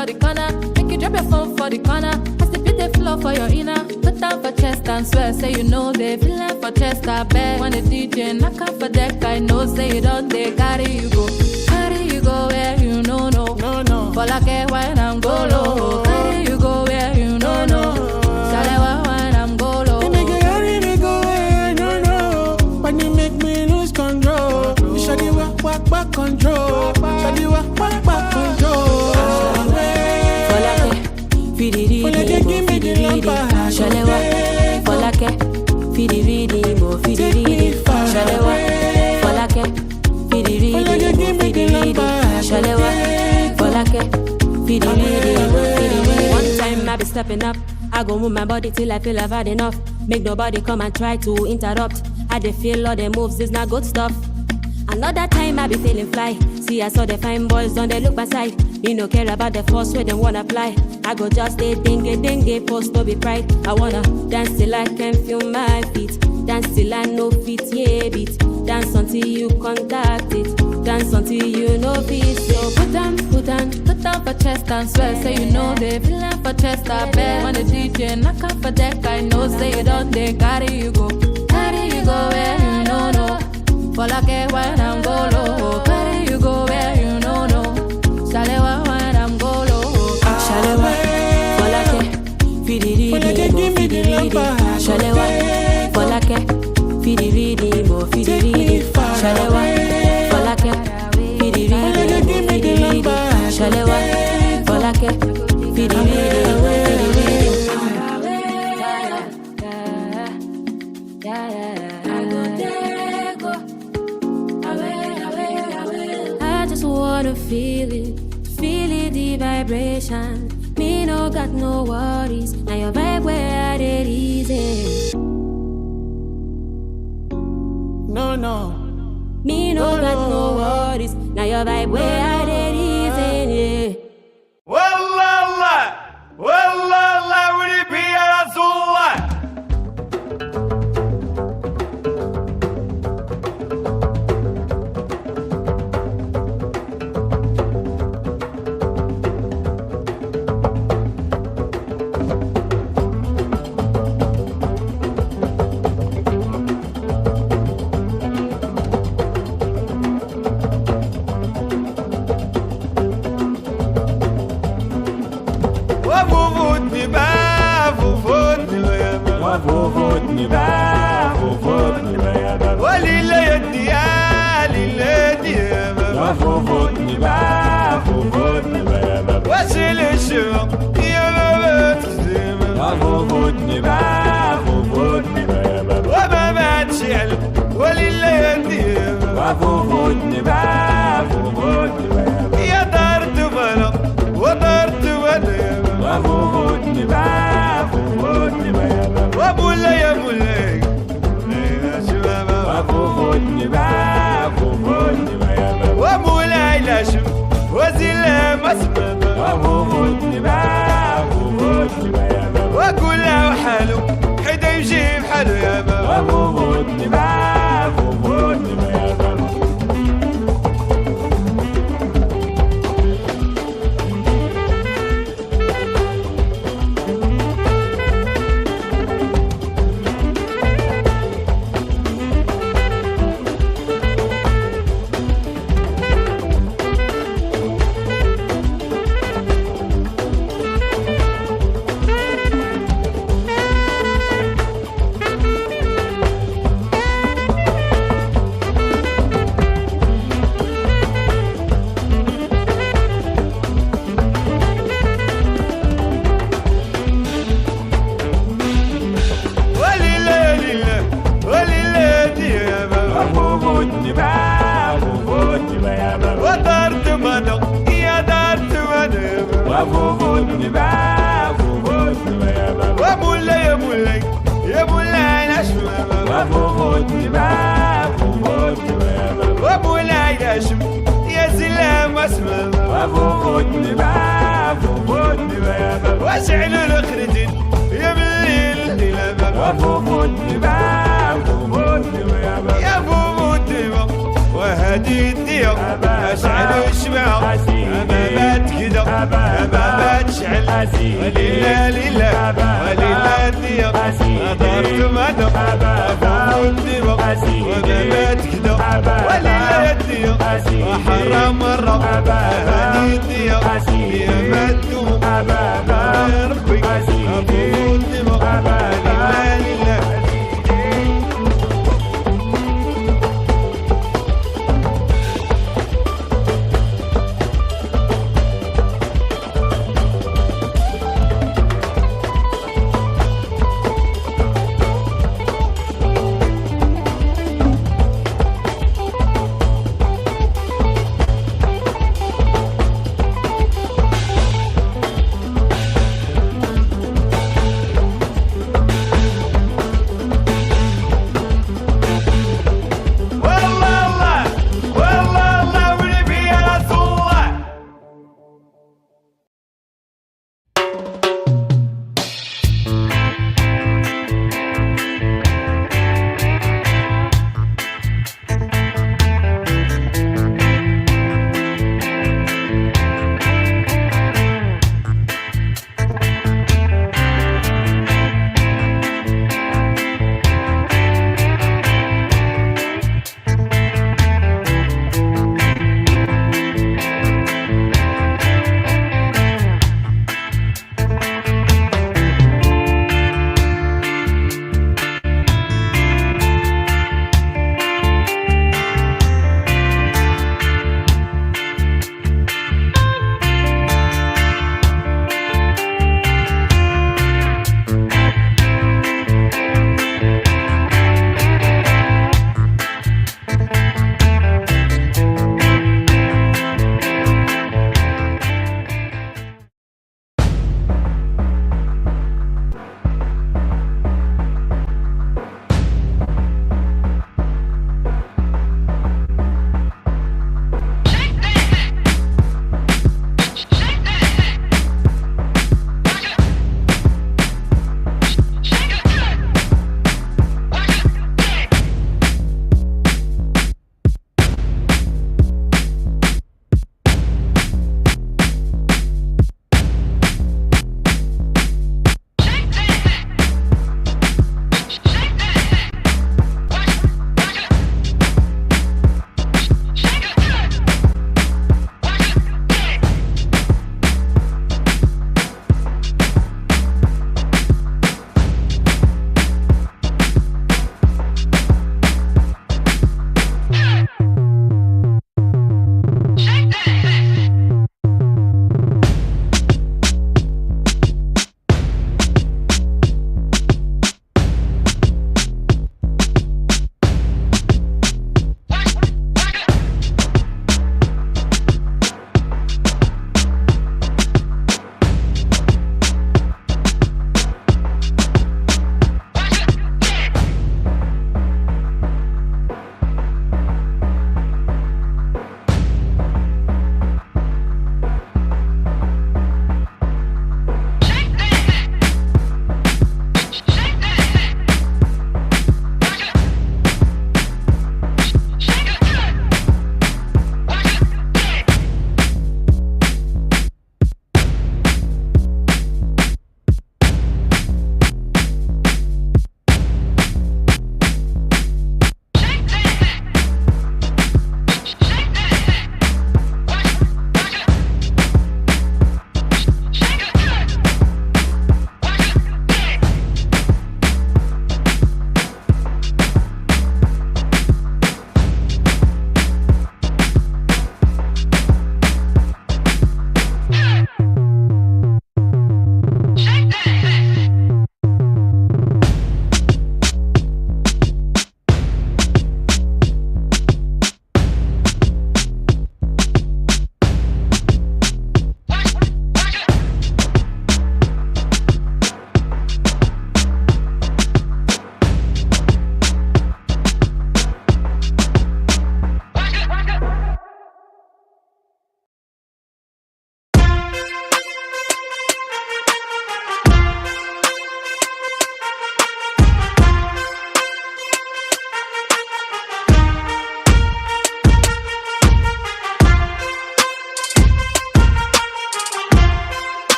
for the corner. Make you drop your phone for the corner. I still beat the floor for your inner. Put down for chest and swear. Say you know they feeling for chest. I bet when the DJ knock out for deck, I know say you don't they carry you go. Carry you go where you know no. For like when I'm go low. Carry you go where you know no. Shalewa when I'm go low. They make you carry me go where no no. But they make me lose control. Shawty walk back control. Shawty walk back control. For like fidi give me the number. Shalewa for like fidi mo fidi Shalewa for like fidi Shalewa for like fidi. One time I be stepping up, I go move my body till I feel I've had enough. Make nobody come and try to interrupt. I dey feel all the moves is not good stuff. Another time I be feeling fly. See I saw the fine boys on they look my side. Me no care about the force where they wanna fly. I go just stay dingy, post to be pride. I wanna dance till I can feel my feet. Dance till I know feet, yeah beat. Dance until you contact it. Dance until you know feet. So put down for chest and swear. Say you know they feeling for chest. I bet when the DJ knock out for deck, I know say you don't they carry you go where you know no. For like when I'm go low, carry you go where you know no. Shalewa when I'm go low. Shalewa for like fidi give me the number. Shalewa for like fidi mo fidi Shalewa for like fidi give me the number. Shalewa for like fidi Feel it, the vibration. Me no got no worries. Now your vibe where it easy. No. Me no got no worries. Now your vibe where it easy. Yeah. Wallah, would it be a Rasulullah? وكله حلو حدا يجيب حلو يا بابا. واسعل الخرجين يا بالليل يا فوفوت يا فوفوت وهاد هادي الديا اشعل الشمعة ما بات كدا ما بات شعل وليلا ليلا وليلا الديا دارت مادا فوق الديما وما بات كدا وليلا الديا حرام مرة هادي الديا يا مدو ربي فوق الديما وليلا ليلا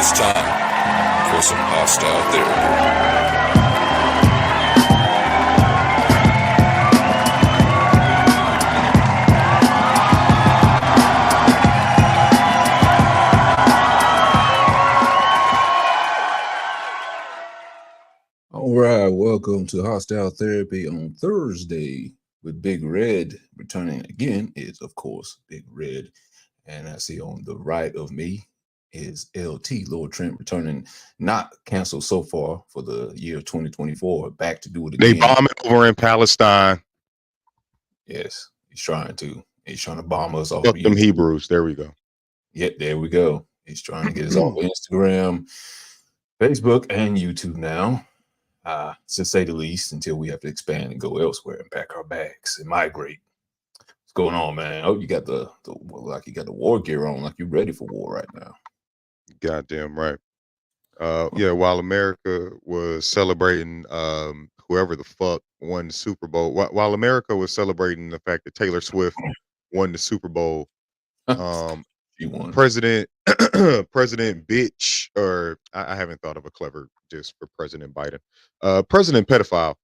It's time for some hostile therapy. All right, welcome to Hostile Therapy on Thursday with Big Red. Returning again is, of course, Big Red. And I see on the right of me is LT, Lord Trent, returning, not canceled so far for the year 2024, back to do it again. They bombing over in Palestine. Yes, he's trying to. He's trying to bomb us off. Fuck them Hebrews. There we go. Yeah, there we go. He's trying to get us off Instagram, Facebook, and YouTube now. To say the least, until we have to expand and go elsewhere and pack our bags and migrate. What's going on, man? Oh, you got the war gear on, like you're ready for war right now. Goddamn right. Yeah, while America was celebrating whoever the fuck won the Super Bowl, while America was celebrating the fact that Taylor Swift won the Super Bowl, she won. President bitch, or I haven't thought of a clever diss for President Biden. President pedophile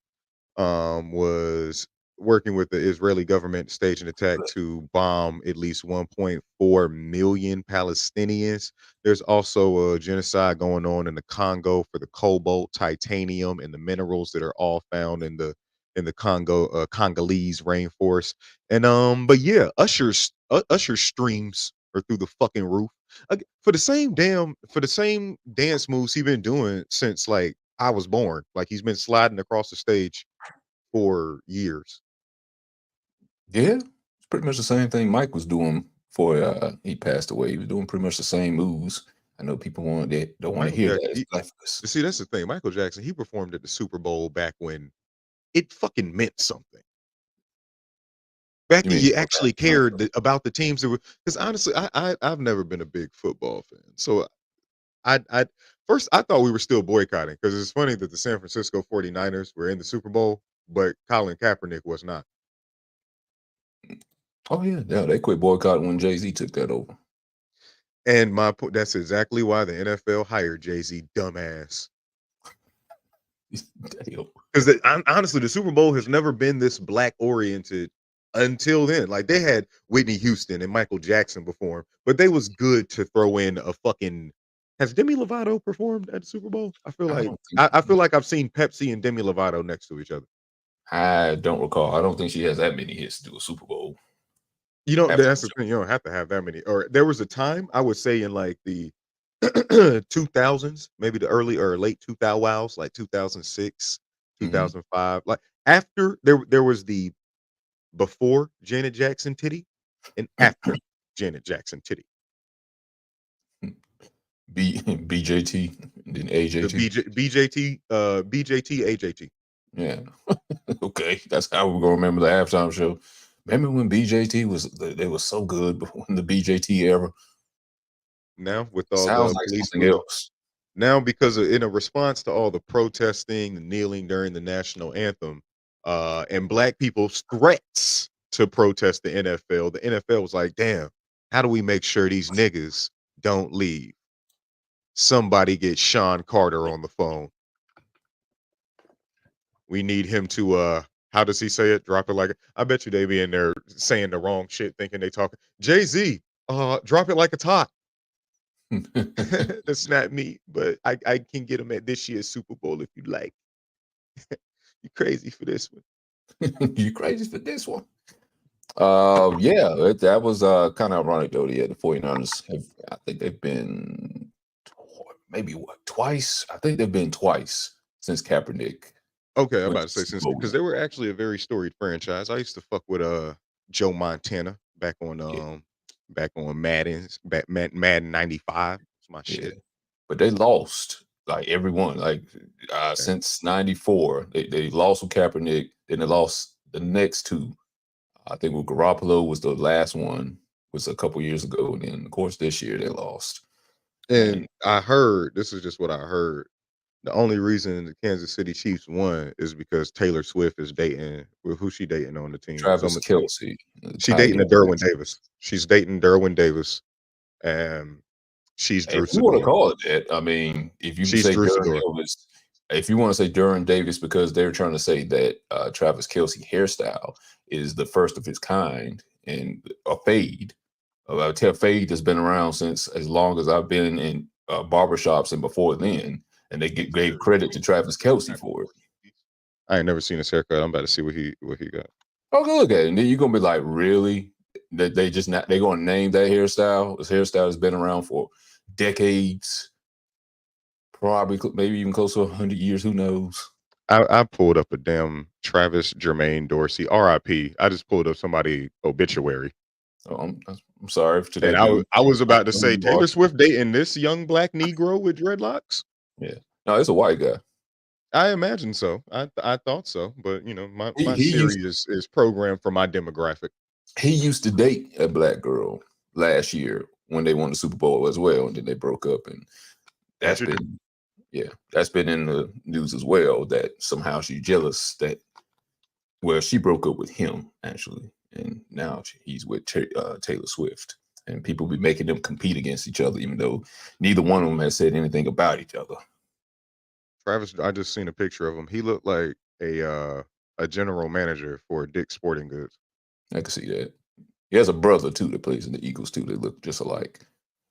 was working with the Israeli government to stage an attack to bomb at least 1.4 million Palestinians. There's also a genocide going on in the Congo for the cobalt, titanium, and the minerals that are all found in the Congo Congolese rainforest. And but yeah, Usher's streams are through the fucking roof for the same dance moves he's been doing since like I was born. Like he's been sliding across the stage for years. Yeah, it's pretty much the same thing Mike was doing before he passed away. He was doing pretty much the same moves. I know people don't want to hear that. See, that's the thing. Michael Jackson, he performed at the Super Bowl back when it fucking meant something. Back when you actually cared about the teams that were. Because honestly, I've never been a big football fan, so I first I thought we were still boycotting because it's funny that the San Francisco 49ers were in the Super Bowl, but Colin Kaepernick was not. Oh yeah, they quit boycotting when Jay-Z took that over. And that's exactly why the NFL hired Jay-Z, dumbass. Because honestly, the Super Bowl has never been this black oriented until then. Like they had Whitney Houston and Michael Jackson perform, but they was good to throw in a fucking. Has Demi Lovato performed at the Super Bowl? I feel like I've seen Pepsi and Demi Lovato next to each other. I don't recall. I don't think she has that many hits to do a Super Bowl. You don't. That's the thing. You don't have to have that many. Or there was a time I would say in like the 2000s, maybe the early or late 2000s, like 2006, 2005. Like after there was the before Janet Jackson titty and after Janet Jackson titty. BJT, then AJT. BJT, AJT. Yeah. Okay, that's how we're gonna remember the halftime show. Remember when BJT they were so good in the BJT era? Now with all sounds the like police something else. Now because in a response to all the protesting and kneeling during the national anthem, and black people's threats to protest the NFL was like, damn, how do we make sure these niggas don't leave? Somebody get Sean Carter on the phone. We need him to how does he say it? Drop it like I bet you they be in there saying the wrong shit, thinking they talking. Jay-Z, drop it like a top. That's not me, but I can get him at this year's Super Bowl if you like. You crazy for this one. You crazy for this one. Yeah, that was kind of ironic though. Yeah, the 49ers I think they've been twice. I think they've been twice since Kaepernick. Okay, I'm about to say since because they were actually a very storied franchise. I used to fuck with Joe Montana back on Madden 95. It's my shit. But they lost like everyone since 94. They lost with Kaepernick, then they lost the next two. I think with Garoppolo was the last one, was a couple years ago, and then of course this year they lost. And I heard, this is just what I heard, the only reason the Kansas City Chiefs won is because Taylor Swift is dating, who's she dating on the team? Travis Kelce. She's dating Derwin Davis. She's dating Derwin Davis. And She's If Drew you want to Sidora. call it that, I mean, if you She's say Drew Durham Sidora. Davis, if you want to say Durham Davis because they're trying to say that Travis Kelce hairstyle is the first of its kind and a fade. I tell fade has been around since as long as I've been in barbershops and before then, and they gave credit to Travis Kelce for it. I ain't never seen his haircut. I'm about to see what he got. Oh, go look at it, and then you're gonna be like, really? That they just not they gonna name that hairstyle? This hairstyle has been around for decades, probably maybe even close to 100 years. Who knows? I pulled up a damn Travis Jermaine Dorsey, R.I.P. I just pulled up somebody obituary, So I'm sorry for and that dude. I was about to say Taylor Swift dating this young black Negro with dreadlocks. Yeah, no, it's a white guy. I imagine so. I thought so, but you know, my He Siri used is programmed for my demographic. he used to date a black girl last year when they won the Super Bowl as well, and then they broke up, and that's been that's been in the news as well. That somehow she's jealous that she broke up with him actually, and now he's with Taylor Swift, and people be making them compete against each other, even though neither one of them has said anything about each other. Travis, I just seen a picture of him. He looked like a general manager for Dick's Sporting Goods. I can see that. He has a brother too that plays in the Eagles too. They look just alike.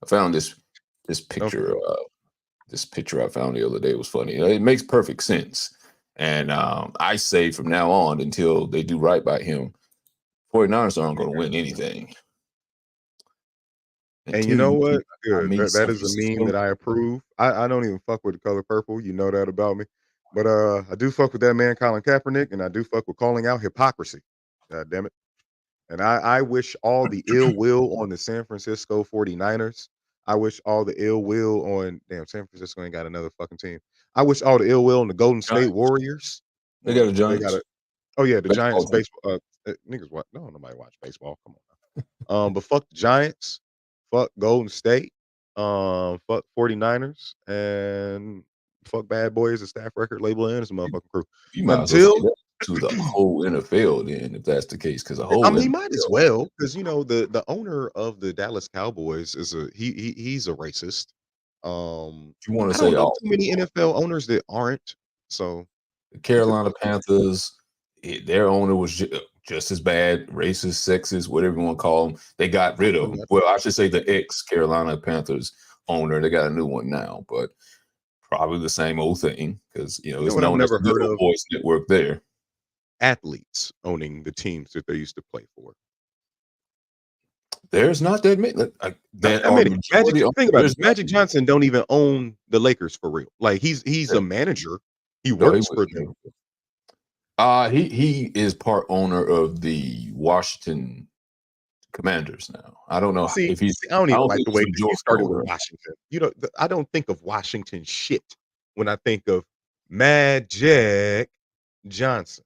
I found this picture. Okay. This picture I found the other day was funny. It makes perfect sense. And I say from now on until they do right by him, 49ers aren't going to win anything. And you know what? Good. That is a meme that I approve. I don't even fuck with the color purple. You know that about me. But I do fuck with that man Colin Kaepernick, and I do fuck with calling out hypocrisy. God damn it. And I wish all the ill will on the San Francisco 49ers. I wish all the ill will on San Francisco ain't got another fucking team. I wish all the ill will on the Golden State Warriors. They got a Giants. Oh yeah, the Giants baseball. Niggas what? No, nobody watch baseball. Come on. But fuck the Giants. Fuck Golden State. Fuck 49ers and fuck Bad Boys, a staff record label and his motherfucking crew. You might Until as well to the whole NFL then, if that's the case, because the whole he might as well, because you know the owner of the Dallas Cowboys is he's a racist. You want to I say don't know too many NFL owners that aren't. So the Carolina Panthers, their owner was just as bad, racist, sexist, whatever you want to call them. They got rid of him. Well, I should say the ex-Carolina Panthers owner. They got a new one now, but probably the same old thing because it's known as the Little Voice Network there. Athletes owning the teams that they used to play for. There's not that many. Think about it. Magic Johnson don't even own the Lakers for real. Like he's a manager. He works for them. He is part owner of the Washington Commanders now. I don't know if he's. I don't even like the way that you started with Washington. I don't think of Washington shit when I think of Magic Johnson.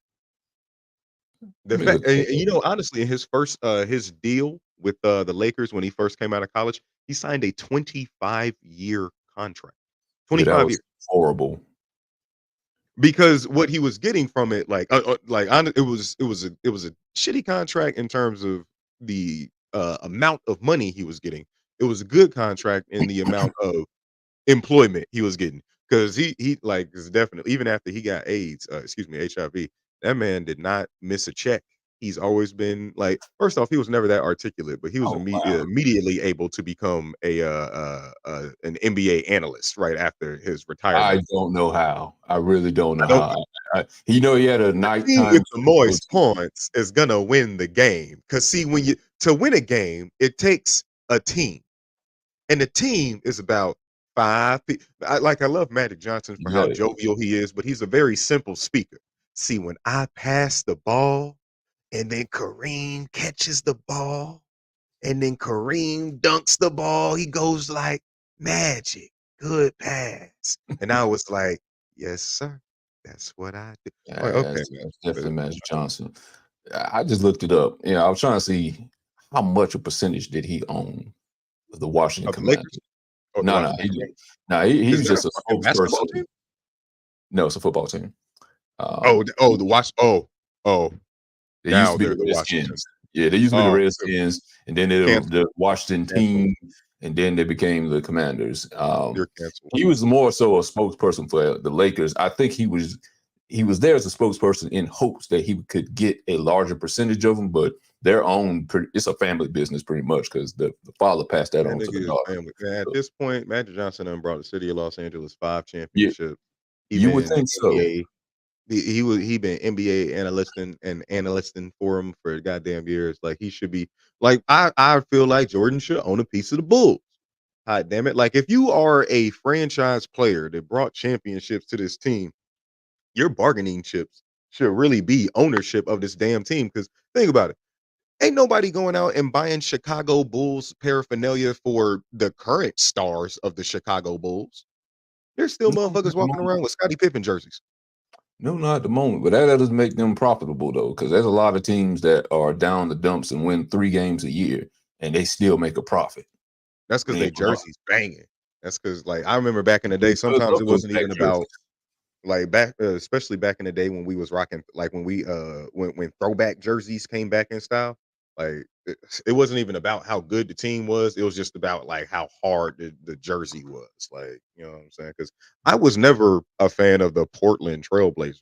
The fact, and honestly, in his first his deal with the Lakers when he first came out of college, he signed a 25-year contract. 25 years. Horrible. Because what he was getting from it, it was a shitty contract in terms of the amount of money he was getting. It was a good contract in the amount of employment he was getting. Because he is definitely, even after he got HIV, that man did not miss a check. He's always been first off, he was never that articulate, but he was immediately able to become an NBA analyst right after his retirement. I don't know how. I really don't know how. He had a nighttime with the moist points is gonna win the game. Because see, to win a game, it takes a team, and the team is about 5 people. I love Magic Johnson for how jovial he is, but he's a very simple speaker. See, when I pass the ball, and then Kareem catches the ball, and then Kareem dunks the ball, he goes like, Magic, good pass. And I was like, yes, sir. That's what I do. Yeah, okay, that's definitely Magic Johnson. I just looked it up. I was trying to see how much a percentage did he own of the Washington Commanders. No, he's just a spokesperson. No, it's a football team. They used to be the Redskins. Yeah, they used to be the Redskins, and then the Washington team and then they became the Commanders. You're canceled. He was more so a spokesperson for the Lakers. I think he was there as a spokesperson in hopes that he could get a larger percentage of them, but their own, it's a family business pretty much because the father passed that on to the daughter. Family. Man, at this point, Magic Johnson done brought the city of Los Angeles 5 Yeah, championships. you would think so. NBA, he been NBA analysting for him for goddamn years. Like he should be like I feel like Jordan should own a piece of the Bulls. God damn it! Like if you are a franchise player that brought championships to this team, your bargaining chips should really be ownership of this damn team. Because think about it. Ain't nobody going out and buying Chicago Bulls paraphernalia for the current stars of the Chicago Bulls. There's still motherfuckers walking around with Scottie Pippen jerseys. No, not at the moment, but that doesn't make them profitable though, because there's a lot of teams that are down the dumps and win 3 games a year, and they still make a profit. That's because their jerseys banging. That's because, like, I remember back in the day, sometimes it wasn't even about, like, back, especially back in the day when we was rocking, like, when we, when throwback jerseys came back in style, like, it wasn't even about how good the team was. It was just about, like, how hard the jersey was. Like, you know what I'm saying? Because I was never a fan of the Portland Trailblazers.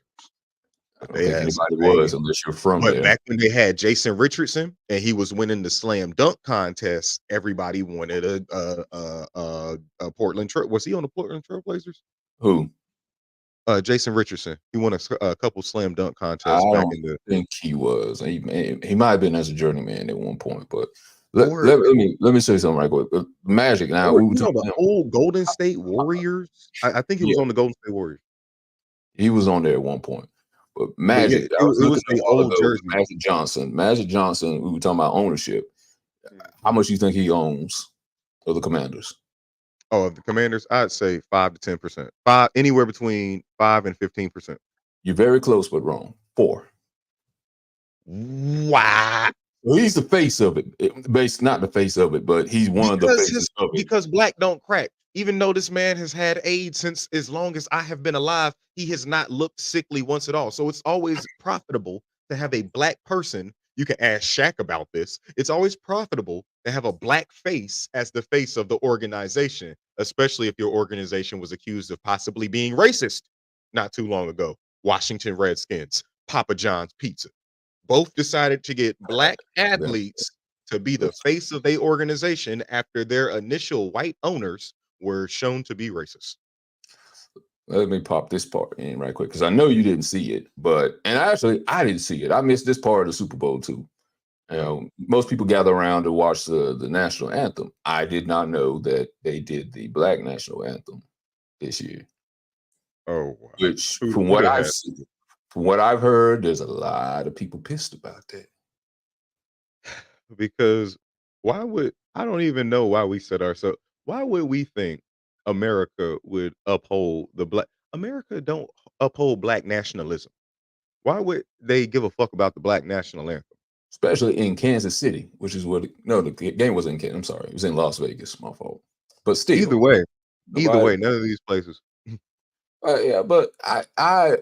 I don't think anybody was unless you're from there. But back when they had Jason Richardson and he was winning the slam dunk contest, everybody wanted a Portland Trail. Was he on the Portland Trailblazers? Who? Jason Richardson. He won a couple slam dunk contests I back don't in the. think he was. He might have been as a journeyman at one point, but let me say something right quick. Magic. Now we were talking about the old Golden State Warriors. I think he was on the Golden State Warriors. He was on there at one point. But Magic, it was the old jersey. Magic Johnson, we were talking about ownership. How much do you think he owns of the Commanders? Oh, of the Commanders, I'd say 5 to 10%. Anywhere between 5 and 15%. You're very close, but wrong. 4. Wow. Well, he's the face of it. Not the face of it, but he's one of the faces of it. Because black don't crack. Even though this man has had AIDS since as long as I have been alive, he has not looked sickly once at all. So it's always profitable to have a black person. You can ask Shaq about this. It's always profitable to have a black face as the face of the organization, especially if your organization was accused of possibly being racist not too long ago. Washington Redskins, Papa John's Pizza. Both decided to get black athletes to be the face of their organization after their initial white owners were shown to be racist. Let me pop this part in right quick because I know you didn't see it, and actually I didn't see it. I missed this part of the Super Bowl too. You know, most people gather around to watch the national anthem. I did not know that they did the Black national anthem this year. Oh, wow. Which from what I've heard, there's a lot of people pissed about that. Because I don't even know why we said ourselves. Why would we think America would uphold America don't uphold black nationalism? Why would they give a fuck about the Black national anthem? Especially in Kansas City, which is the game wasn't in Kansas. I'm sorry. It was in Las Vegas. My fault. But still. Either way, none of these places. Yeah, but I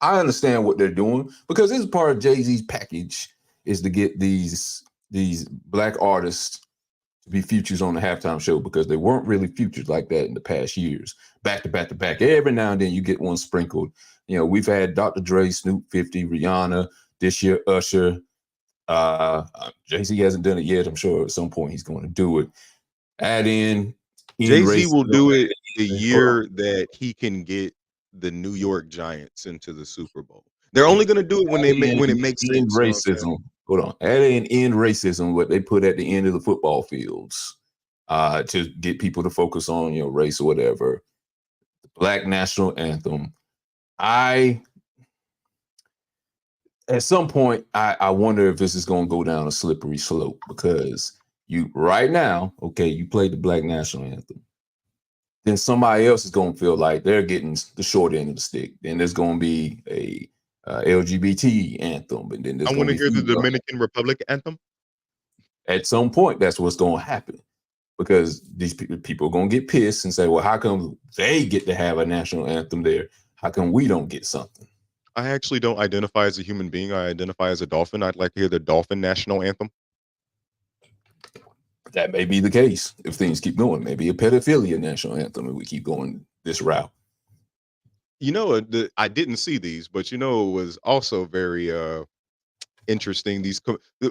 understand what they're doing because this is part of Jay-Z's package is to get these black artists to be features on the halftime show because they weren't really featured like that in the past years. Back to back to back. Every now and then you get one sprinkled. You know, we've had Dr. Dre, Snoop 50, Rihanna, this year Usher. Jay-Z hasn't done it yet. I'm sure at some point he's going to do it. Add in Jay-Z will do it the year that he can get the New York Giants into the Super Bowl. They're only going to do it when it makes sense. Racism. Hold on. Add in racism, what they put at the end of the football fields, to get people to focus on race or whatever. The Black national anthem. At some point, I wonder if this is going to go down a slippery slope because you right now, okay, you played the Black national anthem. Then somebody else is going to feel like they're getting the short end of the stick. Then there's going to be a LGBT anthem, and then I want to hear the Dominican Republic anthem. At some point, that's what's going to happen because these people are going to get pissed and say, "Well, how come they get to have a national anthem there? How come we don't get something?" I actually don't identify as a human being. I identify as a dolphin. I'd like to hear the dolphin national anthem. That may be the case if things keep going. Maybe a pedophilia national anthem if we keep going this route. I didn't see these, but it was also very interesting.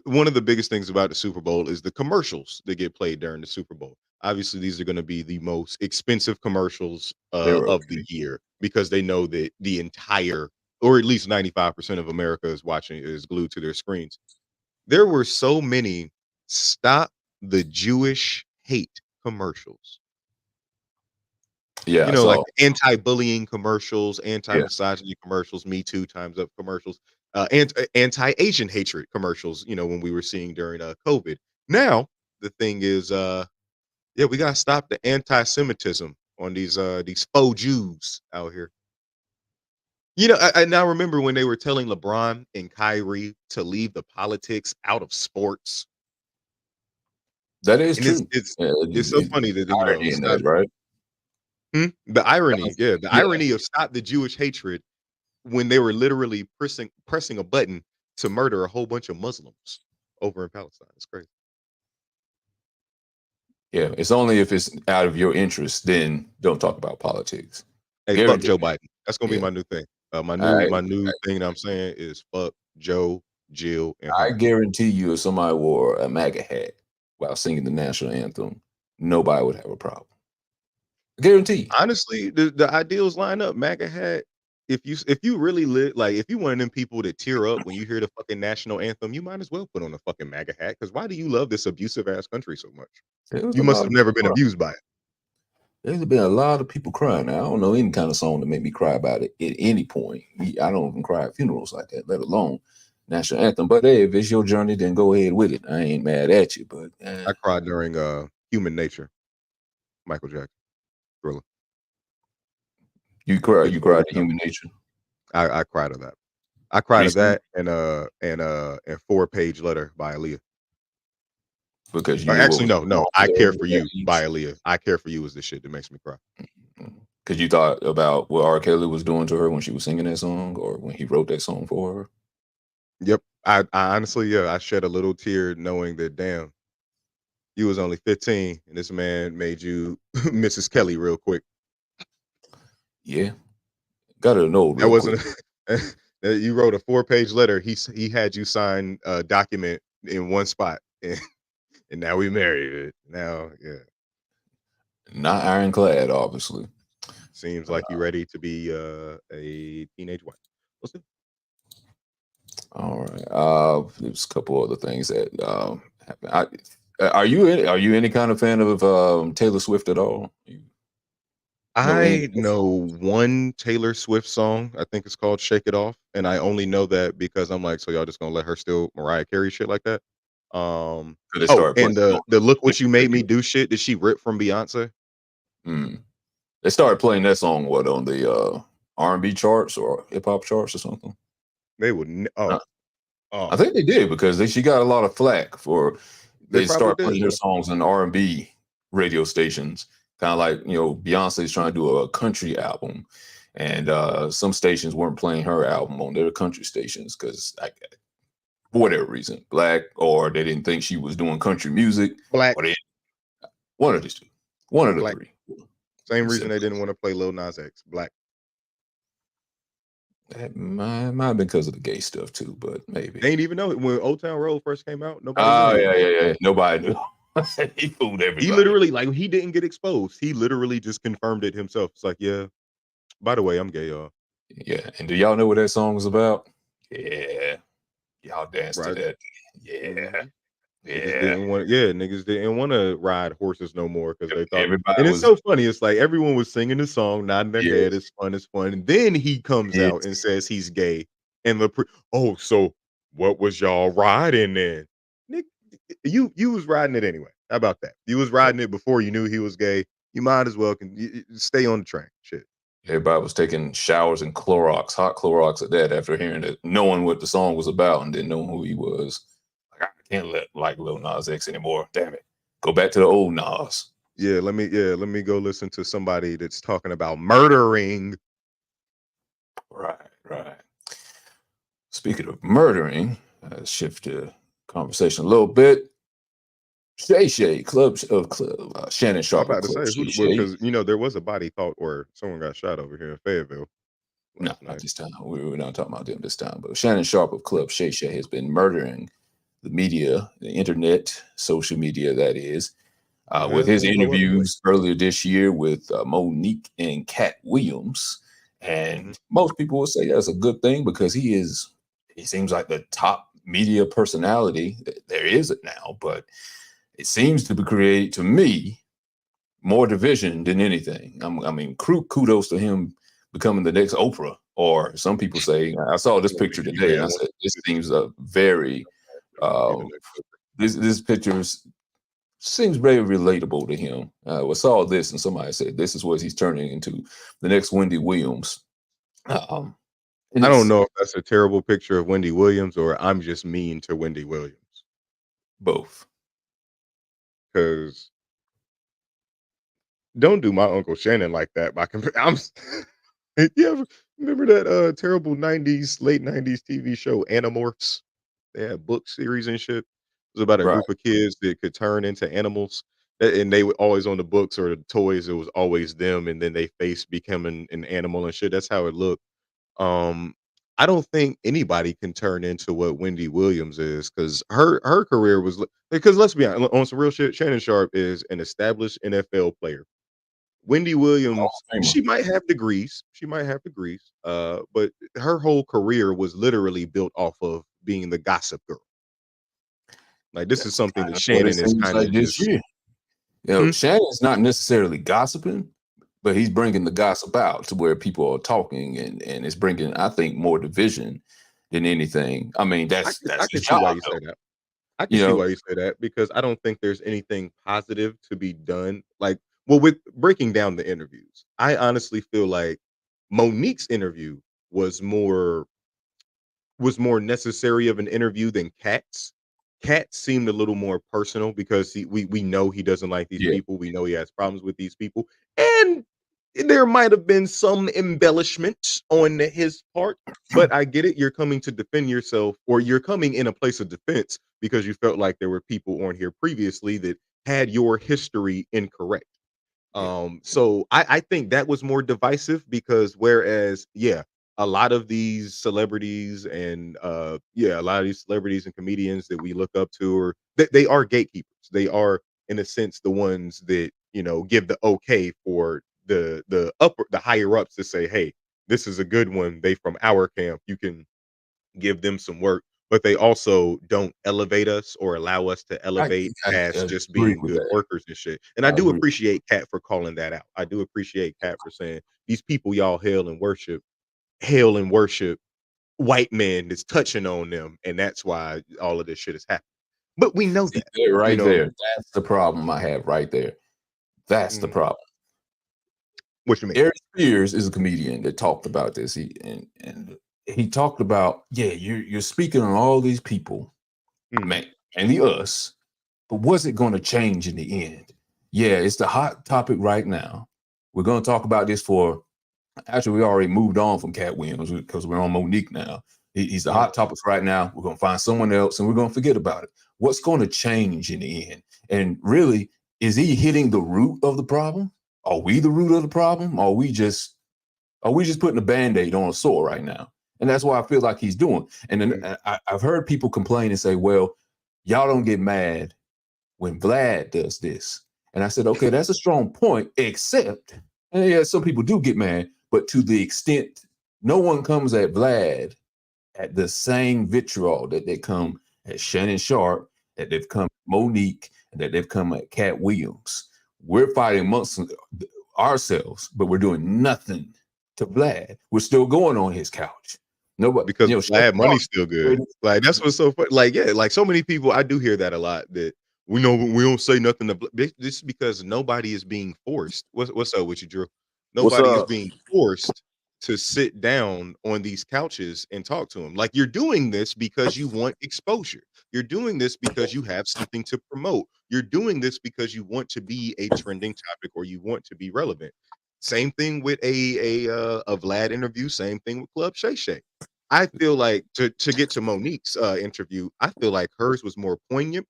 One of the biggest things about the Super Bowl is the commercials that get played during the Super Bowl. Obviously, these are going to be the most expensive commercials They're of the year because they know that the entire, or at least 95% of America is glued to their screens. There were so many stop the Jewish hate commercials. Yeah, Like so anti-bullying commercials, yeah, anti-misogyny commercials, Me Too times up commercials, anti-Asian hatred commercials, when we were seeing during COVID. Now, the thing is, we gotta stop the anti-Semitism on these faux Jews out here. I now remember when they were telling LeBron and Kyrie to leave the politics out of sports. that is And it's true. it's Yeah, it's so funny that, irony in stop. that, right? The irony, the Yeah, irony of stop the Jewish hatred when they were literally pressing a button to murder a whole bunch of Muslims over in Palestine. It's crazy. yeah. It's only if it's out of your interest, then don't talk about politics. Hey, fuck Guarantee. Joe Biden. That's gonna be Yeah, my new thing. My new I my new thing that I'm saying is fuck Joe, Jill, and I Hunter. guarantee you, if somebody wore a MAGA hat while singing the national anthem, nobody would have a problem. I guarantee you. Honestly, the ideals line up. MAGA hat. If you really if you one of them people that tear up when you hear the fucking national anthem, you might as well put on a fucking MAGA hat. Because why do you love this abusive ass country so much? There was You a must lot have of never people been crying. abused by it. There's been a lot of people crying. Now, I don't know any kind of song that made me cry about it at any point. I don't even cry at funerals like that, let alone national anthem. But hey, if it's your journey, then go ahead with it. I ain't mad at you, but I cried during Human Nature, Michael Jackson, Thriller. you cried. Did You you know cried that to song? Human Nature I cried at that. I cried at recently that and 4-page letter by Aaliyah. because Or you actually, was no. wrong I there Care at for that You by age. Aaliyah. I Care for You is the shit that makes me cry. Because you thought about what R. Kelly was doing to her when she was singing that song, or when he wrote that song for her. Yep. I honestly, I shed a little tear knowing that damn, you was only 15 and this man made you Mrs. Kelly real quick. Yeah, got to know That real quick. wasn't you wrote a 4-page letter. He had you sign a document in one spot and now we married. Now, yeah. Not ironclad, obviously. Seems like you're ready to be a teenage wife. We'll see. All right. There's a couple other things that happened. Are you any kind of fan of Taylor Swift at all? You know any? I know one Taylor Swift song. I think it's called "Shake It Off," and I only know that because I'm like, so y'all just gonna let her steal Mariah Carey shit like that? Could they Oh, start and playing the on the "Look What You different Made Me radio? Do" shit that she ripped from Beyonce. They started playing that song on the R&B charts or hip hop charts or something. They would. Uh, I Oh, think they did because she got a lot of flack for they they probably start did. playing her songs on R&B radio stations, kind of like Beyonce's trying to do a country album, and some stations weren't playing her album on their country stations because for whatever reason, black, or they didn't think she was doing country music, Black, or one of these two, one of the black. three. Same reason Simple. they didn't want to play Lil Nas X. Black. That might have been because of the gay stuff too, but They maybe. ain't even know it. When Old Town Road first came out. Nobody knew Oh he was gay. yeah. Nobody knew. He fooled He everybody. literally, he didn't get exposed. He literally just confirmed it himself. It's like, yeah. By the way, I'm gay, y'all. Yeah, and do y'all know what that song was about? Yeah, y'all danced to Right. that. Yeah, Mhm. yeah. Niggas didn't want to ride horses no more because they thought. Everybody And it's was. so funny. It's like everyone was singing the song, nodding their Yeah, head. It's fun. It's fun. And then he comes out and says he's gay. And so what was y'all riding then? Nick, you was riding it anyway. How about that? You was riding it before you knew he was gay. You might as well stay on the train. Shit. everybody was taking showers in Clorox, hot Clorox at that, after hearing it, knowing what the song was about, and didn't know who he was. Like, I can't like Lil Nas X anymore. Damn it, go back to the old Nas. Let me go listen to somebody that's talking about murdering. Right. Speaking of murdering, shift the conversation a little bit. Shay Shannon I'm Sharpe of about to Club say who Shay. because there was a body thought or someone got shot over here in Fayetteville No, last not night. this time. We're not talking about them this time. But Shannon Sharpe of Club Shay has been murdering the media, the internet, social media, that is, with his Well, what a boy. interviews earlier this year with Monique and Katt Williams. Mhm. And most people will say that's a good thing because he seems like the top media personality. There is it now, but it seems to be create to me more division than anything. I mean, kudos to him becoming the next Oprah. Or some people say, I saw I this don't picture think today, anybody and I wants said, this to seems a very be uh, the next Oprah. this picture seems very relatable to him. I saw this, and somebody said this is what he's turning into, the next Wendy Williams. Um, and I don't it's know if that's a terrible picture of Wendy Williams or I'm just mean to Wendy Williams both. because don't do my Uncle Shannon like that. You ever remember that terrible 90s, late 90s TV show Animorphs? They had book series and shit. It was about a Right. group of kids that could turn into animals. And they were always on the books or the toys, it was always them, and then they face becoming an animal and shit. That's how it looked. Um, I don't think anybody can turn into what Wendy Williams is because her career was because let's be honest, on some real shit, Shannon Sharp is an established NFL player. Wendy Hall Williams, of Famer. she might have degrees. She might have degrees. But her whole career was literally built off of being the gossip girl. Like this is That's something kind that of what it Shannon is seems kind like of this just year. hmm? Shannon's not necessarily gossiping, but he's bringing the gossip out to where people are talking, and it's bringing, I think, more division than anything. I mean, I that's his can see job, why you though. say that. I can You see know, why you say that because I don't think there's anything positive to be done. Like, well, with breaking down the interviews, I honestly feel like Monique's interview was more necessary of an interview than Kat's. Kat seemed a little more personal because we know he doesn't like these yeah, people. We know he has problems with these people, and there might have been some embellishment on his part. But I get it. You're coming to defend yourself, or you're coming in a place of defense because you felt like there were people on here previously that had your history incorrect. yeah, So I think that was more divisive because whereas, yeah, a lot of these celebrities and yeah, a lot of these celebrities and comedians that we look up to or they are gatekeepers. They are in a sense the ones that, give the okay for the higher ups to say, hey, this is a good one. They from our camp. You can give them some work, but they also don't elevate us or allow us to I, elevate I past just agree being with good that. workers and shit. And I I do agree. appreciate Kat for calling that out. I do appreciate Kat for saying these people y'all hail and worship white men that's touching on them, and that's why all of this shit is happening. But we know See that, there, you right know. there. That's the problem I have right there. That's the Mhm. problem. What you mean? Eric Spears is a comedian that talked about this. And he talked about, yeah, you're speaking on all these people, Mhm. man, and the us, but what's it going to change in the end? Yeah, it's the hot topic right now. We're going to talk about this for, actually, we already moved on from Cat Williams because we're on Monique now. He's the Mhm. hot topic right now. We're going to find someone else and we're going to forget about it. What's going to change in the end? And really, is he hitting the root of the problem? Are we the root of the problem? Are we just putting a band-aid on a sore right now? And that's what I feel like he's doing. And then Mhm. I've heard people complain and say, well, y'all don't get mad when Vlad does this. And I said, okay, that's a strong point, except, and yeah, some people do get mad, but to the extent no one comes at Vlad at the same vitriol that they come at Shannon Sharpe, that they've come at Monique, and that they've come at Cat Williams. We're fighting amongst ourselves, but we're doing nothing to Vlad. We're still going on his couch. Nobody, Because Shannon Vlad Sharpe, money's still good. Like, that's what's so funny. Like, yeah, like, so many people I do hear that a lot that, "We know we don't say nothing to this is because nobody is being forced." What's up with you, Drew? what's Nobody is up? being forced to sit down on these couches and talk to him. Like, you're doing this because you want exposure. You're doing this because you have something to promote. You're doing this because you want to be a trending topic or you want to be relevant. Same thing with a Vlad interview, same thing with Club Shay. I feel like to get to Monique's interview, I feel like hers was more poignant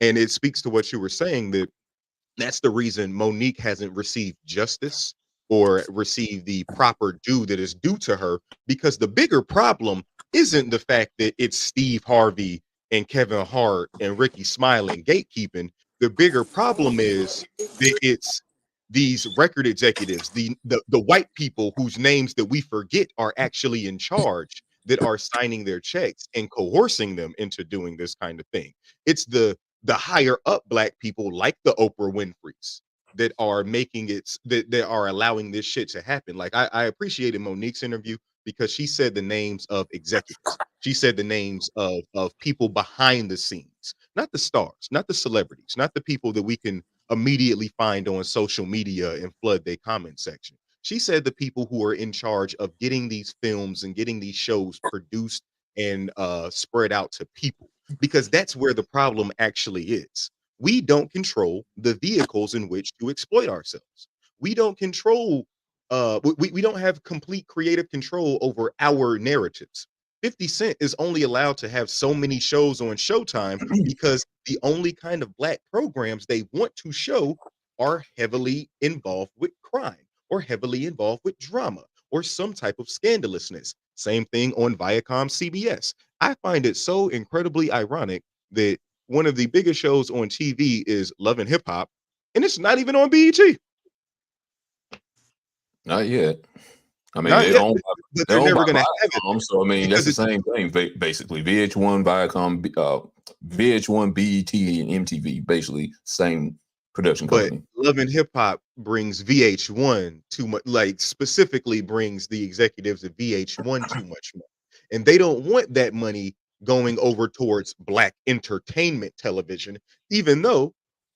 And it speaks to what you were saying, that that's the reason Monique hasn't received justice or received the proper due that is due to her, because the bigger problem isn't the fact that it's Steve Harvey and Kevin Hart and Ricky Smiling gatekeeping. The bigger problem is that it's these record executives, the white people whose names that we forget are actually in charge, that are signing their checks and coercing them into doing this kind of thing. It's the higher up black people like the Oprah Winfreys that are making it, that are allowing this shit to happen. Like I appreciated Monique's interview because she said the names of executives. She said the names of people behind the scenes, not the stars, not the celebrities, not the people that we can immediately find on social media and flood their comment section. She said the people who are in charge of getting these films and getting these shows produced and spread out to people, because that's where the problem actually is. We don't control the vehicles in which to exploit ourselves. We don't control, we don't have complete creative control over our narratives. 50 Cent is only allowed to have so many shows on Showtime because the only kind of black programs they want to show are heavily involved with crime or heavily involved with drama or some type of scandalousness. Same thing on Viacom CBS. I find it so incredibly ironic that one of the biggest shows on TV is Love and Hip Hop, and it's not even on BET. Not yet. I mean, Not they yet, own but they're they're owned never by gonna have it Viacom, so I mean that's because the it's same thing basically. VH1, Viacom, VH1, BET, and MTV, basically same production but company. Love and Hip Hop brings VH1 too much, like specifically brings the executives of VH1 too much money. And they don't want that money going over towards black entertainment television, even though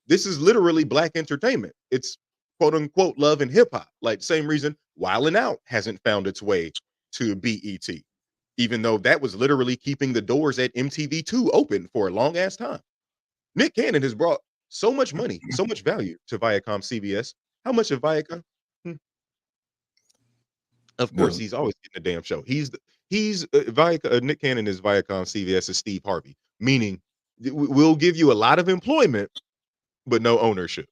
this is literally black entertainment. It's quote unquote love and hip hop. Like same reason Wildin' Out hasn't found its way to BET, even though that was literally keeping the doors at MTV2 open for a long ass time. Nick Cannon has brought so much money, so much value to Viacom CBS. How much of Viacom? Hmm, Of course, The, he's always getting a damn show. Nick Cannon is Viacom CBS's Steve Harvey, meaning we'll give you a lot of employment, but no ownership.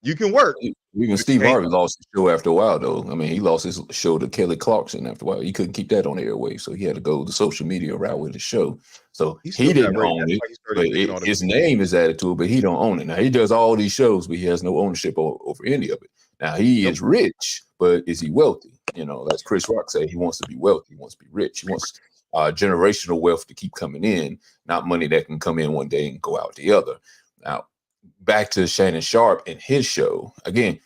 You can work, even but you Steve can't. Harvey lost his show after a while, though. I mean, he lost his show to Kelly Clarkson after a while. He couldn't keep that on airways, so he had to go the social media route with his show. So He he still got didn't rated. own That's it, why he started but making all the his name is added to it, but he don't own it. Now he does all these shows, but he has no ownership over any of it. Now he nope. is rich, but is he wealthy? You know, that's Chris Rock said. He wants to be wealthy. He wants to be rich. He wants generational wealth to keep coming in, not money that can come in one day and go out the other. Now, back to Shannon Sharpe and his show again.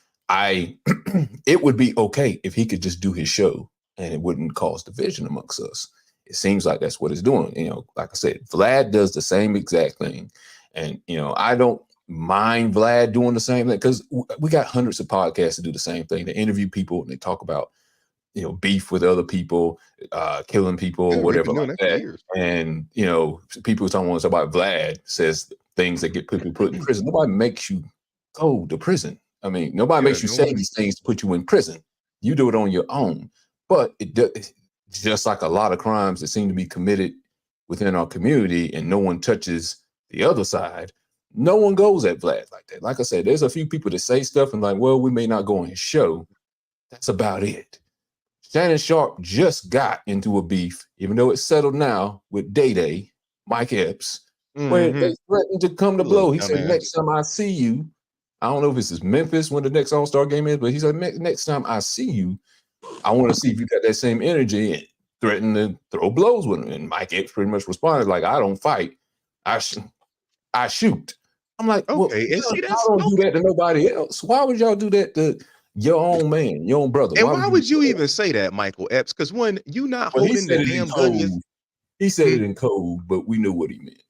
It would be okay if he could just do his show and it wouldn't cause division amongst us. It seems like that's what it's doing. You know, like I said, Vlad does the same exact thing. And, you know, I don't mind Vlad doing the same thing because we got hundreds of podcasts to do the same thing. They interview people and they talk about, you know, beef with other people, killing people, Yeah, we've whatever been doing like that for that. years. And, you know, people talking about Vlad says things that get people put in prison. Nobody makes you go to prison. I mean, nobody Yeah, makes you no say one. these things to put you in prison. You do it on your own. But it's just like a lot of crimes that seem to be committed within our community and no one touches the other side. No one goes at Vlad like that. Like I said, there's a few people that say stuff and like, well, we may not go on his show. That's about it. Shannon Sharpe just got into a beef, even though it's settled now with Day Day, Mike Epps, where Mm-hmm. they threatened to come to Little blow. He said, dumbass. next time I see you, I don't know if this is Memphis when the next All-Star game is, but he said, next time I see you, I want to see if you got that same energy and threatened to throw blows with him. And Mike Epps pretty much responded like, I don't fight, I shoot. I'm like, well, Okay, and see y'all that's don't do okay. that to nobody else. Why would y'all do that to your own man, your own brother? And Why would why you do would you that? even say that, Michael Epps? Because when you not Well, he holding the said it in damn gun, yes. code. He said Hmm? it in code, but we knew what he meant.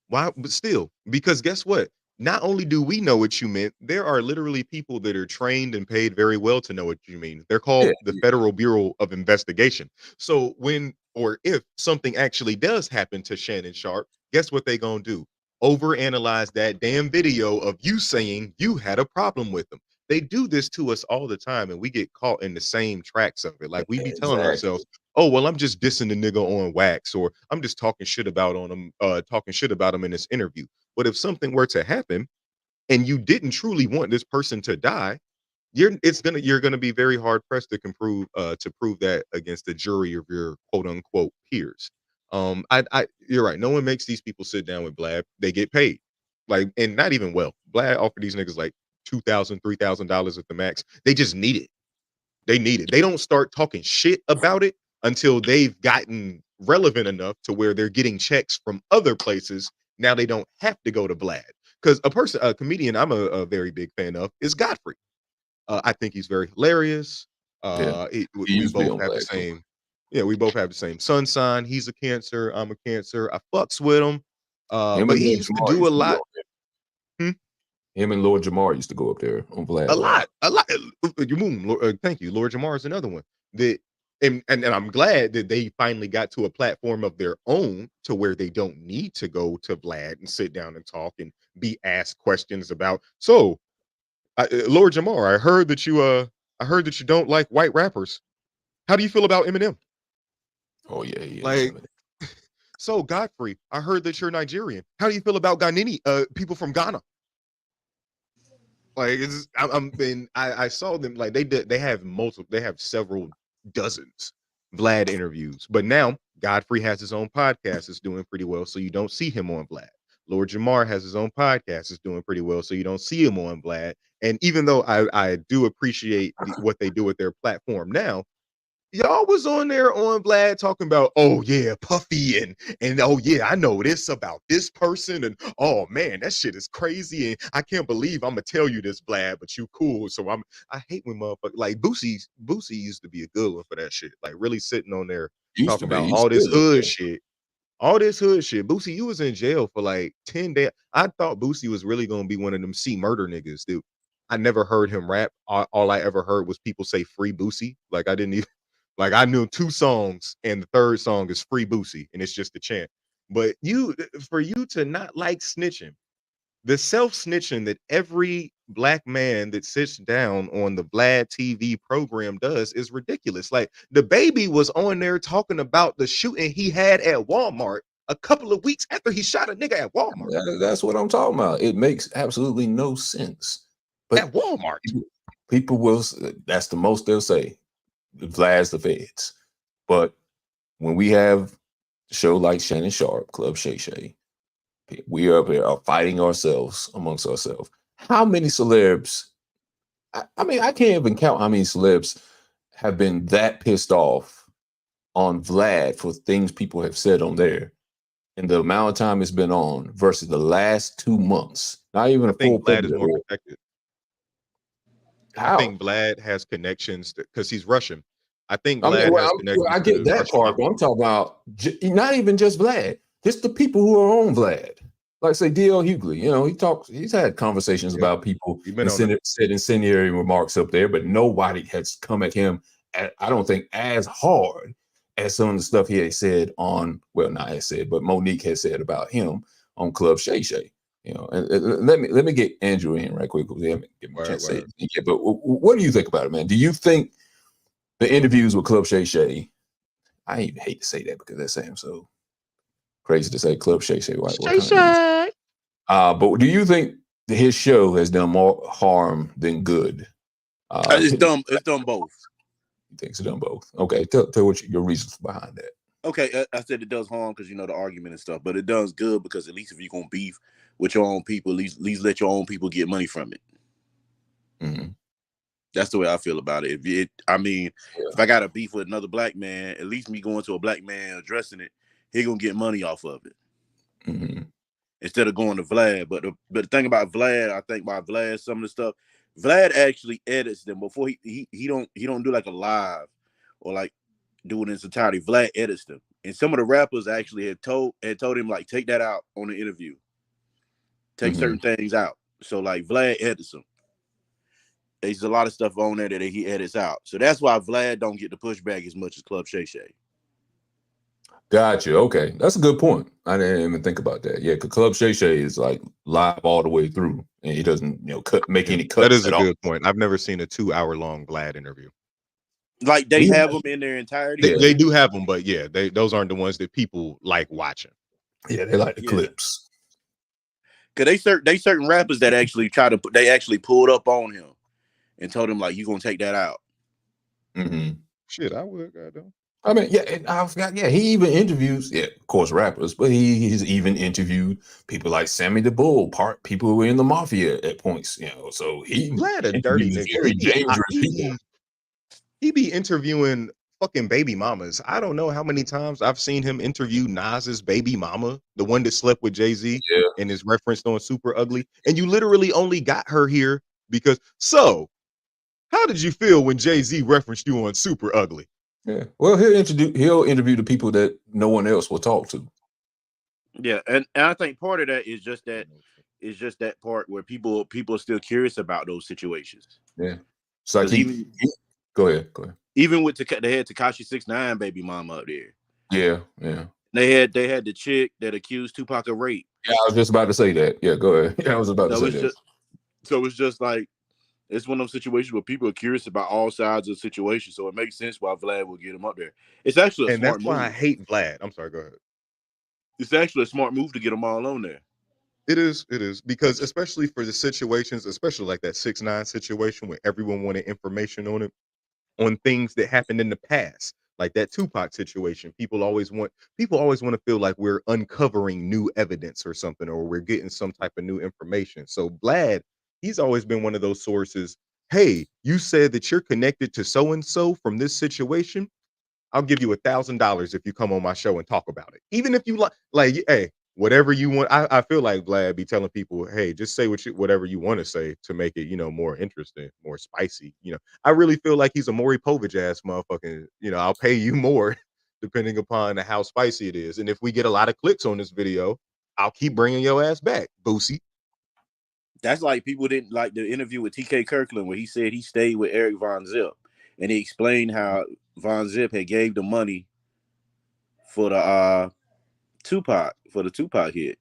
Why? But still, because guess what? Not only do we know what you meant, there are literally people that are trained and paid very well to know what you mean. They're Yeah, called the Federal Bureau of Investigation. So when or if something actually does happen to Shannon Sharpe, guess what they gonna do? Overanalyze that damn video of you saying you had a problem with them. They do this to us all the time, and we get caught in the same tracks of it. Like we be telling exactly. ourselves, "Oh, well, I'm just dissing the nigga on wax, or I'm just talking shit about him in this interview." But if something were to happen and you didn't truly want this person to die, you're gonna be very hard pressed to prove that against the jury of your quote unquote peers. I you're right. No one makes these people sit down with Blab. They get paid, like, and not even well. Blab offered these niggas like $2,000, $3,000 at the max. They just need it. They need it. They don't start talking shit about it until they've gotten relevant enough to where they're getting checks from other places. Now they don't have to go to Vlad. Because a comedian I'm a very big fan of is Godfrey. I think he's very hilarious. Yeah. He We used to be both on have the Black too. same. Yeah, we both have the same sun sign. He's a Cancer. I'm a Cancer. I fucks with him. Him But and he Lord used to Jamar do a used to be lot. on there. Him and Lord Jamar used to go up there on Vlad. A lot. Thank you. Lord Jamar is another one that, and I'm glad that they finally got to a platform of their own to where they don't need to go to Vlad and sit down and talk and be asked questions about. So, Lord Jamar, I heard that you don't like white rappers. How do you feel about Eminem? Oh yeah, yeah. Like, so Godfrey, I heard that you're Nigerian. How do you feel about Ghanini, people from Ghana? Like, I saw them, like, they have several dozens Vlad interviews, but now Godfrey has his own podcast. It's doing pretty well, so you don't see him on Vlad. Lord Jamar has his own podcast. It's doing pretty well, so you don't see him on Vlad. And even though I do appreciate what they do with their platform now, y'all was on there on Vlad talking about, oh yeah, Puffy and oh yeah, I know this about this person, and oh man, that shit is crazy, and I can't believe I'm gonna tell you this, Vlad, but you cool. So I hate when motherfuckers like Boosie used to be a good one for that shit, like really sitting on there used to talking be. about He's all this still up hood there. shit. All this hood shit. Boosie, you was in jail for like 10 days. I thought Boosie was really gonna be one of them murder niggas, dude. I never heard him rap. All I ever heard was people say free Boosie. Like I didn't even like I knew 2 songs, and the third song is Free Boosie, and it's just a chant. But for you to not like snitching, the self-snitching that every black man that sits down on the Vlad TV program does is ridiculous. Like the baby was on there talking about the shooting he had at Walmart a couple of weeks after he shot a nigga at Walmart. That's what I'm talking about. It makes absolutely no sense. But At Walmart. people will. That's the most they'll say. Vlad's the feds. But when we have a show like Shannon Sharpe, Club Shay, we up here are fighting ourselves amongst ourselves. How many celebs? I mean, I can't even count how many celebs have been that pissed off on Vlad for things people have said on there, and the amount of time it's been on versus the last 2 months. Not even I a think full Vlad is more protected. How? I think Vlad has connections because he's Russian. I think I mean, Vlad has I connections get to that Russian part, but I'm talking about not even just Vlad, just the people who are on Vlad. Like say D.L. Hughley, he's had conversations about people said incendiary remarks up there, but nobody has come at him, I don't think, as hard as some of the stuff he had said on, well, not as said, but Monique has said about him on Club Shay. And let me get Andrew in right quick because we haven't given him a chance to say anything yet. But what do you think about it, man? Do you think the interviews with Club Shay, I even hate to say that because that sounds so crazy to say Club Shay. But do you think that his show has done more harm than good? It's done both. You think it's done both? Okay, tell what your reasons behind that. Okay, I said it does harm because the argument and stuff, but it does good because at least if you're gonna beef with your own people, at least let your own people get money from it. Mm-hmm. That's the way I feel about it. If I got a beef with another black man, at least me going to a black man addressing it, he gonna get money off of it. Mm-hmm. Instead of going to Vlad. But the thing about Vlad, I think about Vlad, some of the stuff, Vlad actually edits them before he don't do like a live or like do it in its entirety. Vlad edits them. And some of the rappers actually had told him like take that out on the interview. Take certain things out. So like Vlad edits them. There's a lot of stuff on there that he edits out. So that's why Vlad don't get the pushback as much as Club Shay. Gotcha. Okay, that's a good point. I didn't even think about that. Yeah, because Club Shay is like live all the way through, and he doesn't, make any cuts. That is a good point. I've never seen a 2-hour-long Vlad interview. Like they have them in their entirety. They do have them, but yeah, those aren't the ones that people like watching. Yeah, they like the clips. Cause they certain rappers that actually they actually pulled up on him and told him like, you gonna take that out. Mm-hmm. Shit, I would. Goddamn. I mean, yeah, and I forgot. Yeah, he even interviews, yeah, of course, rappers, but he's even interviewed people like Sammy the Bull, people who were in the mafia at points. So he Vlad a dirty interviews nigga. very dangerous people. He be interviewing fucking baby mamas. I don't know how many times I've seen him interview Nas's baby mama, the one that slept with Jay-Z Yeah, and is referenced on Super Ugly. And you literally only got her here because. So, how did you feel when Jay-Z referenced you on Super Ugly? yeah. Well, he'll interview the people that no one else will talk to. Yeah, and I think part of that is just that part where people are still curious about those situations. Yeah, it's like go ahead. Even with they had Tekashi 6ix9ine baby mama up there. Yeah. They had the chick that accused Tupac of rape. Yeah, I was just about to say that. Yeah, go ahead. Yeah, I was about to say that. So it's just like, it's one of those situations where people are curious about all sides of the situation. So it makes sense why Vlad would get him up there. It's actually a smart move. That's why I hate Vlad. I'm sorry, go ahead. It's actually a smart move to get them all on there. It is because especially for the situations, especially like that 6ix9ine situation where everyone wanted information on things that happened in the past, like that Tupac situation. People always want to feel like we're uncovering new evidence or something, or we're getting some type of new information. So Vlad, he's always been one of those sources. Hey, you said that you're connected to so and so from this situation. I'll give you $1,000 if you come on my show and talk about it. Even if you like, hey, whatever you want. I feel like Vlad be telling people, hey, just say whatever you want to say to make it, more interesting, more spicy. I really feel like he's a Maury Povich ass motherfucking, I'll pay you more depending upon how spicy it is. And if we get a lot of clicks on this video, I'll keep bringing your ass back, Boosie. That's like people didn't like the interview with TK Kirkland where he said he stayed with Eric Von Zip, and he explained how Von Zip had gave the money for the Tupac hit,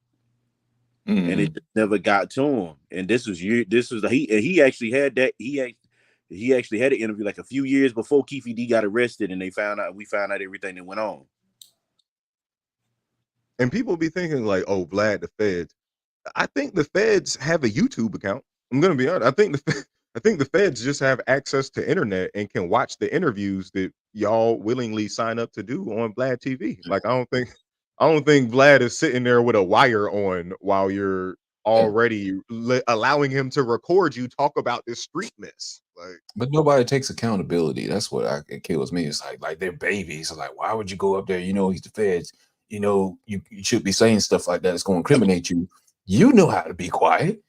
and it never got to him. And he actually had that he actually had an interview like a few years before Keefe D got arrested, and we found out everything that went on. And people be thinking like, oh, Vlad, the feds. I think the feds have a YouTube account. I'm gonna be honest. I think the feds just have access to internet and can watch the interviews that y'all willingly sign up to do on Vlad TV. Like I don't think Vlad is sitting there with a wire on while you're already allowing him to record you talk about this street mess. Like, but nobody takes accountability. That's what it kills me. It's like they're babies. It's like, why would you go up there? He's the feds. You should be saying stuff like that. It's going to incriminate you. You know how to be quiet.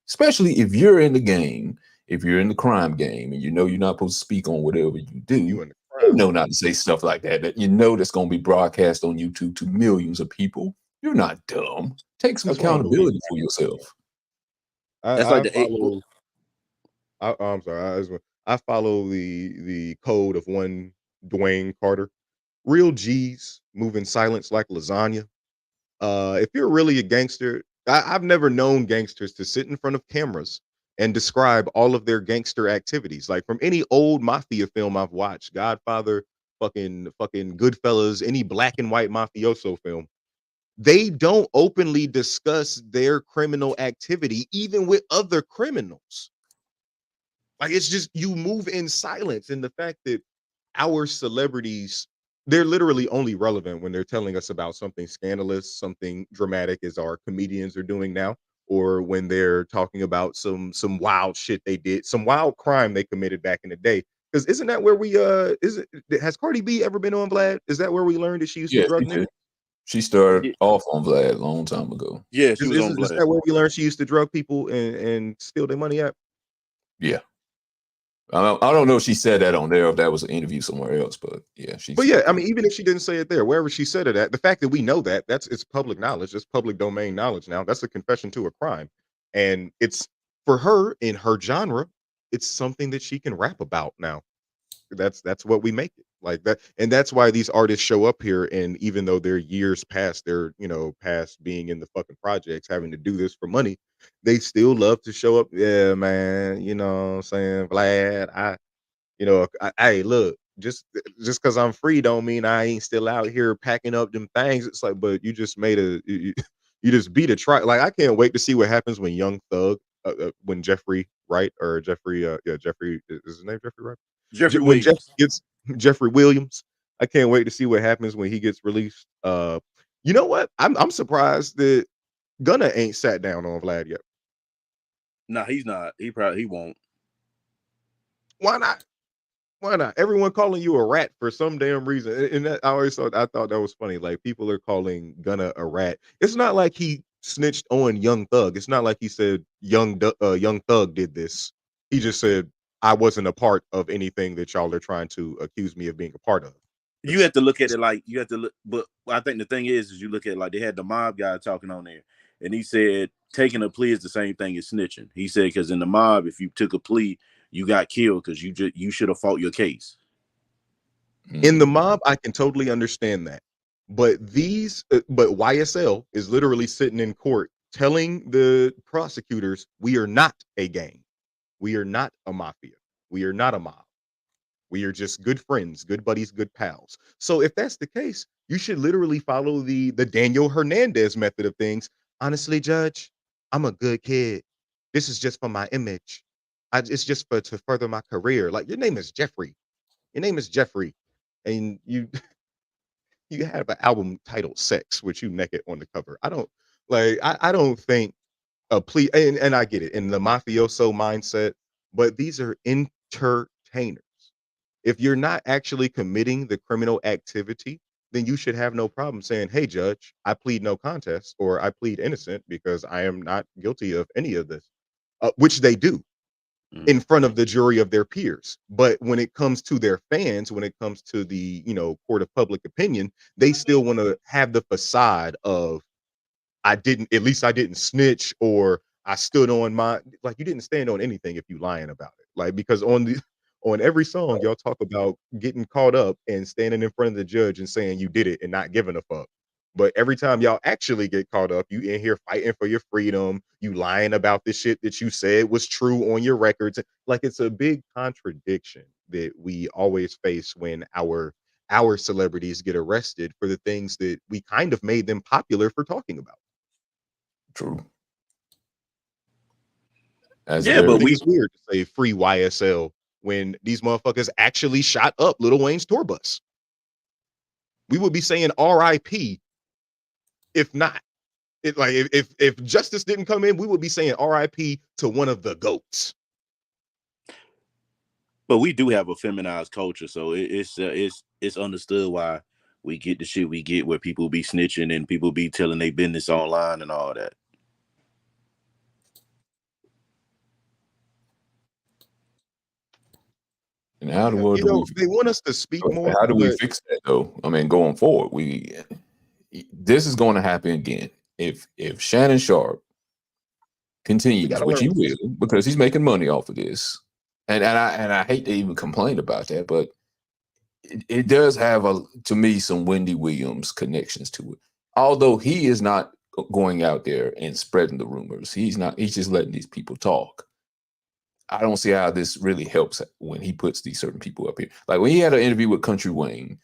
Especially if you're in the game, if you're in the crime game, and you're not supposed to speak on whatever you do, you know not to say stuff like that. That that's going to be broadcast on YouTube to millions of people. You're not dumb. Take some accountability for yourself. I'm sorry. I follow the code of one Dwayne Carter. Real G's move in silence like lasagna. If you're really a gangster, I've never known gangsters to sit in front of cameras and describe all of their gangster activities. Like from any old mafia film I've watched, Godfather, fucking Goodfellas, any black and white mafioso film, they don't openly discuss their criminal activity, even with other criminals. Like it's just you move in silence, and the fact that our celebrities, they're literally only relevant when they're telling us about something scandalous, something dramatic as our comedians are doing now, or when they're talking about some wild shit they did, some wild crime they committed back in the day. Because isn't that where has Cardi B ever been on Vlad? Is that where we learned that she used to drug niggas? She started off on Vlad a long time ago. Yeah, she was on Vlad. Is that where we learned she used to drug people and steal their money at? Yeah. I don't know if she said that on there, or if that was an interview somewhere else, but yeah, I mean, even if she didn't say it there, wherever she said it at, the fact that we know it's public knowledge, it's public domain knowledge now. That's a confession to a crime, and it's for her in her genre. It's something that she can rap about now. That's what we make it like that, and that's why these artists show up here. And even though they're years past their past being in the fucking projects, having to do this for money, they still love to show up. Yeah, man. You know what I'm saying? Vlad, hey, look, just because I'm free don't mean I ain't still out here packing up them things. It's like, but you just made You just beat a try. Like, I can't wait to see what happens when Young Thug, when Jeffrey Wright or Jeffrey, Jeffrey is his name Jeffrey Wright? Jeffrey When Jeff Williams. gets Jeffrey Williams, I can't wait to see what happens when he gets released. You know what? I'm surprised that Gunna ain't sat down on Vlad yet. No, he's not. He won't. Why not? Why not? Everyone calling you a rat for some damn reason. And that, I thought that was funny. Like, people are calling Gunna a rat. It's not like he snitched on Young Thug. It's not like he said Young Thug did this. He just said, I wasn't a part of anything that y'all are trying to accuse me of being a part of. You have to look at it like you have to look, but I think the thing is you look at it like they had the mob guy talking on there, and he said taking a plea is the same thing as snitching. He said because in the mob, if you took a plea, you got killed because you should have fought your case. In the mob, I can totally understand that, but YSL is literally sitting in court telling the prosecutors, we are not a gang, we are not a mafia, we are not a mob. We are just good friends, good buddies, good pals. So if that's the case, you should literally follow the Daniel Hernandez method of things. Honestly, Judge, I'm a good kid. This is just for my image. It's just to further my career. Like, your name is Jeffrey. Your name is Jeffrey, and you have an album titled "Sex" with you naked on the cover. I don't think a plea, and I get it in the mafioso mindset, but these are entertainers. If you're not actually committing the criminal activity, then you should have no problem saying, hey, judge, I plead no contest or I plead innocent because I am not guilty of any of this, which they do in front of the jury of their peers. But when it comes to their fans, when it comes to the, court of public opinion, they still want to have the facade of, at least I didn't snitch, or I stood on my, like, you didn't stand on anything if you lying about it. Like, because on every song, y'all talk about getting caught up and standing in front of the judge and saying you did it and not giving a fuck. But every time y'all actually get caught up, you in here fighting for your freedom, you lying about the shit that you said was true on your records. Like, it's a big contradiction that we always face when our celebrities get arrested for the things that we kind of made them popular for talking about. True. But it's weird to say free YSL when these motherfuckers actually shot up Lil Wayne's tour bus. We would be saying RIP if not. If justice didn't come in, we would be saying RIP to one of the GOATs. But we do have a feminized culture, so it's understood why we get the shit we get where people be snitching and people be telling their business online and all that. And how the world they want us to speak more. How do we fix that though? I mean, going forward, this is going to happen again. If Shannon Sharpe continues, which he will, because he's making money off of this, and I hate to even complain about that, but it does have to me some Wendy Williams connections to it. Although he is not going out there and spreading the rumors, he's just letting these people talk. I don't see how this really helps when he puts these certain people up here. Like when he had an interview with Country Wayne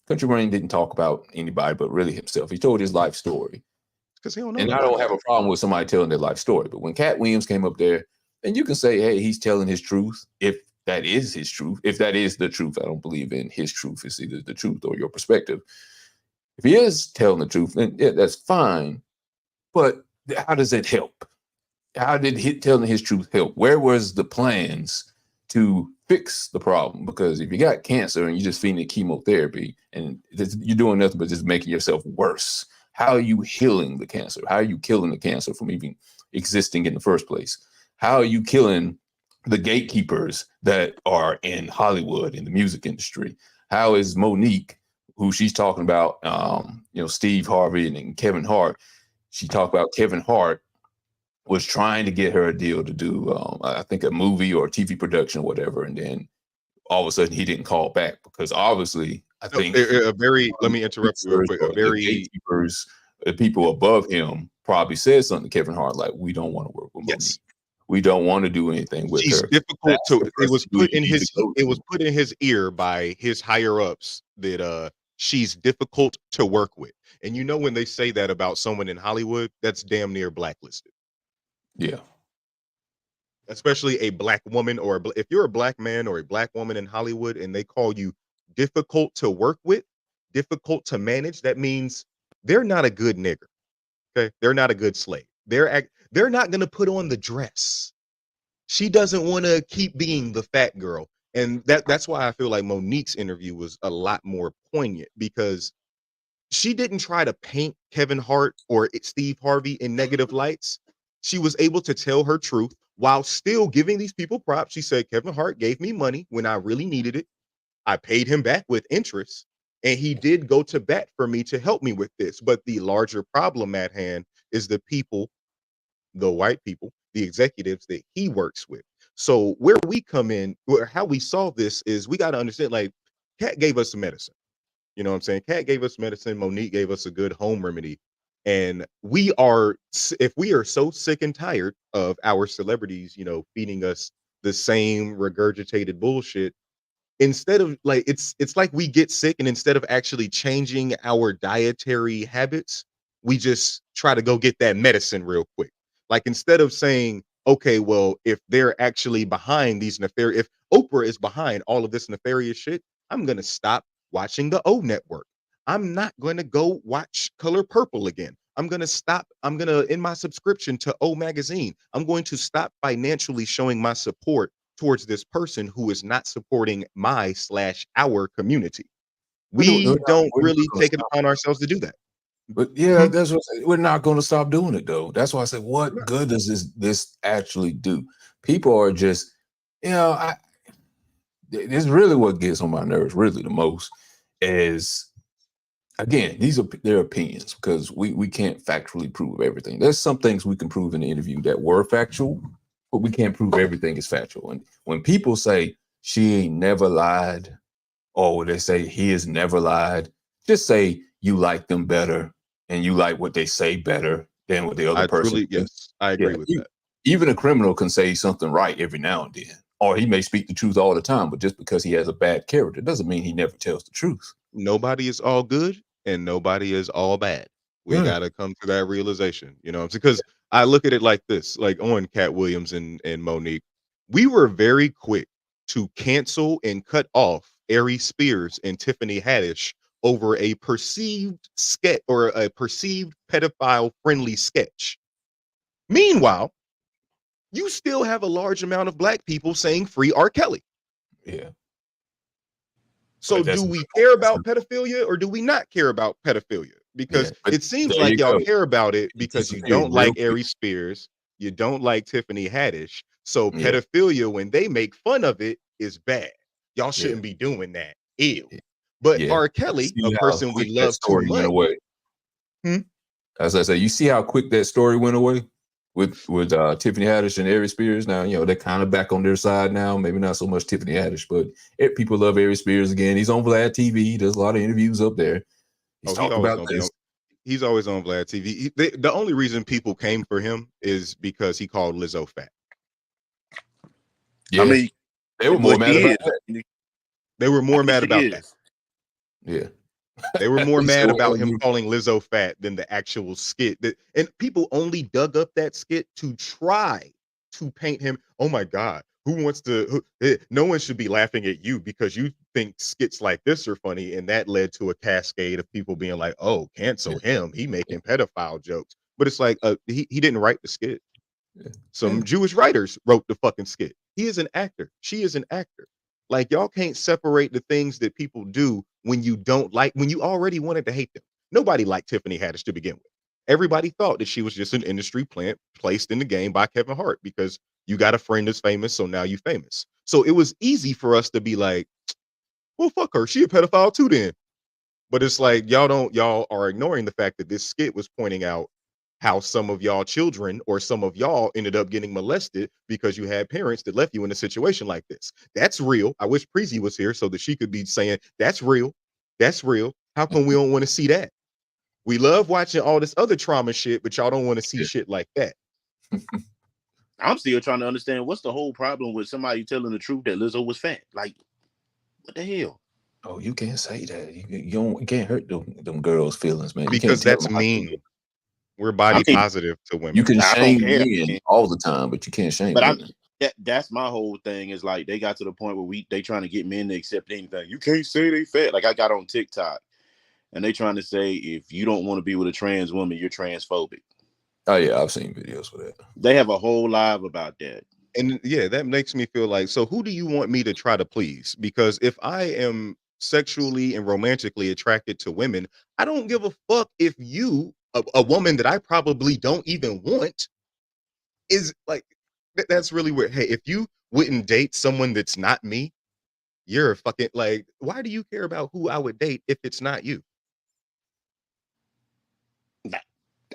didn't talk about anybody but really himself. He told his life story. Because he don't know. And I don't have a problem with somebody telling their life story. But when Katt Williams came up there, and you can say, hey, he's telling his truth, if that is his truth, if that is the truth. I don't believe in his truth. It's either the truth or your perspective. If he is telling the truth, then yeah, that's fine. But how does it help? How did telling his truth help? Where was the plans to fix the problem? Because if you got cancer and you're just feeding it chemotherapy and you're doing nothing but just making yourself worse, how are you healing the cancer? How are you killing the cancer from even existing in the first place? How are you killing the gatekeepers that are in Hollywood, in the music industry? How is Monique, who she's talking about, Steve Harvey and Kevin Hart, she talked about Kevin Hart was trying to get her a deal to do, I think, a movie or a TV production or whatever. And then all of a sudden he didn't call back because obviously I think let me interrupt you real quick. The people above him probably said something to Kevin Hart, like, we don't want to work with Monique. We don't want to do anything with her. Difficult to, it was put in his ear by his higher ups that she's difficult to work with. And you know, when they say that about someone in Hollywood, that's damn near blacklisted. Yeah. Especially a black woman, or if you're a black man or a black woman in Hollywood and they call you difficult to work with, difficult to manage, that means they're not a good nigger. Okay, they're not a good slave. They're not going to put on the dress. She doesn't want to keep being the fat girl, and that's why I feel like Monique's interview was a lot more poignant, because she didn't try to paint Kevin Hart or Steve Harvey in negative lights. She was able to tell her truth while still giving these people props. She said, Kevin Hart gave me money when I really needed it. I paid him back with interest, and he did go to bat for me to help me with this. But the larger problem at hand is the people, the white people, the executives that he works with. So where we come in, or how we solve this, is we got to understand, like, Katt gave us some medicine. You know what I'm saying? Katt gave us medicine. Monique gave us a good home remedy. And if we are so sick and tired of our celebrities, feeding us the same regurgitated bullshit, instead of, like, it's like we get sick, and instead of actually changing our dietary habits, we just try to go get that medicine real quick. Like, instead of saying, okay, well, if they're actually behind these nefarious, if Oprah is behind all of this nefarious shit, I'm gonna stop watching the O Network. I'm not going to go watch Color Purple again. I'm going to end my subscription to O Magazine. I'm going to stop financially showing my support towards this person who is not supporting our community. We don't really take it upon ourselves to do that. But yeah, that's what we're not going to stop doing it, though. That's why I said, what good does this actually do? People are just, this is really what gets on my nerves, really the most, is, again, these are their opinions, because we can't factually prove everything. There's some things we can prove in the interview that were factual, but we can't prove everything is factual. And when people say she ain't never lied, or they say he has never lied, just say you like them better and you like what they say better than what the other person. Yes, I agree with that. Even a criminal can say something right every now and then, or he may speak the truth all the time, but just because he has a bad character doesn't mean he never tells the truth. Nobody is all good and nobody is all bad. We got to come to that realization, because I look at it like this, like on Katt Williams and Monique, we were very quick to cancel and cut off Ari Spears and Tiffany Haddish over a perceived sketch, or a perceived pedophile friendly sketch. Meanwhile, you still have a large amount of black people saying free R. Kelly. Yeah. So do we care about pedophilia, or do we not care about pedophilia? Because it seems like y'all care about it because you don't like Ari Spears, you don't like Tiffany Haddish. So pedophilia, when they make fun of it, is bad. Y'all shouldn't be doing that. Ew. But R. Kelly, a person we love too much. As I say, you see how quick that story went away with Tiffany Haddish and Ari Spears. Now, they're kind of back on their side now. Maybe not so much Tiffany Haddish, but people love Ari Spears again. He's on Vlad TV. There's a lot of interviews up there. He's talking about this. He's always on Vlad TV. The only reason people came for him is because he called Lizzo fat. Yeah. I mean, they were more mad about that. They were more mad about that. Yeah. They were more mad about him calling Lizzo fat than the actual skit. And people only dug up that skit to try to paint him. Oh my God, no one should be laughing at you because you think skits like this are funny. And that led to a cascade of people being like, oh, cancel him. He making pedophile jokes. But it's like, he didn't write the skit. Some Jewish writers wrote the fucking skit. He is an actor. She is an actor. Like, y'all can't separate the things that people do when you already wanted to hate them. Nobody liked Tiffany Haddish to begin with. Everybody thought that she was just an industry plant placed in the game by Kevin Hart because you got a friend that's famous, so now you famous. So it was easy for us to be like, well, fuck her. She a pedophile too then. But it's like, y'all are ignoring the fact that this skit was pointing out how some of y'all children or some of y'all ended up getting molested because you had parents that left you in a situation like this. That's real. I wish Preezy was here so that she could be saying, that's real. That's real. How come we don't want to see that? We love watching all this other trauma shit, but y'all don't want to see shit like that. I'm still trying to understand what's the whole problem with somebody telling the truth that Lizzo was fat. Like, what the hell? Oh, you can't say that. You can't hurt them girls' feelings, man. You can't because tell that's them how to mean. feel. We're body mean, positive to You women. can I don't shame care. men all the time, but you can't shame But women. that's my whole thing is like they got to the point where they trying to get men to accept anything. You can't say they fat. Like I got on TikTok and they trying to say if you don't want to be with a trans woman, you're transphobic. Oh yeah, I've seen videos for that. They have a whole live about that. And yeah, that makes me feel like, so who do you want me to try to please? Because if I am sexually and romantically attracted to women, I don't give a fuck if you, a woman that I probably don't even want, is like, that's really weird. Hey, if you wouldn't date someone that's not me, you're fucking like, why do you care about who I would date if it's not you?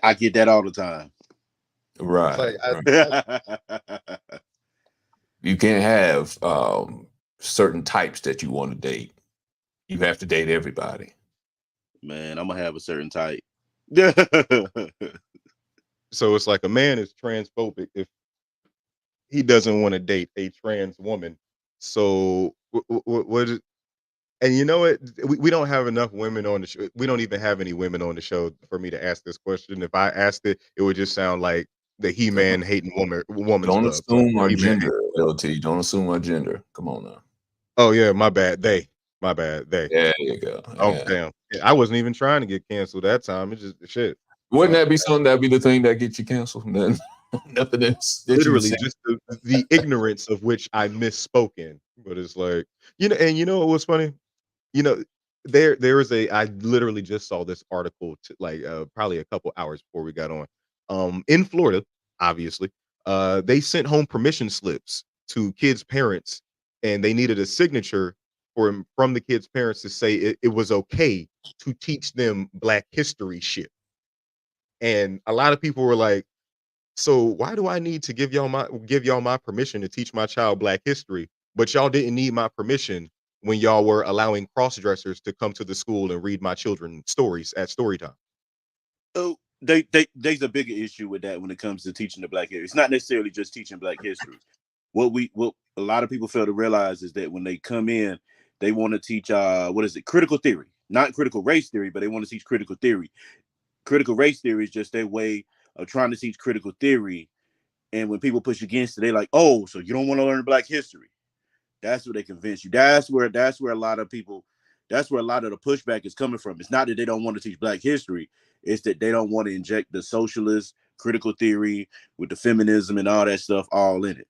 I get that all the time. It's Right. like, You can't have certain types that you want to date. You have to date everybody. Man, I'm gonna have a certain type. so it's like a man is transphobic if he doesn't want to date a trans woman. So what is, and you know what? We don't have enough women on the show. We don't even have any women on the show for me to ask this question. If I asked it, it would just sound like the He-Man hating woman's Don't love. Like assume our He-Man gender, LT. Don't assume our gender. Come on now. Oh yeah, my bad. My bad. There you go. Oh Yeah. damn. I wasn't even trying to get canceled that time. It's just shit. Wouldn't that be something that'd be the thing that gets you canceled? Nothing else. Literally just the ignorance of which I misspoke in. But it's like, and you know what was funny? You know, there is I literally just saw this article probably a couple hours before we got on. In Florida, obviously, they sent home permission slips to kids' parents, and they needed a signature from the kids' parents to say it was okay to teach them Black history shit. And a lot of people were like, so why do I need to give y'all my permission to teach my child Black history, but y'all didn't need my permission when y'all were allowing cross-dressers to come to the school and read my children stories at story time? Oh, there's a bigger issue with that when it comes to teaching the Black history. It's not necessarily just teaching Black history. What a lot of people fail to realize is that when they come in, they want to teach critical theory, not critical race theory, but they want to teach critical theory. Critical race theory is just their way of trying to teach critical theory. And when people push against it, they're like, oh, so you don't want to learn Black history. That's what they convince you. That's where a lot of people, that's where a lot of the pushback is coming from. It's not that they don't want to teach Black history. It's that they don't want to inject the socialist critical theory with the feminism and all that stuff all in it.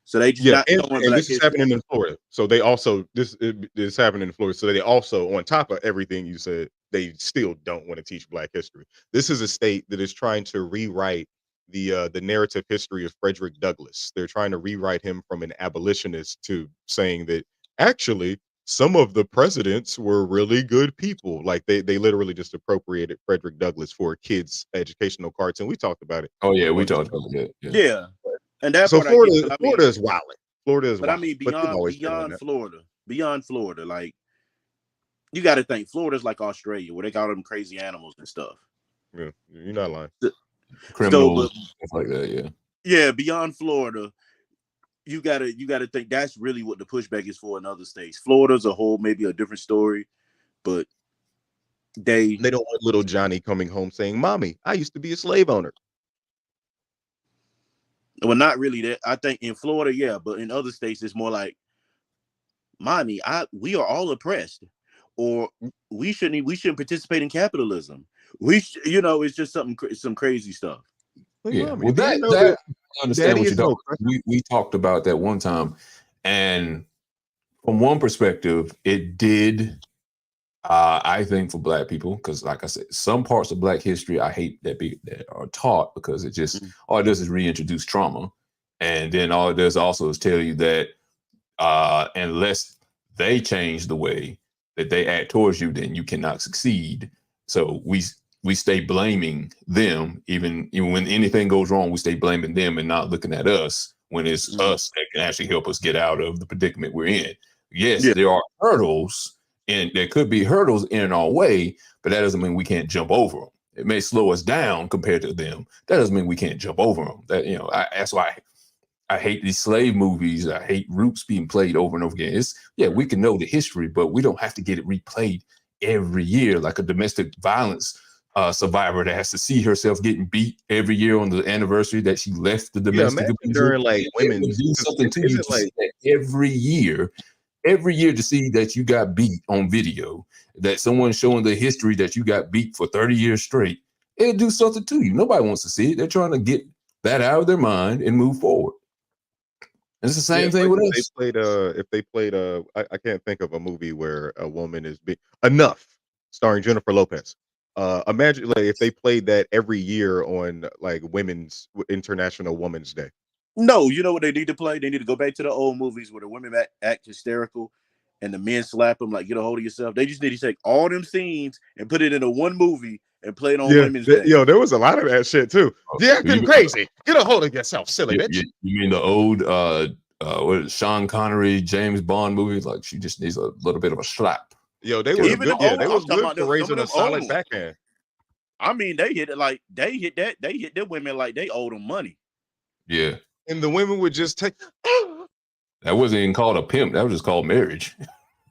So they just and this is happening in Florida. So they also this is happening in Florida. So they also, on top of everything you said, they still don't want to teach Black history. This is a state that is trying to rewrite the narrative history of Frederick Douglass. They're trying to rewrite him from an abolitionist to saying that actually some of the presidents were really good people. Like they literally just appropriated Frederick Douglass for a kids' educational cartoon. We talked about it. Oh yeah, we talked about that. Yeah. And that's so what Florida is wilding. Florida is but wild. I mean beyond Florida, like you got to think Florida's like Australia where they got all them crazy animals and stuff. Yeah, you're not lying. Criminals, stuff like that. Yeah. Yeah, beyond Florida, you gotta think that's really what the pushback is for in other states. Florida's a whole maybe a different story, but they don't want little Johnny coming home saying, "Mommy, I used to be a slave owner." Well, not really that. I think in Florida, yeah, but in other states, it's more like, "Mommy, we are all oppressed, or we shouldn't participate in capitalism. It's just some crazy stuff." Yeah, well, that I understand what you're talking about. We talked about that one time, and from one perspective, it did. I think for Black people, because like I said, some parts of Black history I hate that are taught because it just all it does is reintroduce trauma, and then all it does also is tell you that unless they change the way that they act towards you, then you cannot succeed. So we stay blaming them, even when anything goes wrong, we stay blaming them and not looking at us when it's us that can actually help us get out of the predicament we're in. Yes, there are hurdles. And there could be hurdles in our way, but that doesn't mean we can't jump over them. It may slow us down compared to them. That doesn't mean we can't jump over them. That that's why I hate these slave movies. I hate Roots being played over and over again. We can know the history, but we don't have to get it replayed every year like a domestic violence survivor that has to see herself getting beat every year on the anniversary that she left the domestic imagine abuser. during like It would women's do something to you to like see that every year to see that you got beat on video, that someone's showing the history that you got beat for 30 years straight. It'll do something to you. Nobody wants to see it. They're trying to get that out of their mind and move forward. It's the same thing with us. if they played I can't think of a movie where a woman is big enough starring Jennifer Lopez. Imagine like if they played that every year on like International Women's Day. No, you know what they need to play? They need to go back to the old movies where the women act hysterical and the men slap them like, get a hold of yourself. They just need to take all them scenes and put it into one movie and play it on Women's Day. Yo, there was a lot of that shit too. Yeah, acting crazy. Get a hold of yourself, silly bitch. You mean the old what is it, Sean Connery, James Bond movies? Like she just needs a little bit of a slap. Yo, they were good. Yeah, they was good for raising a solid backhand. I mean, they hit the women like they owed them money. Yeah. And the women would just take. That wasn't even called a pimp. That was just called marriage.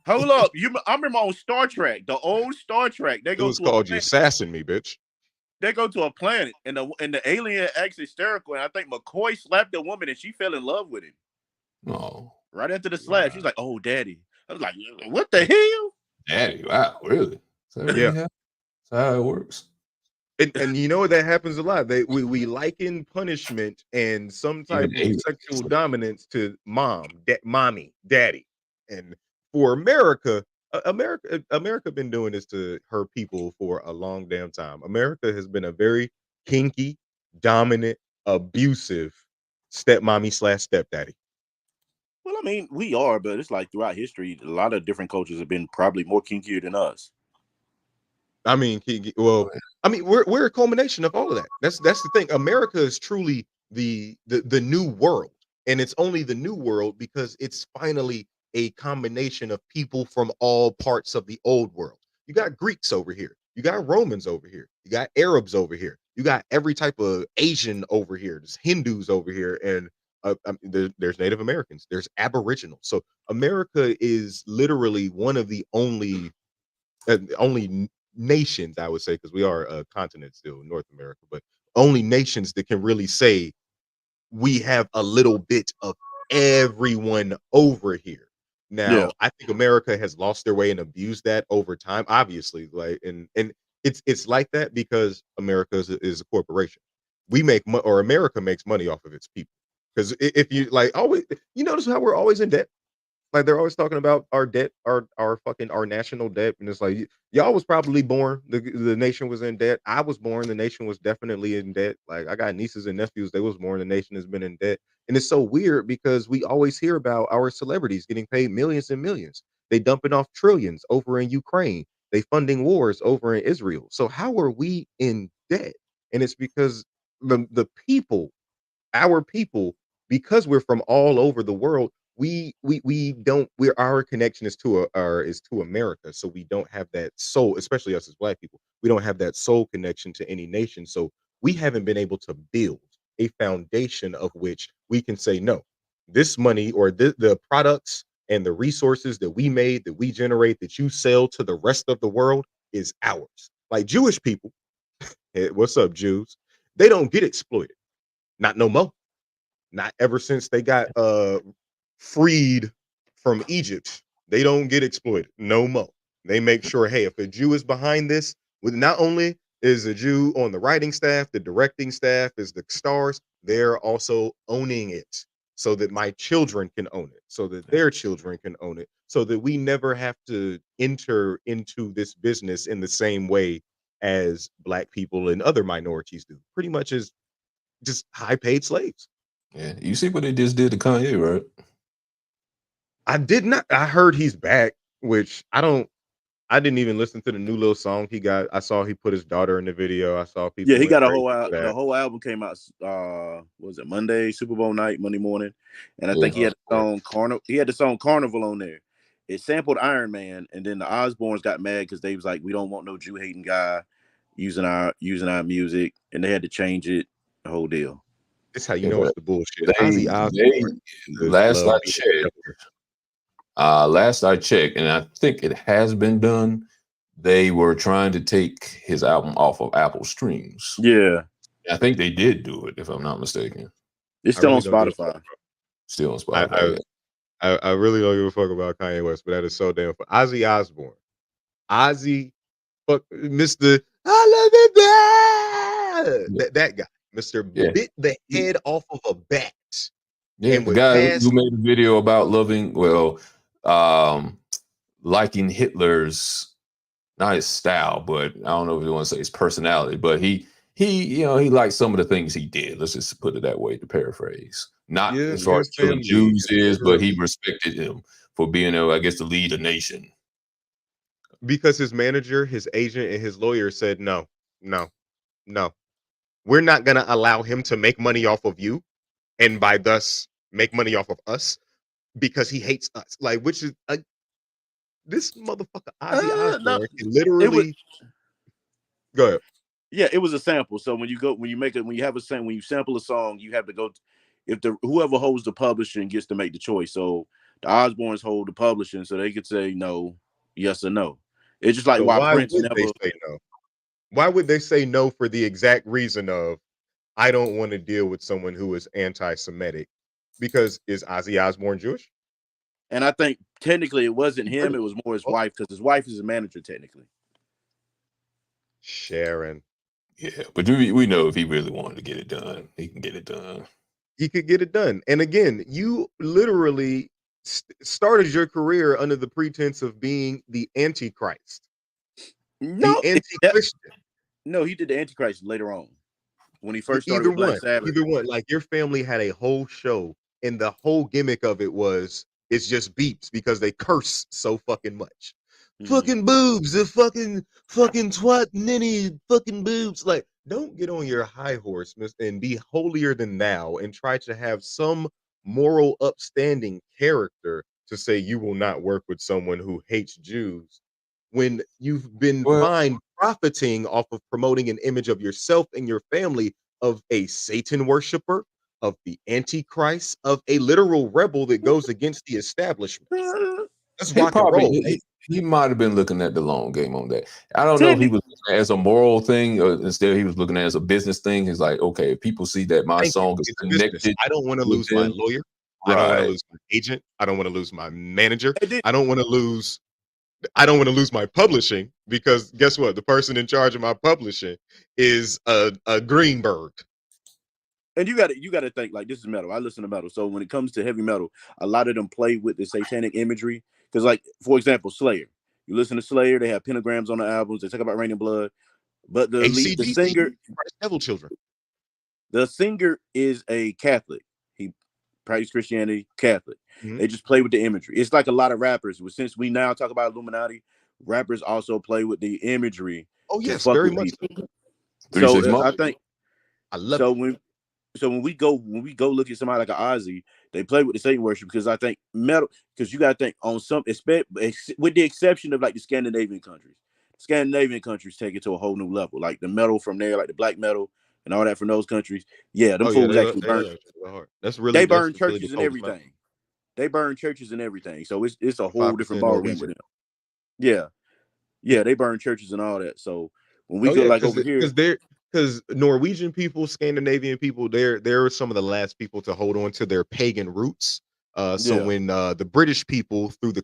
Hold up, I remember on Star Trek, the old Star Trek. It was called "You Assassin Me, Bitch." They go to a planet, and the alien acts hysterical, and I think McCoy slapped the woman, and she fell in love with him. Oh, right after the slap, she's like, "Oh, daddy." I was like, "What the hell?" Daddy, wow, really? That's how it works. And you know that happens a lot. We liken punishment and some type of sexual dominance to mommy, daddy, and for America been doing this to her people for a long damn time. America has been a very kinky, dominant, abusive stepmommy/stepdaddy. Well, I mean, we are, but it's like throughout history, a lot of different cultures have been probably more kinkier than us. I mean, we're a culmination of all of that. That's the thing. America is truly the new world, and it's only the new world because it's finally a combination of people from all parts of the old world. You got Greeks over here, you got Romans over here, you got Arabs over here, you got every type of Asian over here. There's Hindus over here, and there's Native Americans, there's Aboriginals. So America is literally one of the only nations, I would say, because we are a continent still, North America, but only nations that can really say we have a little bit of everyone over here. Now, I think America has lost their way and abused that over time, obviously. Like, and it's like that because America is a corporation. We make or America makes money off of its people. Because if you like always, you notice how we're always in debt. Like they're always talking about our debt, our national debt, and it's like y'all was probably born. The nation was in debt. I was born. The nation was definitely in debt. Like I got nieces and nephews. They was born. The nation has been in debt, and it's so weird because we always hear about our celebrities getting paid millions and millions. They dumping off trillions over in Ukraine. They funding wars over in Israel. So how are we in debt? And it's because the people, our people, because we're from all over the world. Our connection is to America, so we don't have that soul, especially us as Black people. We don't have that soul connection to any nation, so we haven't been able to build a foundation of which we can say no. This money or the products and the resources that we made, that we generate, that you sell to the rest of the world is ours. Like Jewish people, hey, what's up, Jews? They don't get exploited, not no more. Not ever since they got freed from Egypt. They don't get exploited no more. They make sure, hey, if a Jew is behind this, with not only is a Jew on the writing staff, the directing staff, is the stars, they're also owning it so that my children can own it, so that their children can own it, so that we never have to enter into this business in the same way as Black people and other minorities do. Pretty much as just high paid slaves. Yeah, you see what they just did to Kanye, right? I did not. I heard he's back, which I didn't even listen to the new little song he got. I saw he put his daughter in the video. I saw people. Yeah, he got a whole album. The whole album came out. Was it Monday, Super Bowl night, Monday morning? And I think he had the song Carnival. He had the song Carnival on there. It sampled Iron Man, and then the Osbournes got mad because they was like, "We don't want no Jew hating guy using our music," and they had to change it. The whole deal. This how you Yeah, know but it's the bullshit. they Ozzy Osbourne could last I love being checked, a rapper. and I think it has been done. They were trying to take his album off of Apple Streams. Yeah, I think they did do it, if I'm not mistaken. it's I still on really don't give a fuck. Spotify. Still on I Spotify. Yeah. I really don't give a fuck about Kanye West, but that is so damn fun. Ozzy Osbourne. Ozzy fuck Mr. I love it. That guy. Mr. Yeah. Bit the head off of a bat. Yeah, And the would guy pass who made a video about liking Hitler's, not his style, but I don't know if you want to say his personality, but he liked some of the things he did. Let's just put it that way to paraphrase. Not yeah, as far as his killing family Jews is, but he literally respected him for being able, I guess, to lead a nation. because his manager, his agent, and his lawyer said no, no, no. We're not gonna allow him to make money off of you and by thus make money off of us because he hates us. Like, which is this motherfucker Ozzy No, Osbourne can it was. literally go ahead. Yeah, it was a sample. So when you when you sample a song, you have to go. If whoever holds the publishing gets to make the choice. So the Osbournes hold the publishing, so they could say no, yes or no. It's just like So why why Prince would they never. say no? Why would they say no for the exact reason of I don't want to deal with someone who is anti-Semitic? Because is Ozzy Osbourne Jewish? And I think technically it wasn't him; British. it was more his Oh, wife because his wife is a manager technically. Sharon. Yeah, but we know if he really wanted to get it done, he can get it done. He could get it done. And again, you literally started your career under the pretense of being the Antichrist, the No, anti-Christian. no, he did the Antichrist later on when he first started Either with Black one, Sabbath. either one. Like your family had a whole show, and the whole gimmick of it was it's just beeps because they curse so fucking much. Fucking boobs, the fucking twat ninny fucking boobs. Like, don't get on your high horse, miss, and be holier than thou and try to have some moral upstanding character to say you will not work with someone who hates Jews when you've been Well, fine profiting off of promoting an image of yourself and your family of a Satan worshiper, of the Antichrist, of a literal rebel that goes against the establishment. Let's he rock and probably roll. he might have been looking at the long game on that. I don't know if he Technic- was looking at it as a moral thing or instead he was looking at it as a business thing. He's like, okay, if people see that my Thank you. song is It's business. connected I don't want to with lose my them, lawyer. I don't want to right? lose my agent. I don't want to lose my manager. They did- I don't want to lose my publishing because guess what? The person in charge of my publishing is a Greenberg. And you got to think like this is metal. I listen to metal, so when it comes to heavy metal, a lot of them play with the satanic imagery. Because, like for example, Slayer. You listen to Slayer, they have pentagrams on the albums. They talk about raining blood, but the singer, Devil Children. the singer is a Catholic. He practices Christianity, Catholic. Mhm. They just play with the imagery. It's like a lot of rappers. Since we now talk about Illuminati, rappers also play with the imagery. Oh to yes, fuck very with much. people. 36 So I months. think I love so it. when we go look at somebody like an Ozzy, they play with the Satan worship because I think metal because you got to think on some with the exception of like the Scandinavian countries. Scandinavian countries take it to a whole new level. Like the metal from there, like the black metal and all that from those countries. Yeah, them Oh yeah, fools actually they burn. love it hard. They That's burn really churches the and coldest level. everything. They burn churches and everything. So it's a whole different 5% ball game with Norwegian. them. Yeah, yeah, they burn churches and all that. So when we Oh go yeah, like over here, because Norwegian people, Scandinavian people, they're some of the last people to hold on to their pagan roots. So yeah, when the British people through the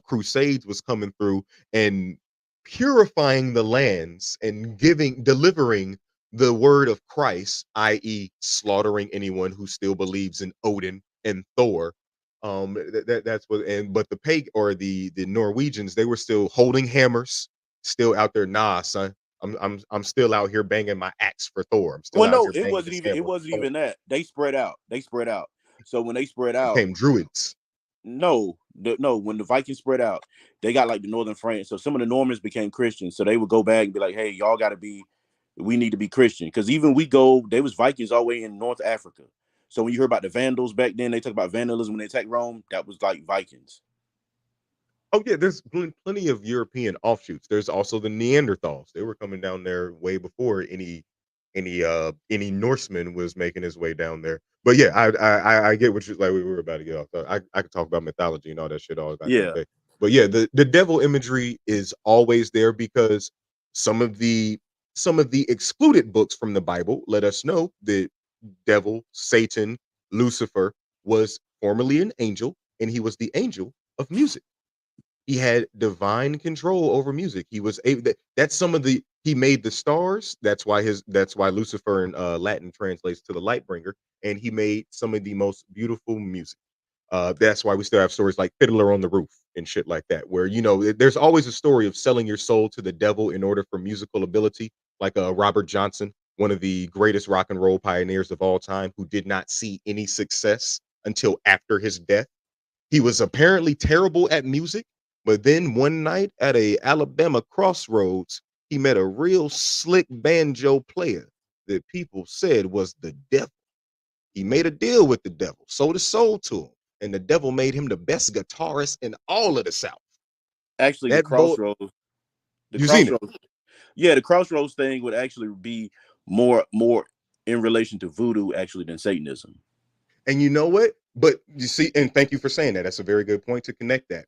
Crusades was coming through and purifying the lands and delivering the word of Christ, i.e., slaughtering anyone who still believes in Odin and Thor. That's what. And but the the Norwegians, they were still holding hammers, still out there. Nah, son, I'm still out here banging my axe for Thor. I'm still well, out no, here banging this it hammer wasn't for Thor. even that. They spread out. So when they spread out, Became druids. no, when the Vikings spread out, they got like the northern France. So some of the Normans became Christians. So they would go back and be like, "Hey, y'all got to be, we need to be Christian." Because even there was Vikings all the way in North Africa. So when you heard about the Vandals back then, they talk about vandalism when they attacked Rome. That was like Vikings. Oh yeah, there's plenty of European offshoots. There's also the Neanderthals. They were coming down there way before any any Norseman was making his way down there. But yeah, I get what you like. We were about to get off. I could talk about mythology and all that shit all goddamn Yeah. day. But yeah, the devil imagery is always there because some of the excluded books from the Bible let us know that devil, Satan, Lucifer was formerly an angel, and he was the angel of music. He had divine control over music. He was able that's some of the he made the stars. That's why Lucifer in Latin translates to the light bringer, and he made some of the most beautiful music. That's why we still have stories like Fiddler on the Roof and shit like that, where there's always a story of selling your soul to the devil in order for musical ability, like Robert Johnson, one of the greatest rock and roll pioneers of all time, who did not see any success until after his death. He was apparently terrible at music, but then one night at a Alabama crossroads, he met a real slick banjo player that people said was the devil. He made a deal with the devil, sold his soul to him, and the devil made him the best guitarist in all of the South. Actually, That boy, the you seen it, crossroads, the crossroads thing would actually be more in relation to voodoo actually than Satanism. and you know what? But you see, and thank you for saying that. That's a very good point to connect that.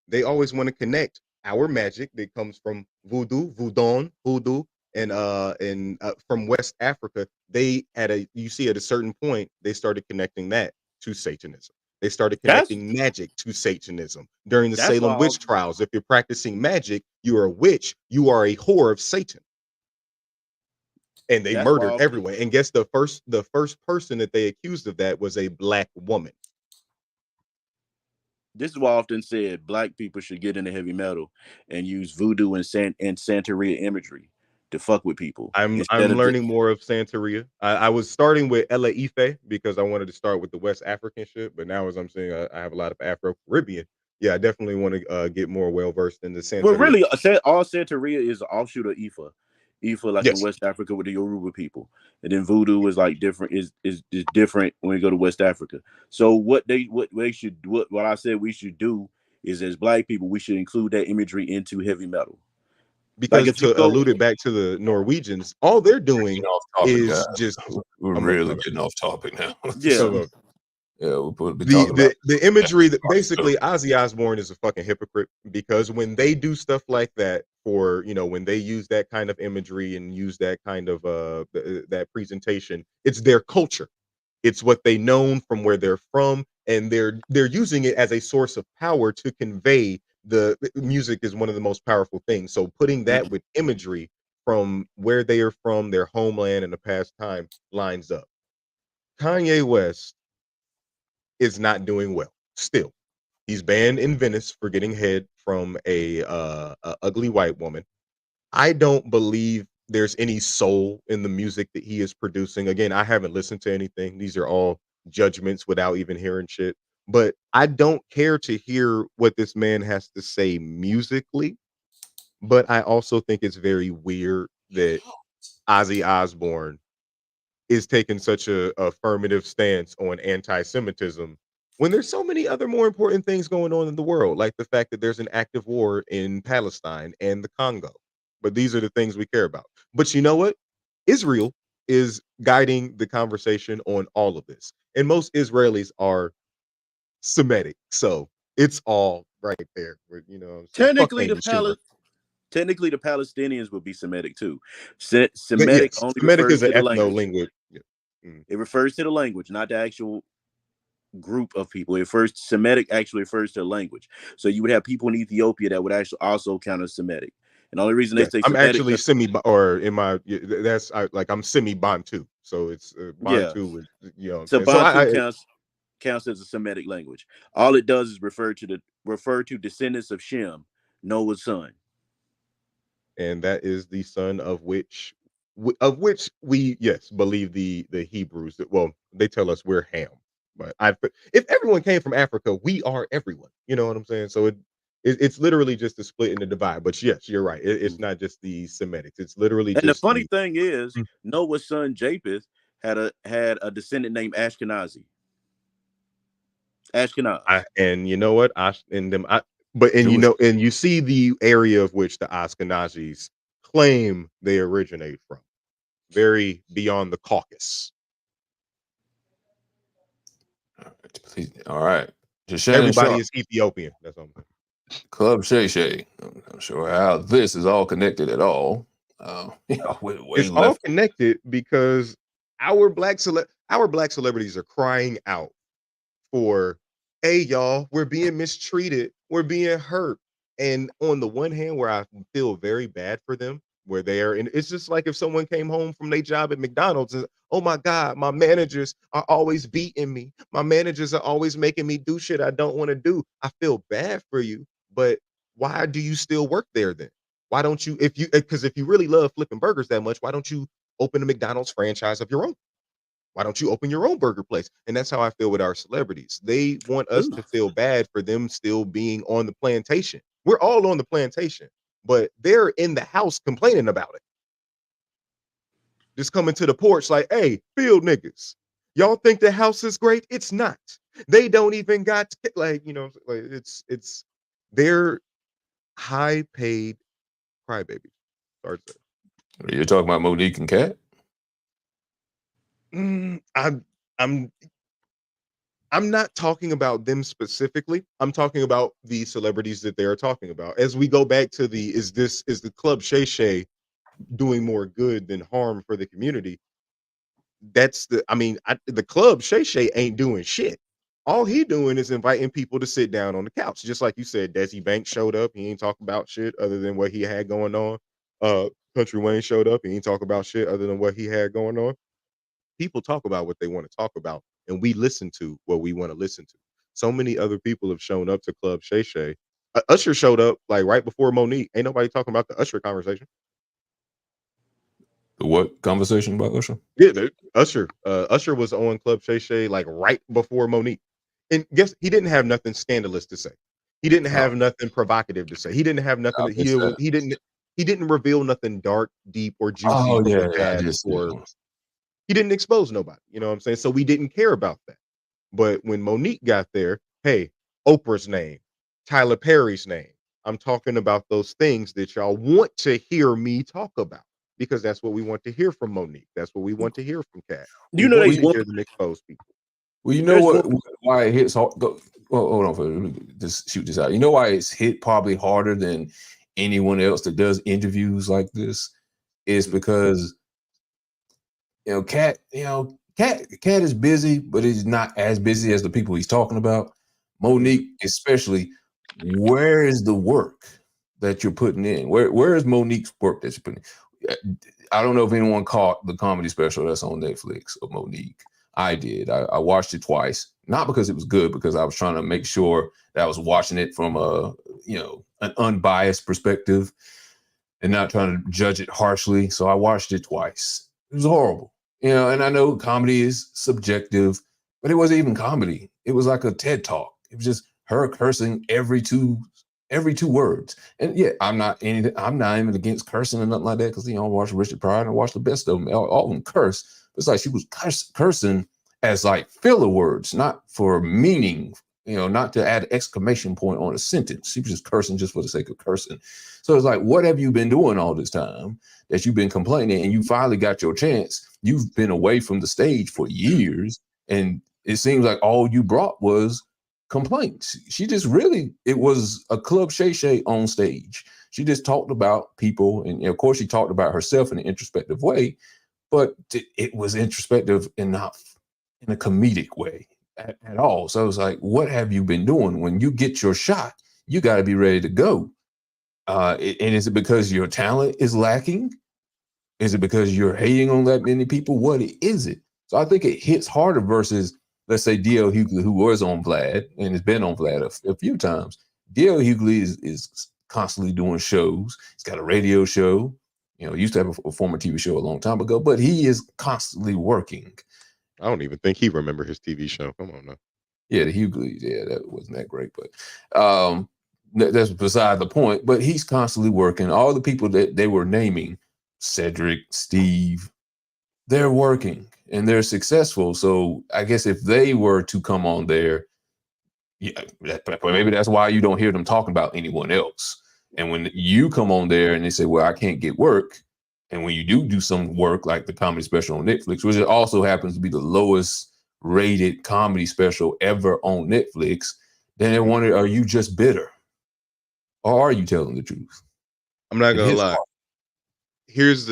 They always want to connect our magic that comes from voodoo, and from West Africa. You see at a certain point they started connecting that to Satanism. They started That's connecting magic to Satanism during the that's why Salem witch trials. If you're practicing magic, you are a witch. You are a whore of Satan. And they that's murdered why everyone. And guess the first person that they accused of that was a black woman. this is why I often said black people should get into heavy metal and use voodoo and Santeria imagery to fuck with people instead I'm of just learning more of Santeria. I was starting with Ela Ife because I wanted to start with the West African shit, but now as I'm seeing, I have a lot of Afro Caribbean. Yeah, I definitely want to get more well versed in the well, Santeria. really, all Santeria is an offshoot of Ifa. Ifa, like in Yes, West Africa with the Yoruba people, and then voodoo is like different is different when you go to West Africa. So what I said we should do is as black people we should include that imagery into heavy metal. Like because if you to go, allude it back to the Norwegians, all they're Getting doing off topic, is guys. just We're I'm really my bad. getting off topic now. yeah, So Yeah, we'll be the talking about the imagery that so basically Ozzy Osbourne is a fucking hypocrite because when they do stuff like that for when they use that kind of imagery and use that kind of that presentation, it's their culture. It's what they known from where they're from, and they're using it as a source of power to convey the music is one of the most powerful things. So putting that with imagery from where they are from, their homeland and the past time lines up. Kanye West is not doing well. Still, he's banned in Venice for getting head from a ugly white woman. I don't believe there's any soul in the music that he is producing. Again, I haven't listened to anything. These are all judgments without even hearing shit. But I don't care to hear what this man has to say musically. But I also think it's very weird that Ozzy Osbourne is taking such a affirmative stance on anti-Semitism when there's so many other more important things going on in the world, like the fact that there's an active war in Palestine and the Congo. But these are the things we care about. But you know what? Israel is guiding the conversation on all of this. And most Israelis are Semitic. So it's all right there. What I'm saying? Fuck technically Amy Schumer. technically the Palestinians would be Semitic too. But Semitic yes, only Semitic refers is an to the language. ethno-linguist. Yeah. Mm. It refers to the language, not the actual group of people. It refers Semitic actually refers to language. So you would have people in Ethiopia that would actually also count as Semitic. And the only reason they Yes, say I'm Semitic, actually or in my that's like I'm semi Bantu, so it's yeah. Bantu with what I'm So saying. So Bantu I counts as a Semitic language. All it does is refer to descendants of Shem, Noah's son. and that is the son of which we yes believe the Hebrews that well they tell us we're Ham, but if everyone came from Africa, we are everyone. You know what I'm saying? So it's literally just a split and a divide. But yes, you're right. It's not just the Semitics. It's literally And the just funny the thing is, Noah's son Japheth had a descendant named Ashkenazi. Ashkenaz. and you know what? But and Jewish. and you see the area of which the Ashkenazis claim they originate from. very beyond the caucus. All right. Just Shannon Everybody Sharpe, is Ethiopian. That's what I'm saying. Club Shay. I'm not sure how this is all connected at all. Way It's all left. connected because our black celebrities are crying out for, hey y'all, we're being mistreated, we're being hurt. And on the one hand, where I feel very bad for them, where they are, and it's just like if someone came home from their job at McDonald's and, oh my God, my managers are always beating me. My managers are always making me do shit I don't want to do. I feel bad for you, but why do you still work there then? Why don't you, because if you really love flipping burgers that much, why don't you open a McDonald's franchise of your own? Why don't you open your own burger place? And that's how I feel with our celebrities. They want us to feel bad for them still being on the plantation. We're all on the plantation, but they're in the house complaining about it. Just coming to the porch like, hey, field niggas, y'all think the house is great? It's not. They don't even got like it's they're high paid crybabies. Sorry to say. You're talking about Monique and Katt? I'm not talking about them specifically. I'm talking about the celebrities that they are talking about. As we go back to is the Club Shay doing more good than harm for the community? That's the Club Shay ain't doing shit. All he doing is inviting people to sit down on the couch. Just like you said, Desi Banks showed up. He ain't talking about shit other than what he had going on. Country Wayne showed up. He ain't talk about shit other than what he had going on. People talk about what they want to talk about, and we listen to what we want to listen to. So many other people have shown up to Club Shay. Usher showed up like right before Monique. Ain't nobody talking about the Usher conversation. The what conversation about Usher? Yeah, Usher. Usher was on Club Shay like right before Monique, and guess he didn't have nothing scandalous to say. He didn't have nothing provocative to say. He didn't have nothing. He didn't reveal nothing dark, deep, or juicy Oh from yeah, the I past, just or he didn't expose nobody. You know what I'm saying? So we didn't care about that. But when Monique got there, hey, Oprah's name, Tyler Perry's name. I'm talking about those things that y'all want to hear me talk about, because that's what we want to hear from Monique. That's what we want to hear from Katt. We You know want they to want hear them expose people. Well, you know There's what? one- Why it hits hard? Hold on, let me just shoot this out. You know why it's hit probably harder than anyone else that does interviews like this is because Katt is busy, but he's not as busy as the people he's talking about. Monique, especially, where is the work that you're putting in? Where is Monique's work that you're putting in? I don't know if anyone caught the comedy special that's on Netflix of Monique. I did. I watched it twice, not because it was good, because I was trying to make sure that I was watching it from an unbiased perspective and not trying to judge it harshly. So I watched it twice. It was horrible. And I know comedy is subjective, but it wasn't even comedy. It was like a TED talk. It was just her cursing every two words. And yeah, I'm not even against cursing or nothing like that, because I watched Richard Pryor and I watched the best of them. All of them curse. It's like she was cursing as like filler words, not for meaning, not to add exclamation point on a sentence. She was just cursing just for the sake of cursing. So it's like, what have you been doing all this time that you've been complaining, and you finally got your chance? You've been away from the stage for years, and it seems like all you brought was complaints. She just it was a Club Shay on stage. She just talked about people, and of course she talked about herself in an introspective way, but it was introspective enough in a comedic way at all. So it's like, what have you been doing? When you get your shot, you got to be ready to go. And is it because your talent is lacking? Is it because you're hating on that many people? What is it? So I think it hits harder versus, let's say, D.L. Hughley, who was on Vlad and has been on Vlad a few times. D.L. Hughley is constantly doing shows. He's got a radio show. He used to have a former TV show a long time ago, but he is constantly working. I don't even think he remember his TV show. Come on now. Yeah, the Hughley, that wasn't that great, but that's beside the point. But he's constantly working. All the people that they were naming, Cedric, Steve, they're working and they're successful. So I guess if they were to come on there, maybe that's why you don't hear them talking about anyone else. And when you come on there and they say, well, I can't get work, And when you do some work like the comedy special on Netflix, which it also happens to be the lowest rated comedy special ever on Netflix, then they wonder, are you just bitter? Or are you telling the truth? I'm not It gonna hits lie. hard. Here's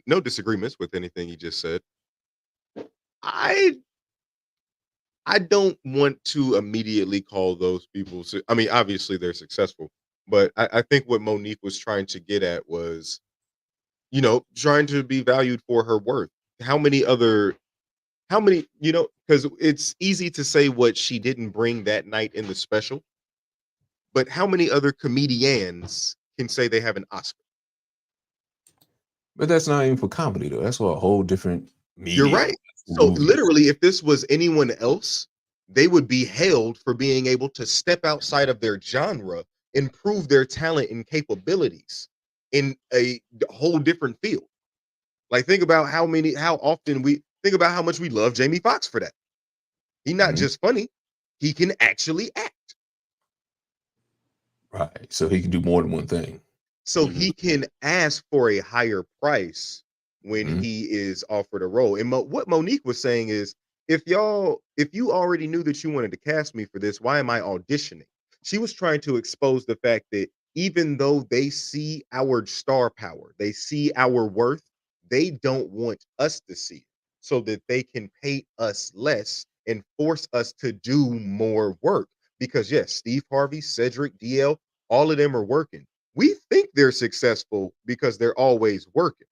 no disagreements with anything you just said. I don't want to immediately call those people. I mean, obviously they're successful, but I think what Monique was trying to get at was, trying to be valued for her worth. How many, because it's easy to say what she didn't bring that night in the special, but how many other comedians can say they have an Oscar? But that's not even for comedy, though. That's for a whole different You're medium. right. So Movies. literally, if this was anyone else, they would be hailed for being able to step outside of their genre and prove their talent and capabilities in a whole different field. Like, think about how much we love Jamie Foxx for that. He's not just funny, he can actually act. Right. So he can do more than one thing. So he can ask for a higher price when Mhm. he is offered a role. And what Monique was saying is, if you already knew that you wanted to cast me for this, why am I auditioning? She was trying to expose the fact that even though they see our star power, they see our worth, they don't want us to see it so that they can pay us less and force us to do more work. Because yes, Steve Harvey, Cedric, DL, all of them are working. We think they're successful because they're always working.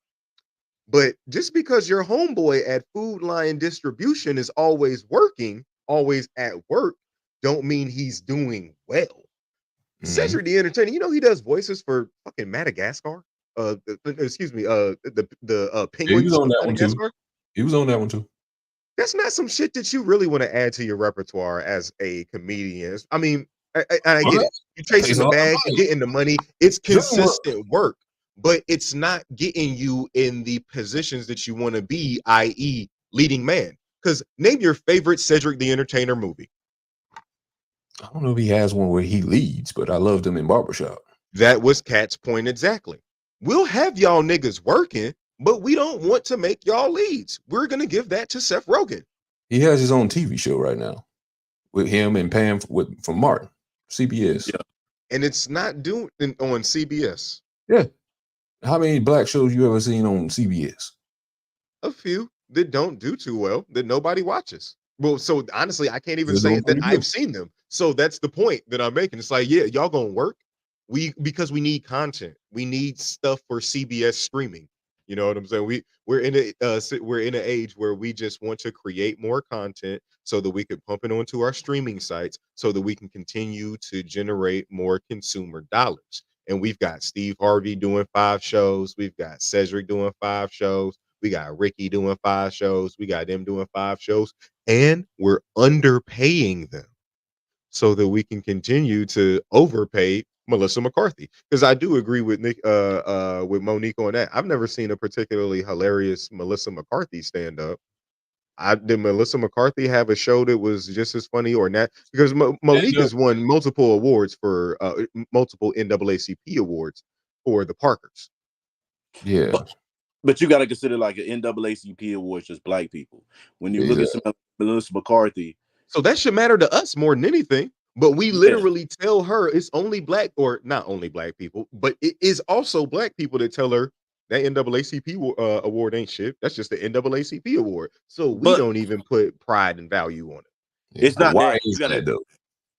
But just because your homeboy at Food Lion Distribution is always working, always at work, don't mean he's doing well. Cedric the Entertainer, he does voices for fucking Madagascar. Excuse me, the Yeah, he was penguins on of that one too. Madagascar. He was on that one too. That's not some shit that you really want to add to your repertoire as a comedian. I mean, I get Well, it. You're chasing pays a the lot of bag, you're money. getting the money. It's Doing work. consistent work, but it's not getting you in the positions that you want to be, i.e., leading man. Because name your favorite Cedric the Entertainer movie. I don't know if he has one where he leads, but I loved him in Barbershop. That was Katt's point exactly. We'll have y'all niggas working, but we don't want to make y'all leads. We're going to give that to Seth Rogen. He has his own TV show right now with him and Pam from Martin, CBS. Yeah. And it's not doing on CBS. Yeah. How many black shows you ever seen on CBS? A few that don't do too well that nobody watches. Well, so honestly, I can't even There's say only that three I've good. seen them. So that's the point that I'm making. It's like, yeah, y'all gonna work. Because we need content. We need stuff for CBS streaming. You know what I'm saying? We're in an age where we just want to create more content so that we could pump it onto our streaming sites so that we can continue to generate more consumer dollars. And we've got Steve Harvey doing 5 shows. We've got Cedric doing 5 shows. We got Ricky doing 5 shows. We got them doing 5 shows. And we're underpaying them so that we can continue to overpay Melissa McCarthy. Because I do agree with with Monique on that. I've never seen a particularly hilarious Melissa McCarthy stand up. Did Melissa McCarthy have a show that was just as funny or not? Because Monique has won multiple awards for multiple NAACP awards for the Parkers. Yeah. But you got to consider like an NAACP award just black people. When you look at some Melissa McCarthy. So that should matter to us more than anything. But we literally tell her it's only black, or not only black people, but it is also black people that tell her that NAACP award ain't shit. That's just the NAACP award. So we don't even put pride and value on it. Yeah, it's not why that. is that though?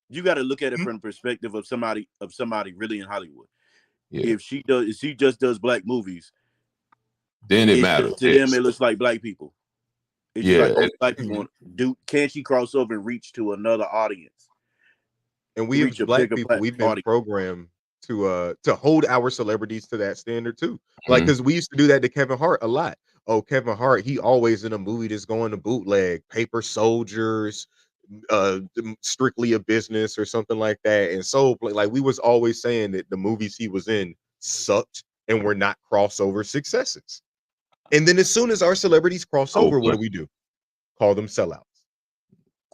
You got to look at it from the perspective of somebody really in Hollywood. Yeah. If she just does black movies, then it matters. To them, it looks like black people. It's just like black people. Can she cross over and reach to another audience? And we as black people, we've been programmed to hold our celebrities to that standard too. Like, because we used to do that to Kevin Hart a lot. Oh, Kevin Hart, he always in a movie that's going to bootleg, Paper Soldiers, Strictly a Business or something like that. And so like we was always saying that the movies he was in sucked and were not crossover successes. And then as soon as our celebrities cross over, what do? Call them sellouts.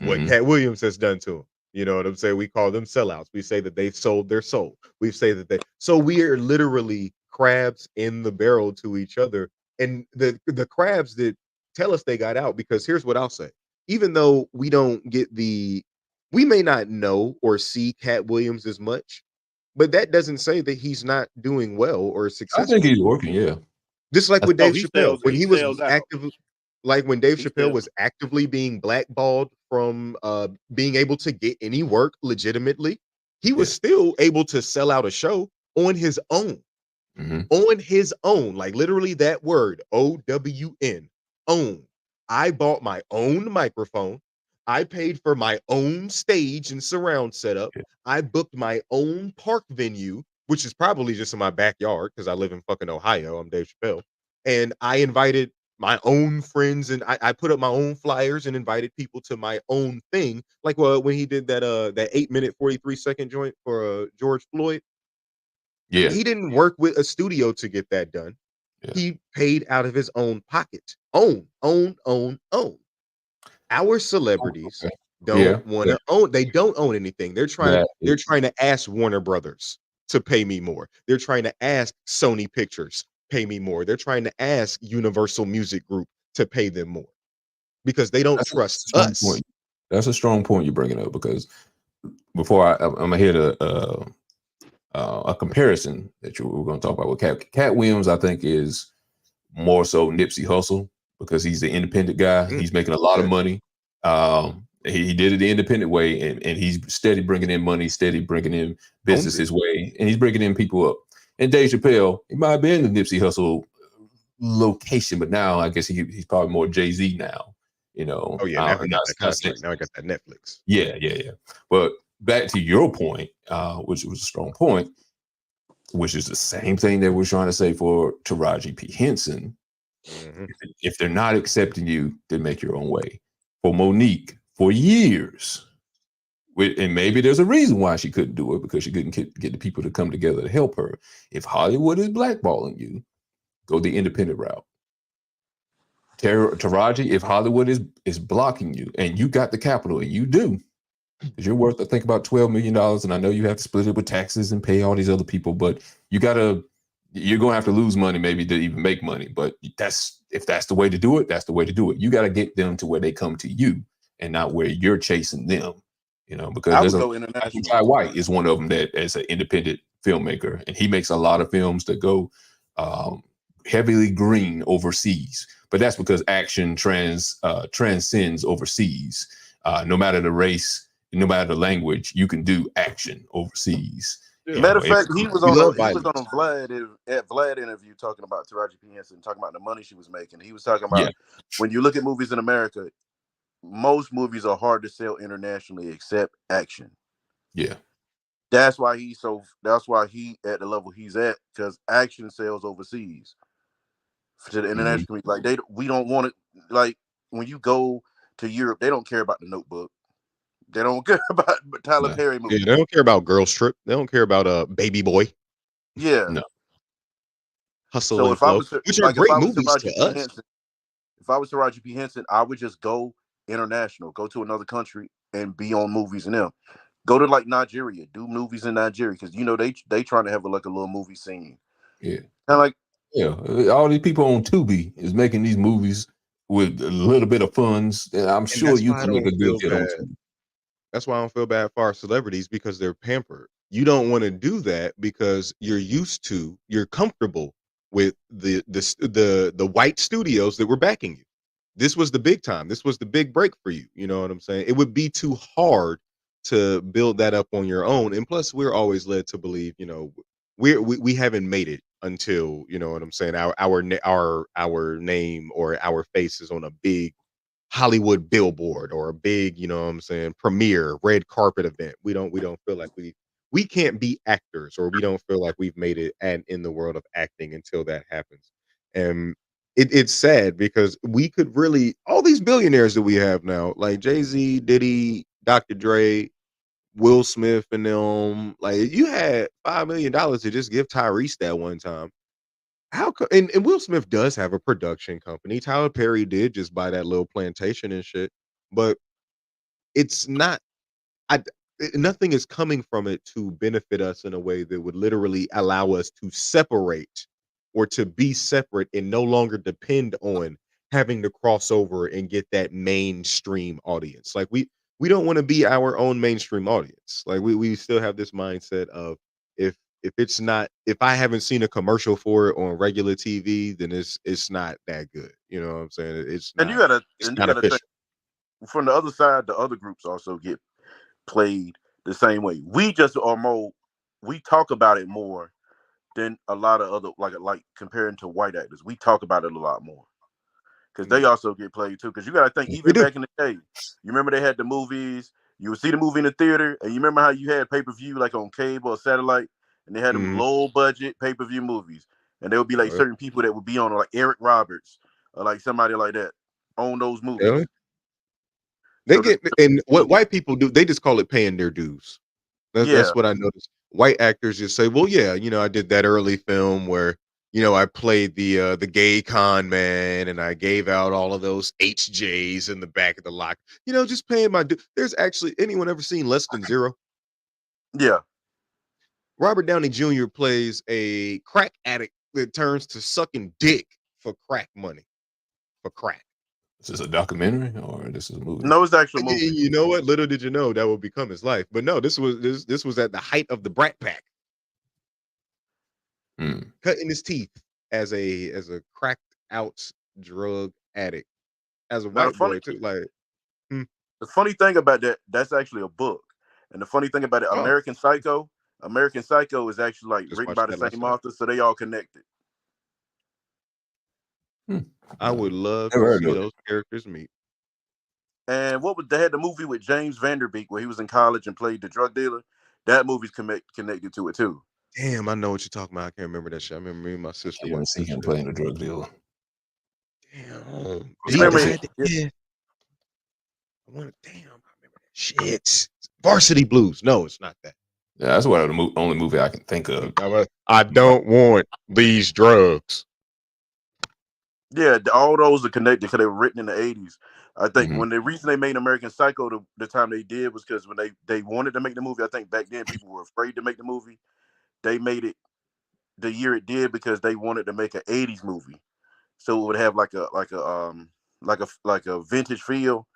What Katt Williams has done to them. You know what I'm saying? We call them sellouts. We say that they've sold their soul. We say that so we are literally crabs in the barrel to each other. And the crabs that tell us they got out, because here's what I'll say. Even though we don't get we may not know or see Cat Williams as much, but that doesn't say that he's not doing well or I think successful. he's working. Yeah, Just like with No, Dave Chappelle, when he he was sells out. actively, like when Dave He Chappelle sells. was actively being blackballed from being able to get any work legitimately, he was Yeah. still able to sell out a show on his own. hmm On his own, like literally that word, OWN, own. I bought my own microphone. I paid for my own stage and surround setup. Yeah. I booked my own park venue, which is probably just in my backyard because I live in fucking Ohio. I'm Dave Chappelle. And I invited my own friends, and I put up my own flyers and invited people to my own thing. Like when he did that 8-minute 43-second joint for George Floyd. Yeah. He didn't work with a studio to get that done. Yeah. He paid out of his own pocket. Own. Our celebrities Okay. Yeah. don't want to own. They don't own anything. They're trying That to ask Warner Brothers to pay me more. They're trying to ask Sony Pictures pay me more. They're trying to ask Universal Music Group to pay them more because they don't that's a trust strong us. point. That's a strong point you're bringing up, because before I'm gonna hit a comparison that we're going to talk about with Katt Williams. I think is more so Nipsey Hussle, because he's the independent guy. He's making a lot of money. He did it the independent way, and he's steady bringing in money, steady bringing in business his way, and he's bringing in people up. And Dave Chappelle, he might have been the Nipsey Hussle location, but now I guess he's probably more Jay-Z now. You know, Oh yeah, now he got that contract. Now he got that Netflix. Yeah. But back to your point, which was a strong point, which is the same thing that we're trying to say for Taraji P. Henson. If they're not accepting you, then make your own way. For Monique, for years, and maybe there's a reason why she couldn't do it, because she couldn't get the people to come together to help her. If Hollywood is blackballing you, go the independent route. Taraji, if Hollywood is blocking you, and you got the capital, and you do, because you're worth, I think, about $12 million, and I know you have to split it with taxes and pay all these other people, but you're going to have to lose money maybe to even make money. But if that's the way to do it, that's the way to do it. You got to get them to where they come to you and not where you're chasing them. You know, because I there's would go international. Guy White is one of them that is an independent filmmaker, and he makes a lot of films that go heavily green overseas. But that's because action transcends overseas. No matter the race, no matter the language, you can do action overseas. Yeah. Matter of fact, he was on a Vlad interview talking about Taraji P. Henson, talking about the money she was making. He was talking about when you look at movies in America, most movies are hard to sell internationally except action. Yeah. That's why he at the level he's at, because action sells overseas to the international community. Like we don't want it. Like when you go to Europe, they don't care about the Notebook. They don't care about Tyler Perry movies. Yeah, they don't care about Girl Strip. They don't care about Baby Boy. Yeah. No. Hustle and Flow, which are great movies to us. If I was Taraji P. Henson, I would just go international, go to another country and be on movies in them. Go to like Nigeria, do movies in Nigeria, because you know they trying to have a little movie scene. Yeah. Kind of like all these people on Tubi is making these movies with a little bit of funds. I'm sure you can make a good hit on Tubi. That's why I don't feel bad for our celebrities, because they're pampered. You don't want to do that because you're comfortable with the white studios that were backing you. This was the big time. This was the big break for you. You know what I'm saying? It would be too hard to build that up on your own. And plus, we're always led to believe, you know, we haven't made it until, you know what I'm saying, our name or our face is on a big Hollywood billboard or a big, you know what I'm saying, premiere red carpet event. We don't feel like we can't be actors, or we don't feel like we've made it in the world of acting until that happens. And it's sad, because we could really, all these billionaires that we have now, like Jay-Z, Diddy, Dr. Dre, Will Smith, and them, like you had $5 million to just give Tyrese that one time. How come? And Will Smith does have a production company. Tyler Perry did just buy that little plantation and shit. But it's not. nothing is coming from it to benefit us in a way that would literally allow us to separate or to be separate and no longer depend on having to cross over and get that mainstream audience. Like we don't want to be our own mainstream audience. Like we still have this mindset of if it's not, if I haven't seen a commercial for it on regular TV, then it's not that good. You know what I'm saying? It's And you not gotta it's and you not gotta think official. from the other side, the other groups also get played the same way. We just are more. We talk about it more than a lot of other like comparing to white actors. We talk about it a lot more because they Mm. also get played too. Because you got to think, Yes, we even do. back in the day, you remember they had the movies. You would see the movie in the theater, and you remember how you had pay per view like on cable or satellite, and they had them Mhm. low budget pay per view movies, and there would be like Oh, yeah. certain people that would be on, like Eric Roberts or like somebody like that, on those Yeah. movies. They So get, and what white people do, they just call it paying their dues. yeah, That's what I noticed. White actors just say, "Well, yeah, I did that early film where, I played the gay con man and I gave out all of those HJs in the back of the lock. Just paying my due." There's actually, anyone ever seen Less Than Zero? yeah. Robert Downey Jr. plays a crack addict that turns to sucking dick for crack money, for crack. Is this a documentary or this is a movie? No, it's the actual And movie. you know what? Little did you know that would become his life. But no, this was at the height of the Brat Pack, Hmm. cutting his teeth as a cracked out drug addict, as a Now white boy too. Like, hmm, the funny thing about that's actually a book, and the funny thing about it, oh, American Psycho is actually like just written watched by the that last same night. author, so they all connected. Hmm. I would love Never to heard see of it. those characters meet. And what was they had the movie with James Vanderbeek where he was in college and played the drug dealer. That movie's connected to it too. Damn, I know what you're talking about. I can't remember that shit. I remember me and my sister I want to watched see that him shit. playing a drug dealer. Damn, It's did he hard to Remember, see. die at the end? Damn, I remember that shit. Varsity Blues. No, it's not that. Yeah, that's what the only movie I can think of. I don't want these drugs. yeah, all those are connected because they were written in the 80s. I think Mhm. when the reason they made American Psycho the time they did was because when they wanted to make the movie, I think back then people were afraid to make the movie. They made it the year it did because they wanted to make an 80s movie. So it would have like a vintage feel.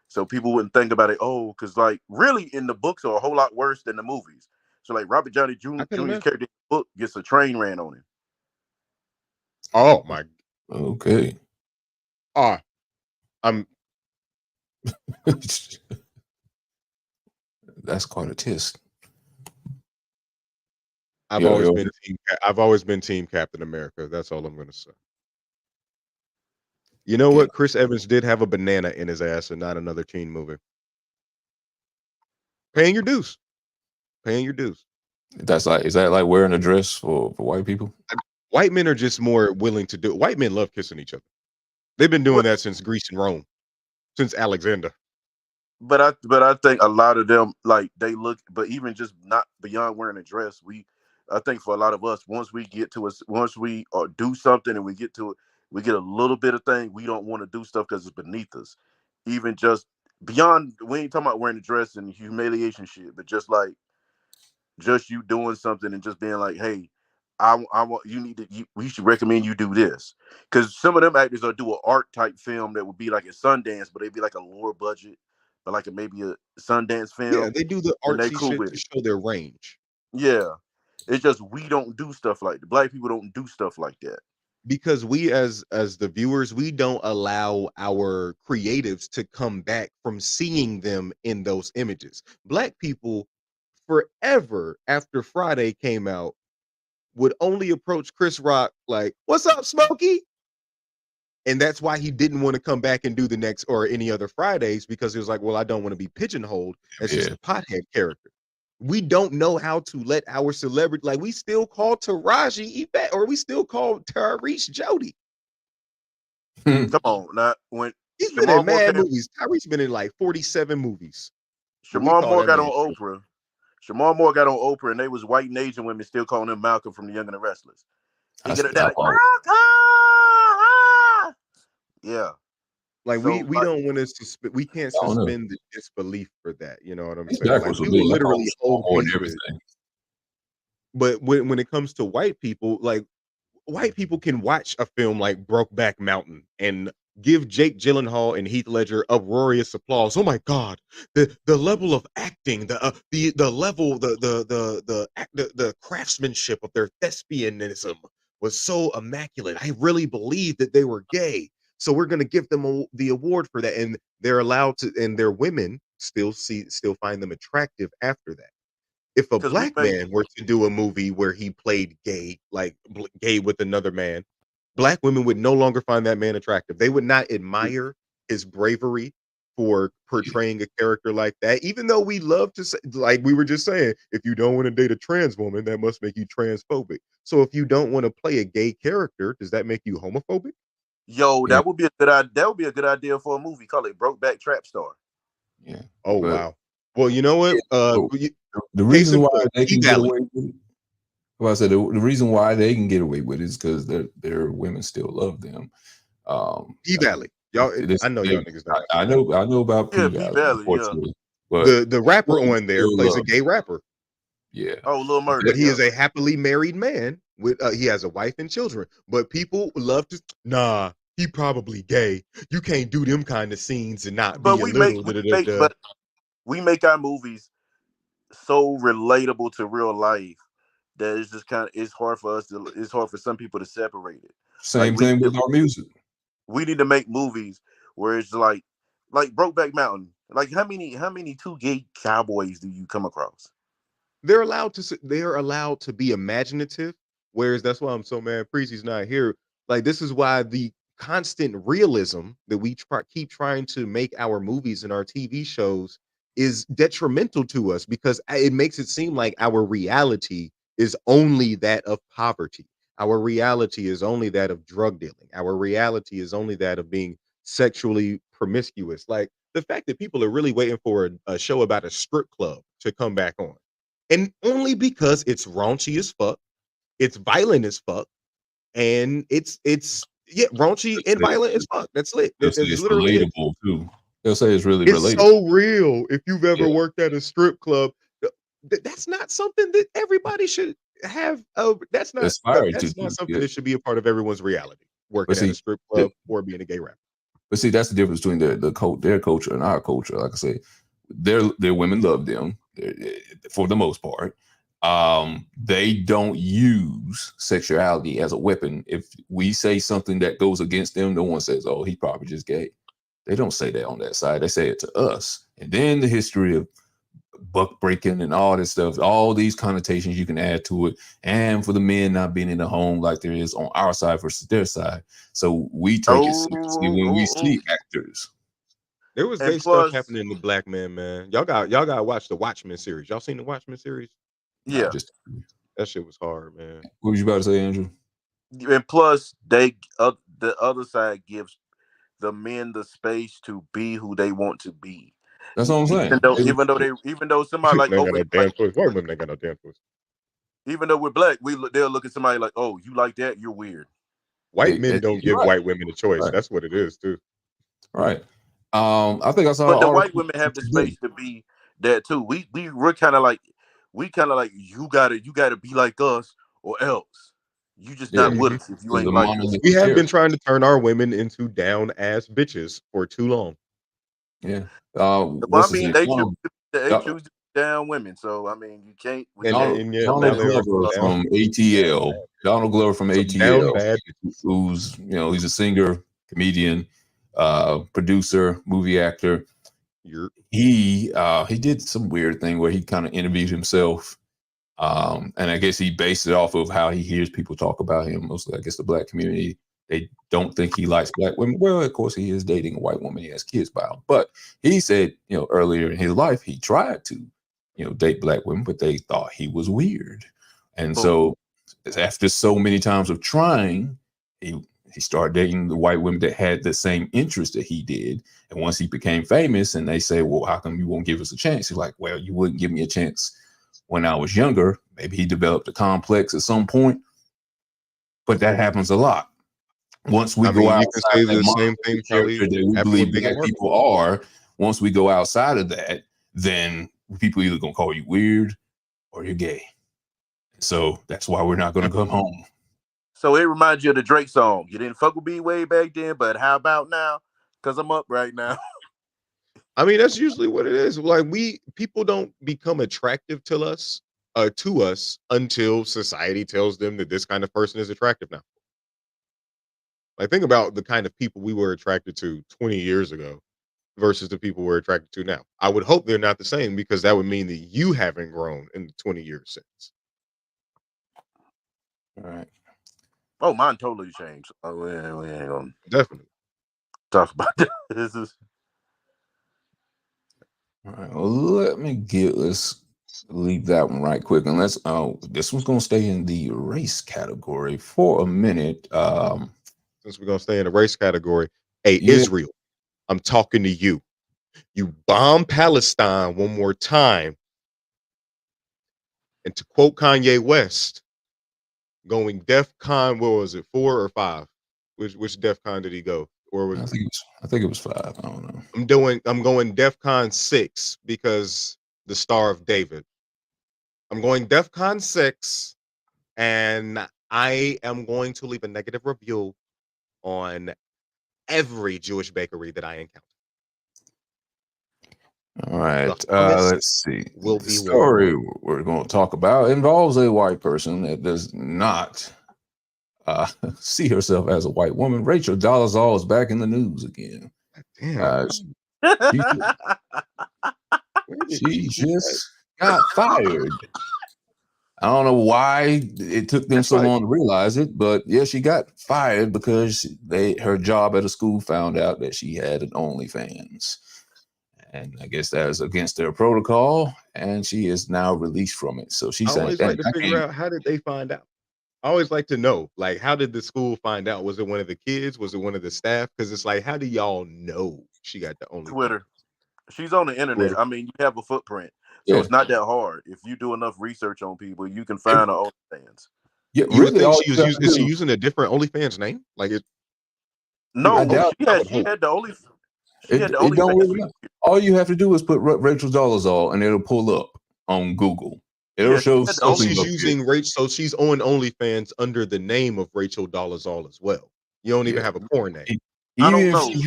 So people wouldn't think about it, oh, because like really in the books are a whole lot worse than the movies. So like Robert Downey I can Jr.'s imagine. character in the book gets a train ran on him. Oh my. Okay. Ah, I'm. That's quite a tisk. I've Yo, always yo, been I've always been Team Captain America. That's all I'm gonna say. You know yeah. what? Chris Evans did have a banana in his ass and not another teen movie. Paying your dues. Paying your dues. Is that like wearing a dress for white people? White men are just more willing to do it. White men love kissing each other. They've been doing What? that since Greece and Rome, since Alexander. But I think a lot of them like they look, but even just not beyond wearing a dress, I think for a lot of us, once we get to us, once we do something and we get to it, we get a little bit of thing. We don't want to do stuff because it's beneath us. Even just beyond, we ain't talking about wearing a dress and humiliation shit, but just you doing something and just being like, hey, I want you need to. We should recommend you do this because some of them actors will do an art type film that would be like a Sundance, but they'd be like a lower budget, but like maybe a Sundance Yeah, film, they do the and they artsy cool shit with to it. show their range. Yeah, it's just we don't do stuff like that. Black people don't do stuff like that. Because we as the viewers, we don't allow our creatives to come back from seeing them in those images. Black people forever after Friday came out would only approach Chris Rock like, "What's up, Smokey?" And that's why he didn't want to come back and do the next or any other Fridays, because he was like, well, I don't want to be pigeonholed as just Yeah. a pothead character. We don't know how to let our celebrity, like we still call Taraji Yvette, or we still call Tyrese Jody. Come on, now when He's been in Shamar Moore mad came, movies. Tyrese's been in like 47 movies. But we Shamar call Moore that got on man Jody. Oprah. Shamar Moore got on Oprah, and they was white and Asian women still calling him Malcolm from The Young and the Restless. He get it, they're I've like, always, Malcolm! Yeah. Like So we don't want to we can't I don't know. suspend the disbelief for that. You know what I'm It's saying? Like backwards for we me. will I call literally it hold more than hatred. everything. But when it comes to white people, like white people can watch a film like Brokeback Mountain and give Jake Gyllenhaal and Heath Ledger uproarious applause. Oh my God, the level of acting, the level, the craftsmanship of their thespianism was so immaculate. I really believe that they were gay, so we're gonna give them the award for that, and they're allowed to, and their women still find them attractive after that. If a because we black make man were to do a movie where he played gay, like gay with another man, black women would no longer find that man attractive. They would not admire his bravery for portraying a character like that. Even though we love to say, like we were just saying, if you don't want to date a trans woman, that must make you transphobic. So if you don't want to play a gay character, does that make you homophobic? Yeah, that would be a good idea. That would be a good idea for a movie. Call it Brokeback Trap Star. yeah. Oh But wow. Well, you know what? yeah, so the Case reason in why point, they P can get Valley. away with it, well, I said the reason why they can get away with it is because their women still love them. P Valley. Y'all, I know y'all niggas don't. I know about Yeah, P P Valley, Valley. Yeah. unfortunately, but The rapper women on there still plays a love gay them. rapper. Yeah, Oh, Lil Murder. But he Yeah. is a happily married man with he has a wife and children. But people love to he probably gay. You can't do them kind of scenes and not But be a little da da da da. we make our movies so relatable to real life that it's just kind of it's hard for some people to separate it. Like same thing with our music. we need to make movies where it's like Brokeback Mountain. Like how many two gay cowboys do you come across? They're allowed to be imaginative. Whereas that's why I'm so mad Preezy's not here. Like this is why the constant realism that we keep trying to make our movies and our TV shows is detrimental to us because it makes it seem like our reality is only that of poverty. Our reality is only that of drug dealing. Our reality is only that of being sexually promiscuous. Like the fact that people are really waiting for a show about a strip club to come back on. And only because it's raunchy as fuck, it's violent as fuck, and it's raunchy and violent as fuck. That's lit. They'll say It's it's literally it. relatable too. They'll say it's really It's relatable. so real. If you've ever Yeah, worked at a strip club, that's not something that everybody should have. aspired to That's not do. something Yeah, that should be a part of everyone's reality. but Working at a see, strip the, club or being a gay rapper. but see, that's the difference between their culture and our culture. Like I say, their women love them for the most part. They don't use sexuality as a weapon. If we say something that goes against them, no one says, "Oh, he probably just gay." They don't say that on that side. They say it to us. And then the history of buck breaking and all this stuff, all these connotations you can add to it, and for the men not being in the home like there is on our side versus their side. So we take it seriously when we see actors. There was And gay stuff plus, happening to black men, man. Y'all gotta watch the Watchmen series. Y'all seen the Watchmen series? Not yeah, just That shit was hard, man. what was you about to say, Andrew? and plus the other side gives the men the space to be who they want to be. That's what I'm saying. Even though somebody like They ain't got over no like damn choice. White women ain't got no damn choice. even though we're black, they'll look at somebody like, oh, you like that? You're weird. White men don't You're give right. white women a choice. Right. That's what it is, too. Right. I think I saw But an the white article women have the today. space to be that too. We're kind of like you gotta be like us or else you just Yeah, not with us if you there's ain't a like us. monolithic We have been territory. trying to turn our women into down ass bitches for too long. Yeah. Well, What's I his mean name? they choose to be down women, so I mean you can't we And can't yeah, now Donald they are Glover down, from ATL. Donald Glover from some down ATL, bad. who's he's a singer, comedian, producer, movie actor. You're He did some weird thing where he kind of interviewed himself. And I guess he based it off of how he hears people talk about him. Mostly, I guess the black community, they don't think he likes black women. Well, of course, he is dating a white woman. He has kids by him. But he said, earlier in his life, he tried to, date black women, but they thought he was weird. And so after so many times of trying, he started dating the white women that had the same interest that he did. And once he became famous and they say, well, how come you won't give us a chance? He's like, well, you wouldn't give me a chance when I was younger. Maybe he developed a complex at some point, but that happens a lot. once we I go mean, you outside can say that the same monolithic thing character probably that we happened with believe Meghan black Markle. people are, once we go outside of that, then people either gonna call you weird or you're gay. So that's why we're not gonna come home. So it reminds you of the Drake song. You didn't fuck with me way back then, but how about now? Because I'm up right now. I mean, that's usually what it is. Like people don't become attractive to us until society tells them that this kind of person is attractive now. Like think about the kind of people we were attracted to 20 years ago versus the people we're attracted to now. I would hope they're not the same because that would mean that you haven't grown in the 20 years since. All right. Oh, mine totally changed. Oh, we ain't gonna Definitely. talk about that. This is All right. Well, let's leave that one right quick. And this one's gonna stay in the race category for a minute. Since we're gonna stay in the race category, hey, Yeah. Israel, I'm talking to you. You bomb Palestine one more time. And to quote Kanye West, going DEFCON, what was it, 4 or 5? Which DEFCON did he go? Or was I think it was 5. I don't know. I'm going DEFCON 6 because the Star of David. I'm going DEFCON 6, and I am going to leave a negative review on every Jewish bakery that I encounter. All right. Let's see. Will The be story we're going to talk about involves a white person that does not see herself as a white woman. Rachel Dolezal is back in the news again. Damn. She just got fired. I don't know why it took them so long to realize it, but yeah, she got fired because her job at a school found out that she had an OnlyFans. And I guess that is against their protocol, and she is now released from it. So she's I always like to figure out, how did they find out? I always like to know, like, how did the school find out? Was it one of the kids? Was it one of the staff? Because it's like, how do y'all know she got the OnlyFans? Twitter. She's on the internet. Twitter. I mean, you have a footprint, so it's not that hard. If you do enough research on people, you can find her OnlyFans. Yeah, you really? would think is she using a different OnlyFans name? Like it? No, she had the only. It don't really matter. All you have to do is put Rachel Dolezal, and it'll pull up on Google. It'll show something. She's using Rachel, so she's on OnlyFans under the name of Rachel Dolezal as well. You don't even have a porn name. Even if she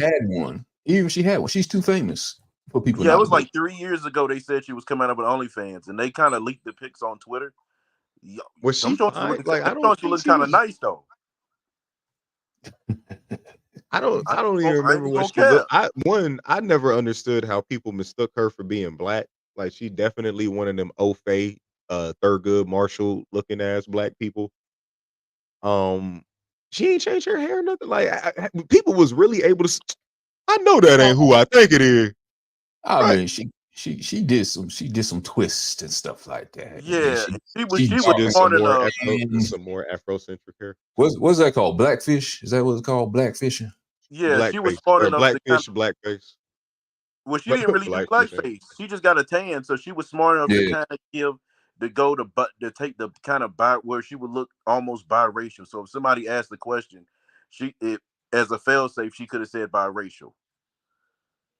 had one, she's too famous for people. Yeah, it was like 3 years ago. They said she was coming up with OnlyFans, and they kind of leaked the pics on Twitter. Was she fine? Like I don't think look kind of nice though. I don't even remember what she looked. I never understood how people mistook her for being black. Like she definitely one of them Ofae, Thurgood Marshall looking ass black people. She ain't changed her hair or nothing. Like people was really able to. I know that ain't who I think it is. I mean, she did some twists and stuff like that. Yeah, she was some more Afrocentric hair. What's that called? Blackfish? Is that what it's called? Blackfishing? Yeah, she was smart enough blackface. Well, she didn't really do blackface. She just got a tan, so she was smart enough to kind of take the kind of where she would look almost biracial. So if somebody asked the question, as a fail-safe, she could have said biracial.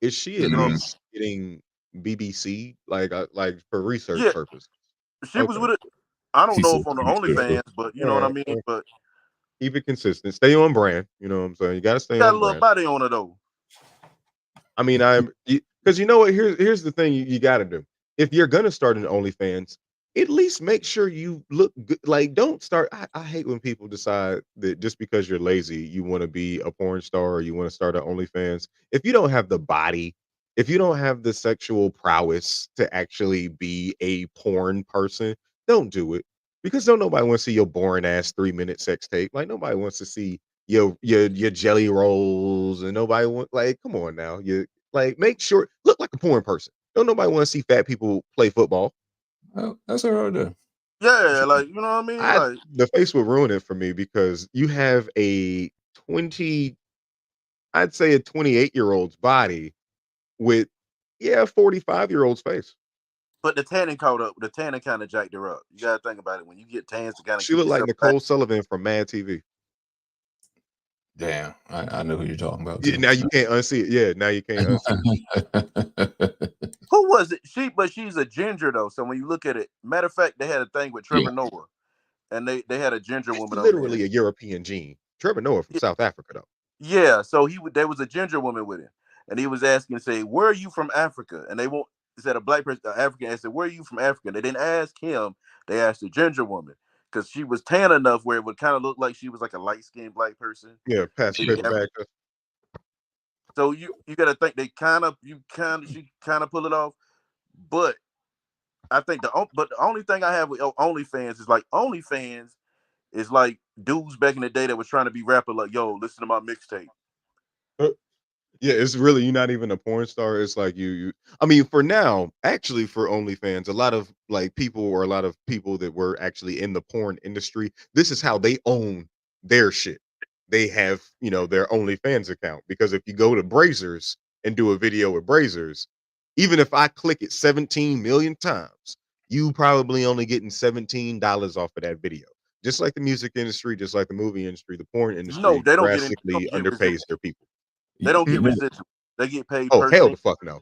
Is she at least getting BBC like for research purpose? She was with it. I don't know if on the OnlyFans, but you know what I mean. But keep it consistent. Stay on brand. You know what I'm saying? You got to stay on brand. Got a little body on her though. I mean, because you know what? Here's the thing you got to do. If you're gonna start an OnlyFans, at least make sure you look good. Like, don't start. I hate when people decide that just because you're lazy, you want to be a porn star or you want to start an OnlyFans. If you don't have the body, if you don't have the sexual prowess to actually be a porn person, don't do it. Because don't nobody want to see your boring ass 3-minute sex tape. Like nobody wants to see your jelly rolls, and nobody want, like, come on now. You like make sure look like a porn person. Don't nobody want to see fat people play football. Well, that's her idea. Yeah, like you know what I mean. Like the face will ruin it for me because you have a 28-year-old's body with 45-year-old's face. But the tanning caught up. The tanning kind of jacked her up. You gotta think about it. When you get tans to kind of she looked like Nicole Sullivan from Mad TV. Damn, I know who you're talking about Yeah, too. now you can't unsee it. Yeah, now you can't unsee it. Who was it? She's a ginger though. So when you look at it, matter of fact, they had a thing with Yeah. Trevor Noah, and they had a ginger It's woman on there. literally a European gene. Trevor Noah from South Africa, though. Yeah, so there was a ginger woman with him, and he was asking, say, "Where are you from Africa?" And they won't said a black person, African, and said, "Where are you from Africa?" They didn't ask him; they asked the ginger woman because she was tan enough where it would kind of look like she was like a light skinned black person. Yeah, pass the paper bag. So you got to think she kind of pull it off, but I think the only thing I have with OnlyFans is like dudes back in the day that was trying to be rapper, like, yo, listen to my mixtape. Yeah, it's really you're not even a porn star. It's like you. I mean, for now, actually, for OnlyFans, a lot of people that were actually in the porn industry, this is how they own their shit. They have, their OnlyFans account because if you go to Brazers and do a video with Brazers, even if I click it 17 million times, you probably only getting $17 off of that video. Just like the music industry, just like the movie industry, the porn No, industry they don't drastically get residual. underpays their people. They don't get You know, residual. They get paid Oh, per hell scene. the fuck no.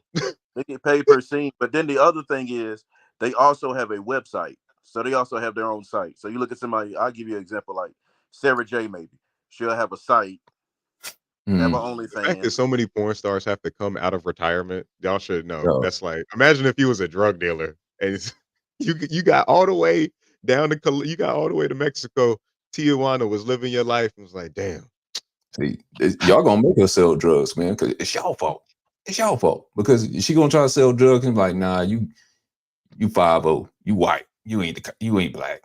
They get paid per scene. But then the other thing is they also have a website. So they also have their own site. So you look at somebody, I'll give you an example like Sarah J, maybe. She'll have a site, have an The fact that OnlyFans. so many porn stars have to come out of retirement, y'all should know. yeah. That's like, imagine if you was a drug dealer and you got all the way you got all the way to Mexico. Tijuana was living your life and was like, damn. See, y'all gonna make her sell drugs, man, because it's y'all fault. It's y'all fault because she gonna try to sell drugs and like, nah, you 5-0, you white, you ain't black.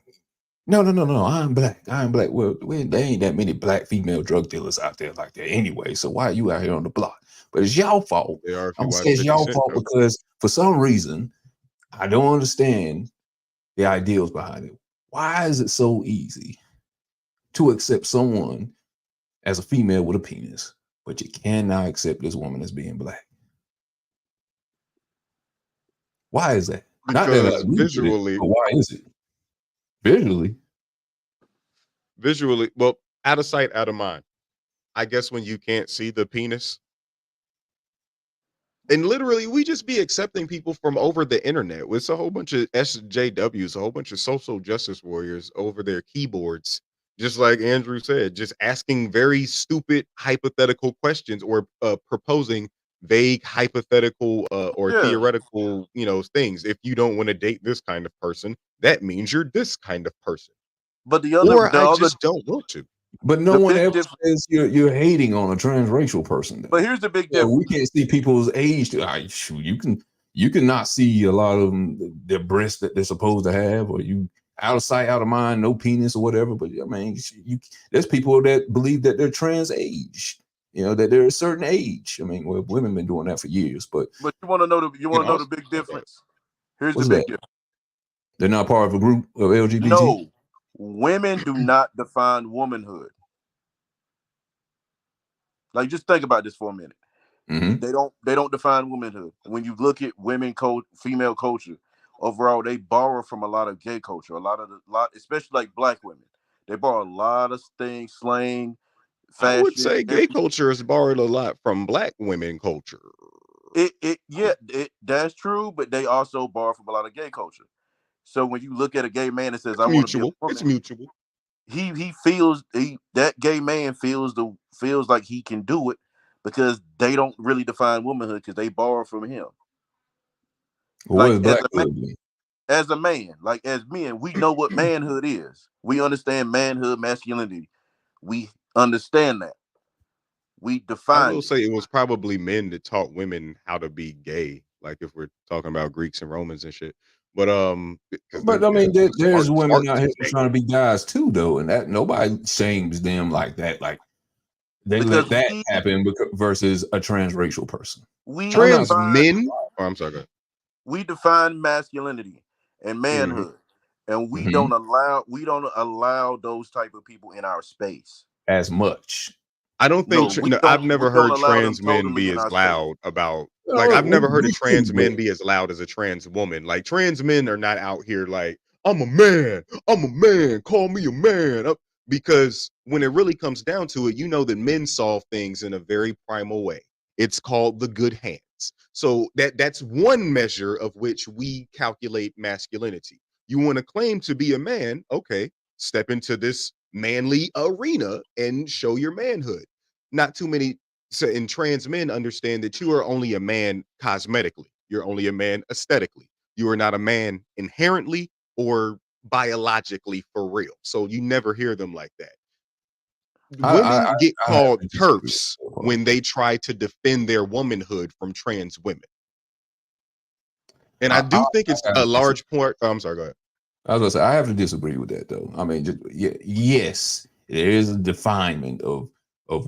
No, I'm black. Well, there ain't that many black female drug dealers out there like that anyway. So why are you out here on the block? But it's y'all fault. They are if I'm you gonna watch say it's 50 y'all Cent fault though. because for some reason I don't understand the ideals behind it. Why is it so easy to accept someone as a female with a penis, but you cannot accept this woman as being black? Why is that? Not that I Because agree with it, but why is it? Visually, well, out of sight, out of mind. I guess when you can't see the penis. And literally, we just be accepting people from over the internet. It's a whole bunch of SJWs, a whole bunch of social justice warriors over their keyboards. Just like Andrew said, just asking very stupid hypothetical questions or proposing vague hypothetical or Yeah. theoretical, things. If you don't want to date this kind of person, that means you're this kind of person. But Or I just don't want to. but no the one big ever difference. says you're hating on a transracial person. Though. But here's the big Yeah, difference. we can't see people's age. Shoot, you can not see a lot of them, their breasts that they're supposed to have, or you out of sight, out of mind, no penis or whatever. But I mean, there's people that believe that they're trans age. That they're a certain age. I mean, well, women been doing that for years. But you want to know the big difference. Here's the big difference. They're not part of a group of LGBT. No, women do not define womanhood. Like, just think about this for a minute. Mm-hmm. They don't define womanhood. When you look at female culture, overall, they borrow from a lot of gay culture, especially like black women. They borrow a lot of things, slang, fashion. I would say gay culture has borrowed a lot from black women culture. That's true, but they also borrow from a lot of gay culture. So when you look at a gay man that says, "I want to be a woman," it's mutual. He feels that gay man feels like he can do it because they don't really define womanhood because they borrow from him. Well, like as a man, like as men, we know what manhood is. We understand manhood, masculinity. We understand that. We define. I will say it was probably men that taught women how to be gay. Like if we're talking about Greeks and Romans and shit. But I mean, there's women out here trying to be guys too, though, and that nobody shames them like that. Like they let that happen versus a transracial person. Trans men. Oh, I'm sorry. Go ahead. We define masculinity and manhood, and we don't allow those type of people in our space as much. I don't think I've never heard trans men be as loud about. Like I've never heard a trans man be as loud as a trans woman. Like trans men are not out here like I'm a man, call me a man. because when it really comes down to it, you know that men solve things in a very primal way. It's called the good hands. So that's one measure of which we calculate masculinity. You want to claim to be a man, okay, step into this manly arena and show your manhood. Not too many and trans men understand that you are only a man cosmetically. You're only a man aesthetically. You are not a man inherently or biologically for real. So you never hear them like that. I Women get I have called to disagree with TERFs that part. when they try to defend their womanhood from trans women. And I I do think it's have a to disagree. large part. Oh, I'm sorry, go ahead. I was gonna say I have to disagree with that though. I mean, yes, there is a definement of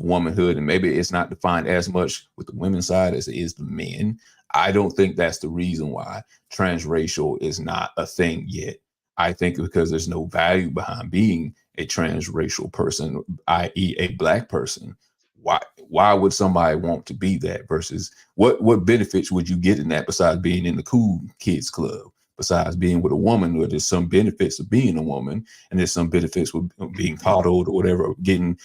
womanhood, and maybe it's not defined as much with the women's side as it is the men. I don't think that's the reason why transracial is not a thing yet. I think because there's no value behind being a transracial person, i.e., a black person. Why would somebody want to be that versus what benefits would you get in that besides being in the cool kids club? Besides being with a woman, where there's some benefits of being a woman, and there's some benefits with being coddled or whatever, getting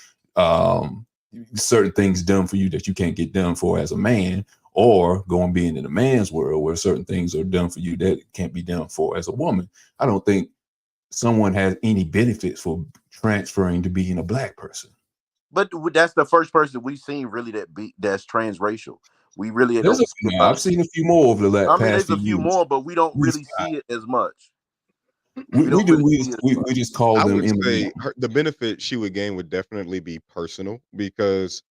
certain things done for you that you can't get done for as a man, or going being in a man's world where certain things are done for you that can't be done for as a woman. I don't think someone has any benefits for transferring to being a black person. But that's the first person we've seen really that's transracial. We really There's don't a see few more. about. I've seen a few more over the I mean, past there's few a few years. more, but we don't really see it as much. We, We we don't do. really We see just, it as we, much. we just call I them would in. say the benefit she would gain would definitely be personal because,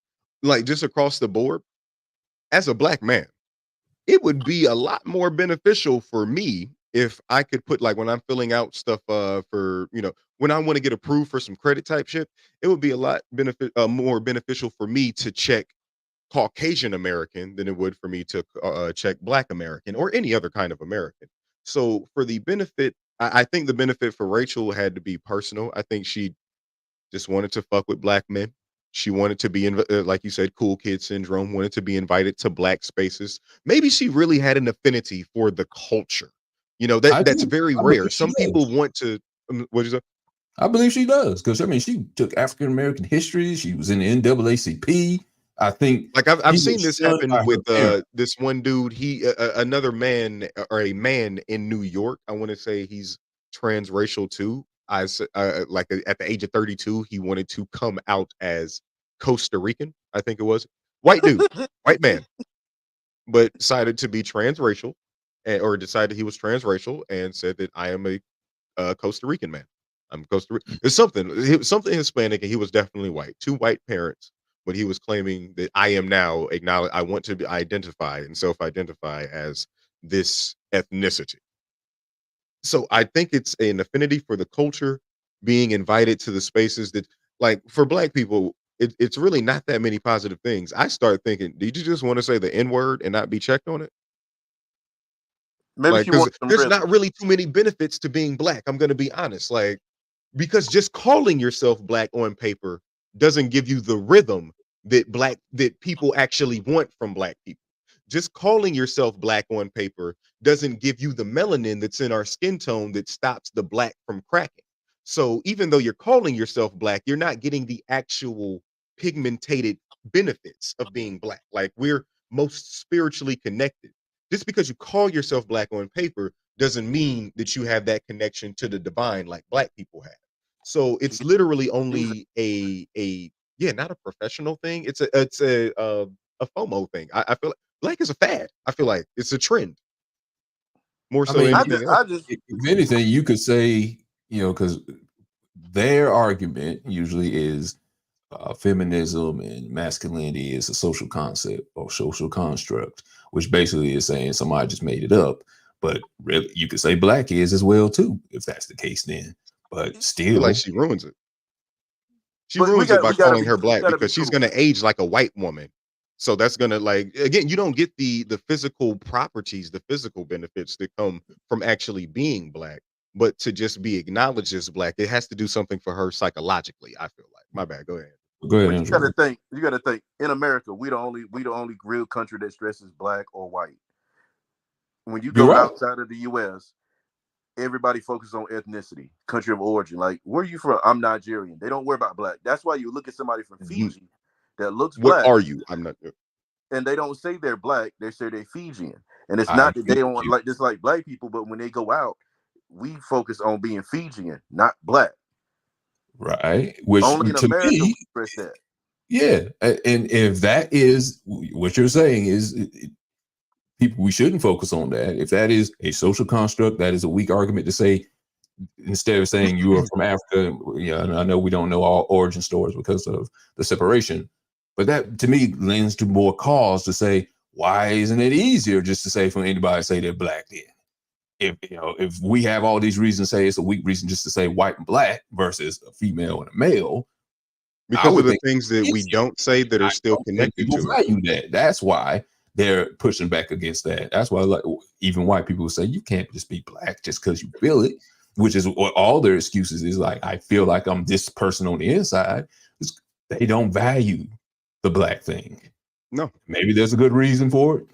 like, just across the board, as a black man, it would be a lot more beneficial for me if I could put, like, when I'm filling out stuff for, when I want to get approved for some credit type shit, it would be a lot more beneficial for me to check Caucasian American than it would for me to check Black American or any other kind of American. So for the benefit, I think the benefit for Rachel had to be personal. I think she just wanted to fuck with black men. She wanted to be, like you said, cool kid syndrome, wanted to be invited to black spaces. Maybe she really had an affinity for the culture. I That's do. very I rare. believe she Some people does. want to, what is that? I believe she does because I mean she took African American history. She was in the NAACP. I think Like I've she seen was this shunned happen by her with parents. this one dude. He another man or a man in New York. I want to say he's transracial too. Like at the age of 32, he wanted to come out as Costa Rican. I think it was white dude, white man, but decided to be transracial, or decided he was transracial and said that I am a Costa Rican man. I'm Costa Rican. It's something. He was something Hispanic, and he was definitely white. Two white parents, but he was claiming that I am now acknowledge. I want to be identify and self-identify as this ethnicity. So I think it's an affinity for the culture, being invited to the spaces that, like, for black people, it's really not that many positive things. I start thinking, did you just want to say the N word and not be checked on it? Maybe Like, she because wants some there's rhythm. not really too many benefits to being black. I'm going to be honest. Like, because just calling yourself black on paper doesn't give you the rhythm that people actually want from black people. Just calling yourself black on paper doesn't give you the melanin that's in our skin tone that stops the black from cracking. So even though you're calling yourself black, you're not getting the actual pigmented benefits of being black. Like, we're most spiritually connected. Just because you call yourself black on paper doesn't mean that you have that connection to the divine like black people have. So it's literally These only a yeah, not a professional thing. It's a FOMO thing. I feel like black is a fad. I feel like it's a trend more I so than mean, anything else. I just if anything, you could say because their argument usually is feminism and masculinity is a social concept or social construct, which basically is saying somebody just made it up. But really, you could say black is as well too, if that's the case. Then, but I feel like still, she ruins it. She but ruins it by we gotta calling be her black because she's cool. gonna age like a white woman. So that's gonna, like, again, you don't get the physical properties, the physical benefits that come from actually being black, but to just be acknowledged as black, it has to do something for her psychologically. I feel like. My bad. Go ahead. go ahead, But Andrew. you gotta think. In America, we the only real country that stresses black or white. When you You're go right. outside of the U.S., everybody focuses on ethnicity, country of origin. Like, where are you from? I'm Nigerian. They don't worry about black. That's why you look at somebody from Fiji that looks What black, are you? I'm not. and they don't say they're black. They say they're Fijian. And it's I not that agree they don't with want you. like just like black people, but when they go out, we focus on being Fijian, not black. Right. Which Only in to America we me, express that. yeah. And if that is what you're saying is people, we shouldn't focus on that. If that is a social construct, that is a weak argument to say, instead of saying you are from Africa. Yeah, and I know we don't know all origin stories because of the separation, but that to me lends to more cause to say, why isn't it easier just to say for anybody to say they're black then? If we have all these reasons to say it's a weak reason just to say white and black versus a female and a male, I Because of would the think things that we don't say that are I still don't think connected people to it. value that. That's why they're pushing back against that. That's why, like, even white people say you can't just be black just because you feel it, which is what all their excuses is. Like, I feel like I'm this person on the inside. They don't value the black thing. No, Maybe there's a good reason for it.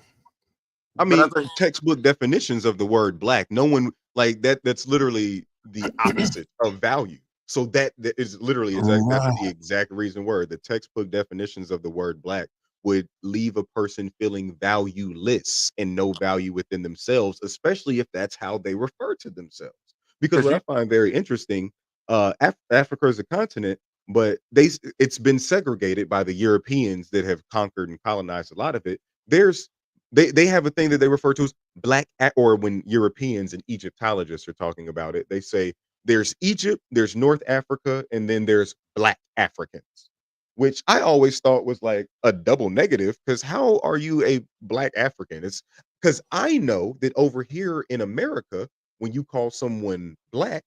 I But I mean, think textbook definitions of the word black. No one like that. That's literally the opposite of value. So that is literally exact. That's Right. the exact reason word. The textbook definitions of the word black would leave a person feeling valueless and no value within themselves, especially if that's how they refer to themselves. Because because what you I find very interesting, Africa is a continent, but it's been segregated by the Europeans that have conquered and colonized a lot of it. There's they have a thing that they refer to as or when Europeans and Egyptologists are talking about it, they say there's Egypt, there's North Africa, and then there's Black Africans, which I always thought was like a double negative. Because how are you a Black African? It's because I know that over here in America, when you call someone Black,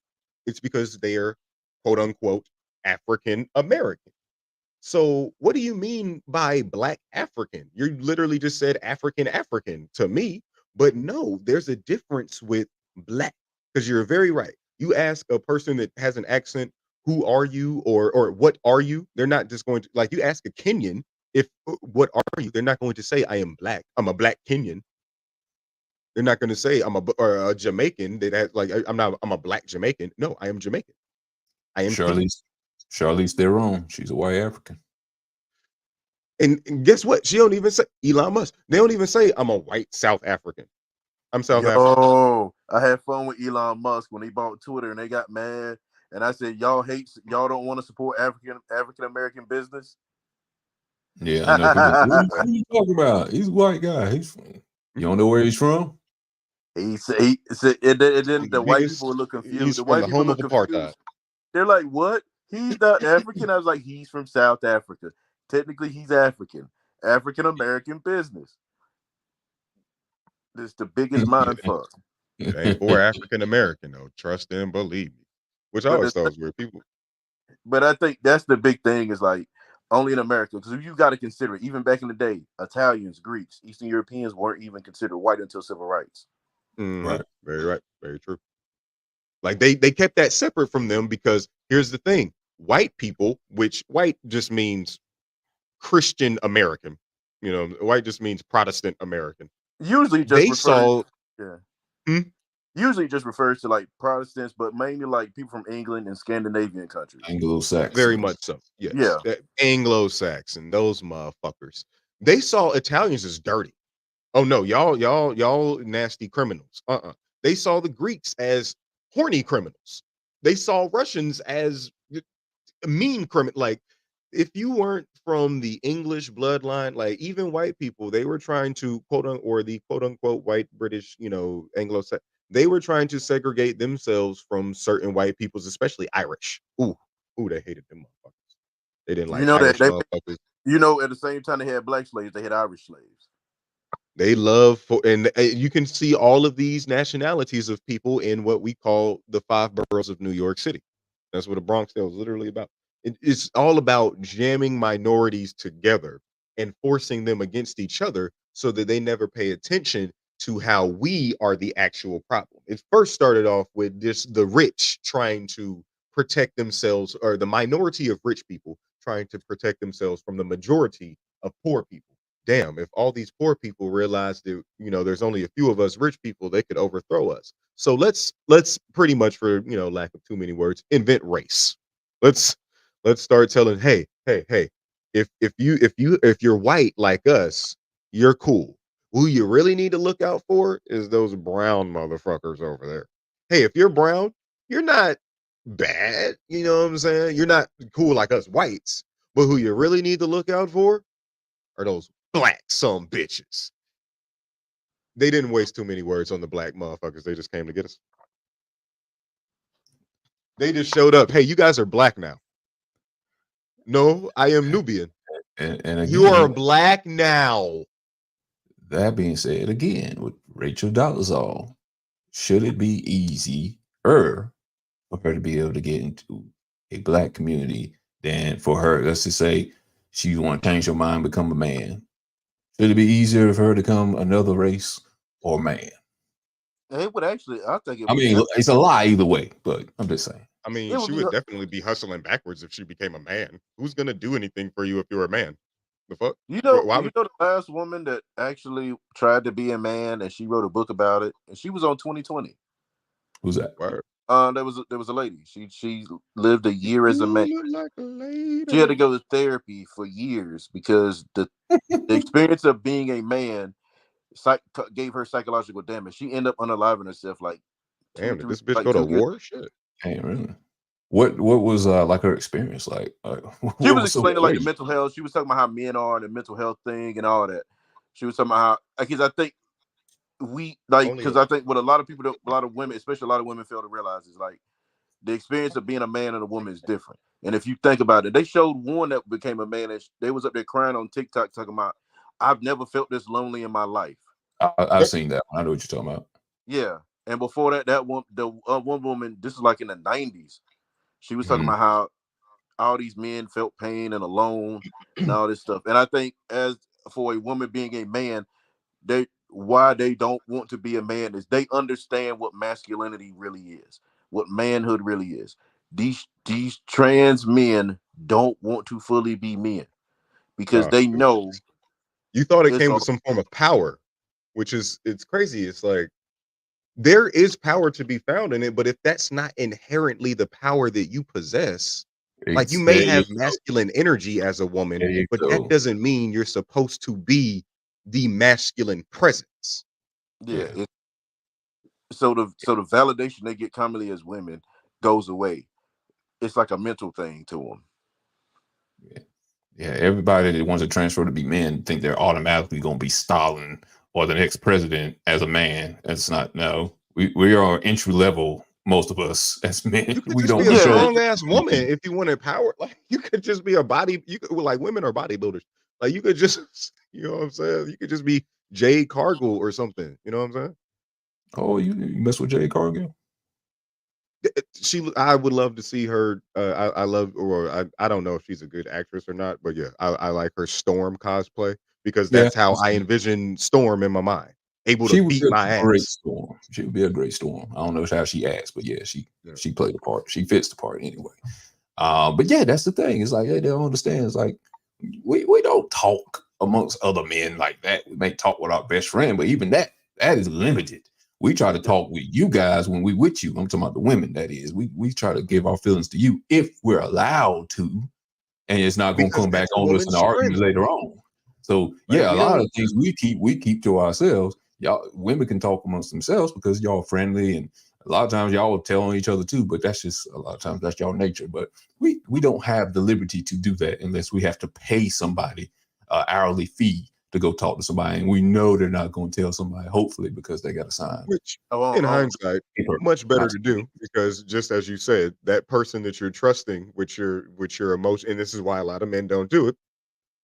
it's because they're quote unquote African American. So, what do you mean by Black African? You literally just said African African to me, but no, there's a difference with Black because you're very right. You ask a person that has an accent, "Who are you?" or "What are you?" They're not just going to like you ask a Kenyan, if "What are you?" They're not going to say, "I am Black. I'm a Black Kenyan." They're not going to say, or a Jamaican that has like I'm not. I'm a Black Jamaican. No, I am Jamaican. I am Kenyan. Charlize Theron, she's a white African. And guess what? She don't even say Elon Musk. They don't even say I'm a white South African. I'm South African. yo, I had fun with Elon Musk when he bought Twitter and they got mad. And I said, y'all don't want to support African American business. Yeah, I know people. What are you talking about? He's a white guy. You don't know where he's from? he said, and then the white Biggest. people would look confused. He's The from white the people home of look apartheid. confused. They're like, what? He's not African. I was like, he's from South Africa. Technically, he's African. African American business. This is the biggest mind fuck. It ain't for African American though. Trust and believe me. Which I But always thought was weird. People. but I think that's the big thing is like only in America because you got to consider it. Even back in the day, Italians, Greeks, Eastern Europeans weren't even considered white until civil rights. Mhm. Very right. Very true. Like they kept that separate from them because here's the thing: white people, which white just means Christian American. You know, white just means Protestant American. Usually, just They refers. saw. Yeah. Hmm? Usually, just refers to like Protestants, but mainly like people from England and Scandinavian countries. Very Anglo-Saxon. much so. Yes. Yeah. Anglo-Saxon, those motherfuckers. They saw Italians as dirty. Oh no, y'all nasty criminals. They saw the Greeks as horny criminals. They saw Russians as mean criminal. Like if you weren't from the English bloodline, like even white people, they were trying to or the quote unquote white British, Anglo. They were trying to segregate themselves from certain white peoples, especially Irish. Ooh, they hated them motherfuckers. They didn't You like know that Irish they. motherfuckers. At the same time they had black slaves, they had Irish slaves. They love and you can see all of these nationalities of people in what we call the five boroughs of New York City. That's what a Bronx Tale is literally about. It's all about jamming minorities together and forcing them against each other so that they never pay attention to how we are the actual problem. It first started off with just the rich trying to protect themselves, or the minority of rich people trying to protect themselves from the majority of poor people. Damn, if all these poor people realized that, there's only a few of us rich people, they could overthrow us. So let's pretty much, for lack of too many words, invent race. Let's start telling, hey, if you're white like us, you're cool. Who you really need to look out for is those brown motherfuckers over there. Hey, if you're brown, you're not bad. You know what I'm saying? You're not cool like us whites. But who you really need to look out for are those black some bitches. They didn't waste too many words on the black motherfuckers. They just came to get us. They just showed up. Hey, you guys are black now. No, I am Nubian. And again, You are black now. That being said, again, with Rachel Dolezal, should it be easier for her to be able to get into a black community than for her, let's just say, she want to change her mind, become a man? Should it be easier for her to become another race or man? It would actually, I think it I would. mean, it's a lie either way, but I'm just saying. I mean, she would definitely be hustling backwards if she became a man. Who's gonna do anything for you if you're a man? The fuck? Why would the last woman that actually tried to be a man and she wrote a book about it, and she was on 2020. Who's that? Word. There was a lady. She lived a year as a man. Like a lady. She had to go to therapy for years because the experience of being a man gave her psychological damage. She ended up unaliving herself. Like, damn, did this bitch go to war? Shit. Hey, really? What was like her experience like? She was explaining like the mental health. She was talking about how men are and the mental health thing and all that. She was talking about how, because I think I think what a lot of people, a lot of women, especially a lot of women, fail to realize is like the experience of being a man and a woman is different. And if you think about it, they showed one that became a man and they was up there crying on TikTok talking about, I've never felt this lonely in my life. I've seen that. I know what you're talking about. Yeah. And before that one, one woman, this is like in the 90s. She was talking about how all these men felt pain and alone and all this stuff. And I think as for a woman being a man, why they don't want to be a man is they understand what masculinity really is, what manhood really is. These trans men don't want to fully be men because they know. You thought it came with some form of power, which is, it's crazy. It's like, there is power to be found in it, but if that's not inherently the power that you possess, like, you may have masculine energy as a woman, but that doesn't mean you're supposed to be the masculine presence. Yeah. So the validation they get commonly as women goes away. It's like a mental thing to them. Yeah, everybody that wants to transfer to be men think they're automatically going to be Stalin or the next president as a man. That's not. No, we are entry level. Most of us as men, we don't be a strong ass woman if you wanted power. Like, you could just be a body. You could, like, women are bodybuilders. Like, you could just, you know what I'm saying? You could just be Jade Cargill or something. You know what I'm saying? Oh, you mess with Jade Cargill? I would love to see her. I don't know if she's a good actress or not, but yeah, I like her Storm cosplay because that's how I envision Storm in my mind. Able to beat my ass. Great Storm. She would be a great Storm. I don't know how she acts, but yeah, she played the part. She fits the part anyway. But yeah, that's the thing. It's like, hey, they don't understand. It's like we don't talk amongst other men like that. We may talk with our best friend, but even that is limited. We try to talk with you guys when we with you. I'm talking about the women, that is. We try to give our feelings to you if we're allowed to, and it's not going to come back on us in the argument later on. So yeah, a lot of things we keep to ourselves. Y'all women can talk amongst themselves because y'all friendly, and a lot of times y'all will tell on each other too, but that's just a lot of times that's y'all nature. But we don't have the liberty to do that unless we have to pay somebody an hourly fee to go talk to somebody, and we know they're not going to tell somebody, hopefully, because they got a sign. Which, in hindsight, much better to do, because just as you said, that person that you're trusting with your emotion, and this is why a lot of men don't do it.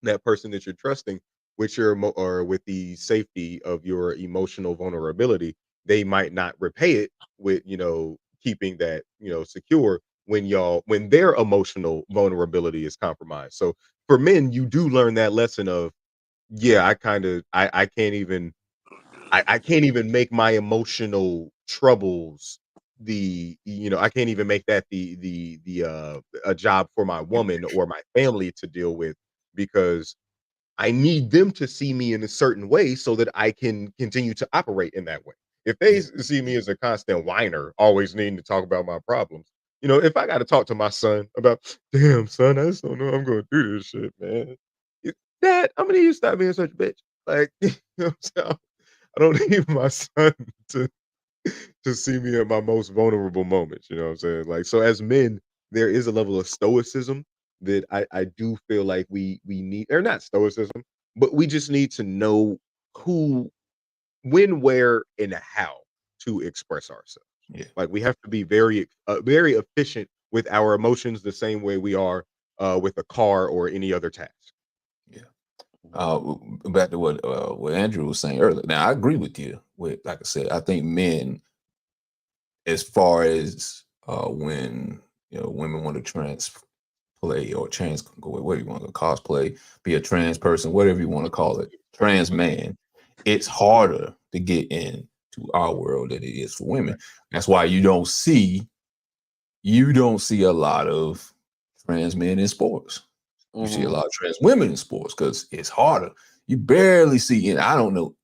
That person that you're trusting with or with the safety of your emotional vulnerability, they might not repay it with, keeping that, secure when their emotional vulnerability is compromised. So for men, you do learn that lesson of, yeah, I can't even make my emotional troubles I can't even make that a job for my woman or my family to deal with, because I need them to see me in a certain way so that I can continue to operate in that way. If they see me as a constant whiner, always needing to talk about my problems, if I got to talk to my son about, damn son, I just don't know I'm going to do this shit, man. Dad, I'm gonna need you to stop being such a bitch. Like, what I'm saying? I don't need my son to see me at my most vulnerable moments. You know what I'm saying? Like, so as men, there is a level of stoicism that I do feel like we need, or not stoicism, but we just need to know who, when, where, and how to express ourselves. Yeah. Like, we have to be very very efficient with our emotions, the same way we are with a car or any other task. Yeah. Back to what Andrew was saying earlier. Now I agree with you. With, like I said, I think men, as far as when women want to trans play or trans, whatever you want to cosplay, be a trans person, whatever you want to call it, trans man, it's harder to get into our world than it is for women. That's why you don't see a lot of trans men in sports. You see a lot of trans women in sports because it's harder. You barely see, and I don't know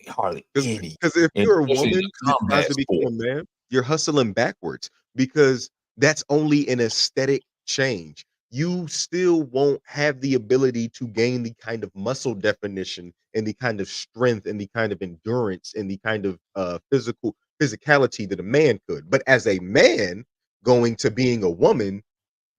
hardly any. Because if you're a especially in woman the that tries combat to become a sport. man, you're hustling backwards because that's only an aesthetic change. You still won't have the ability to gain the kind of muscle definition and the kind of strength and the kind of endurance and the kind of physicality that a man could. But as a man going to being a woman,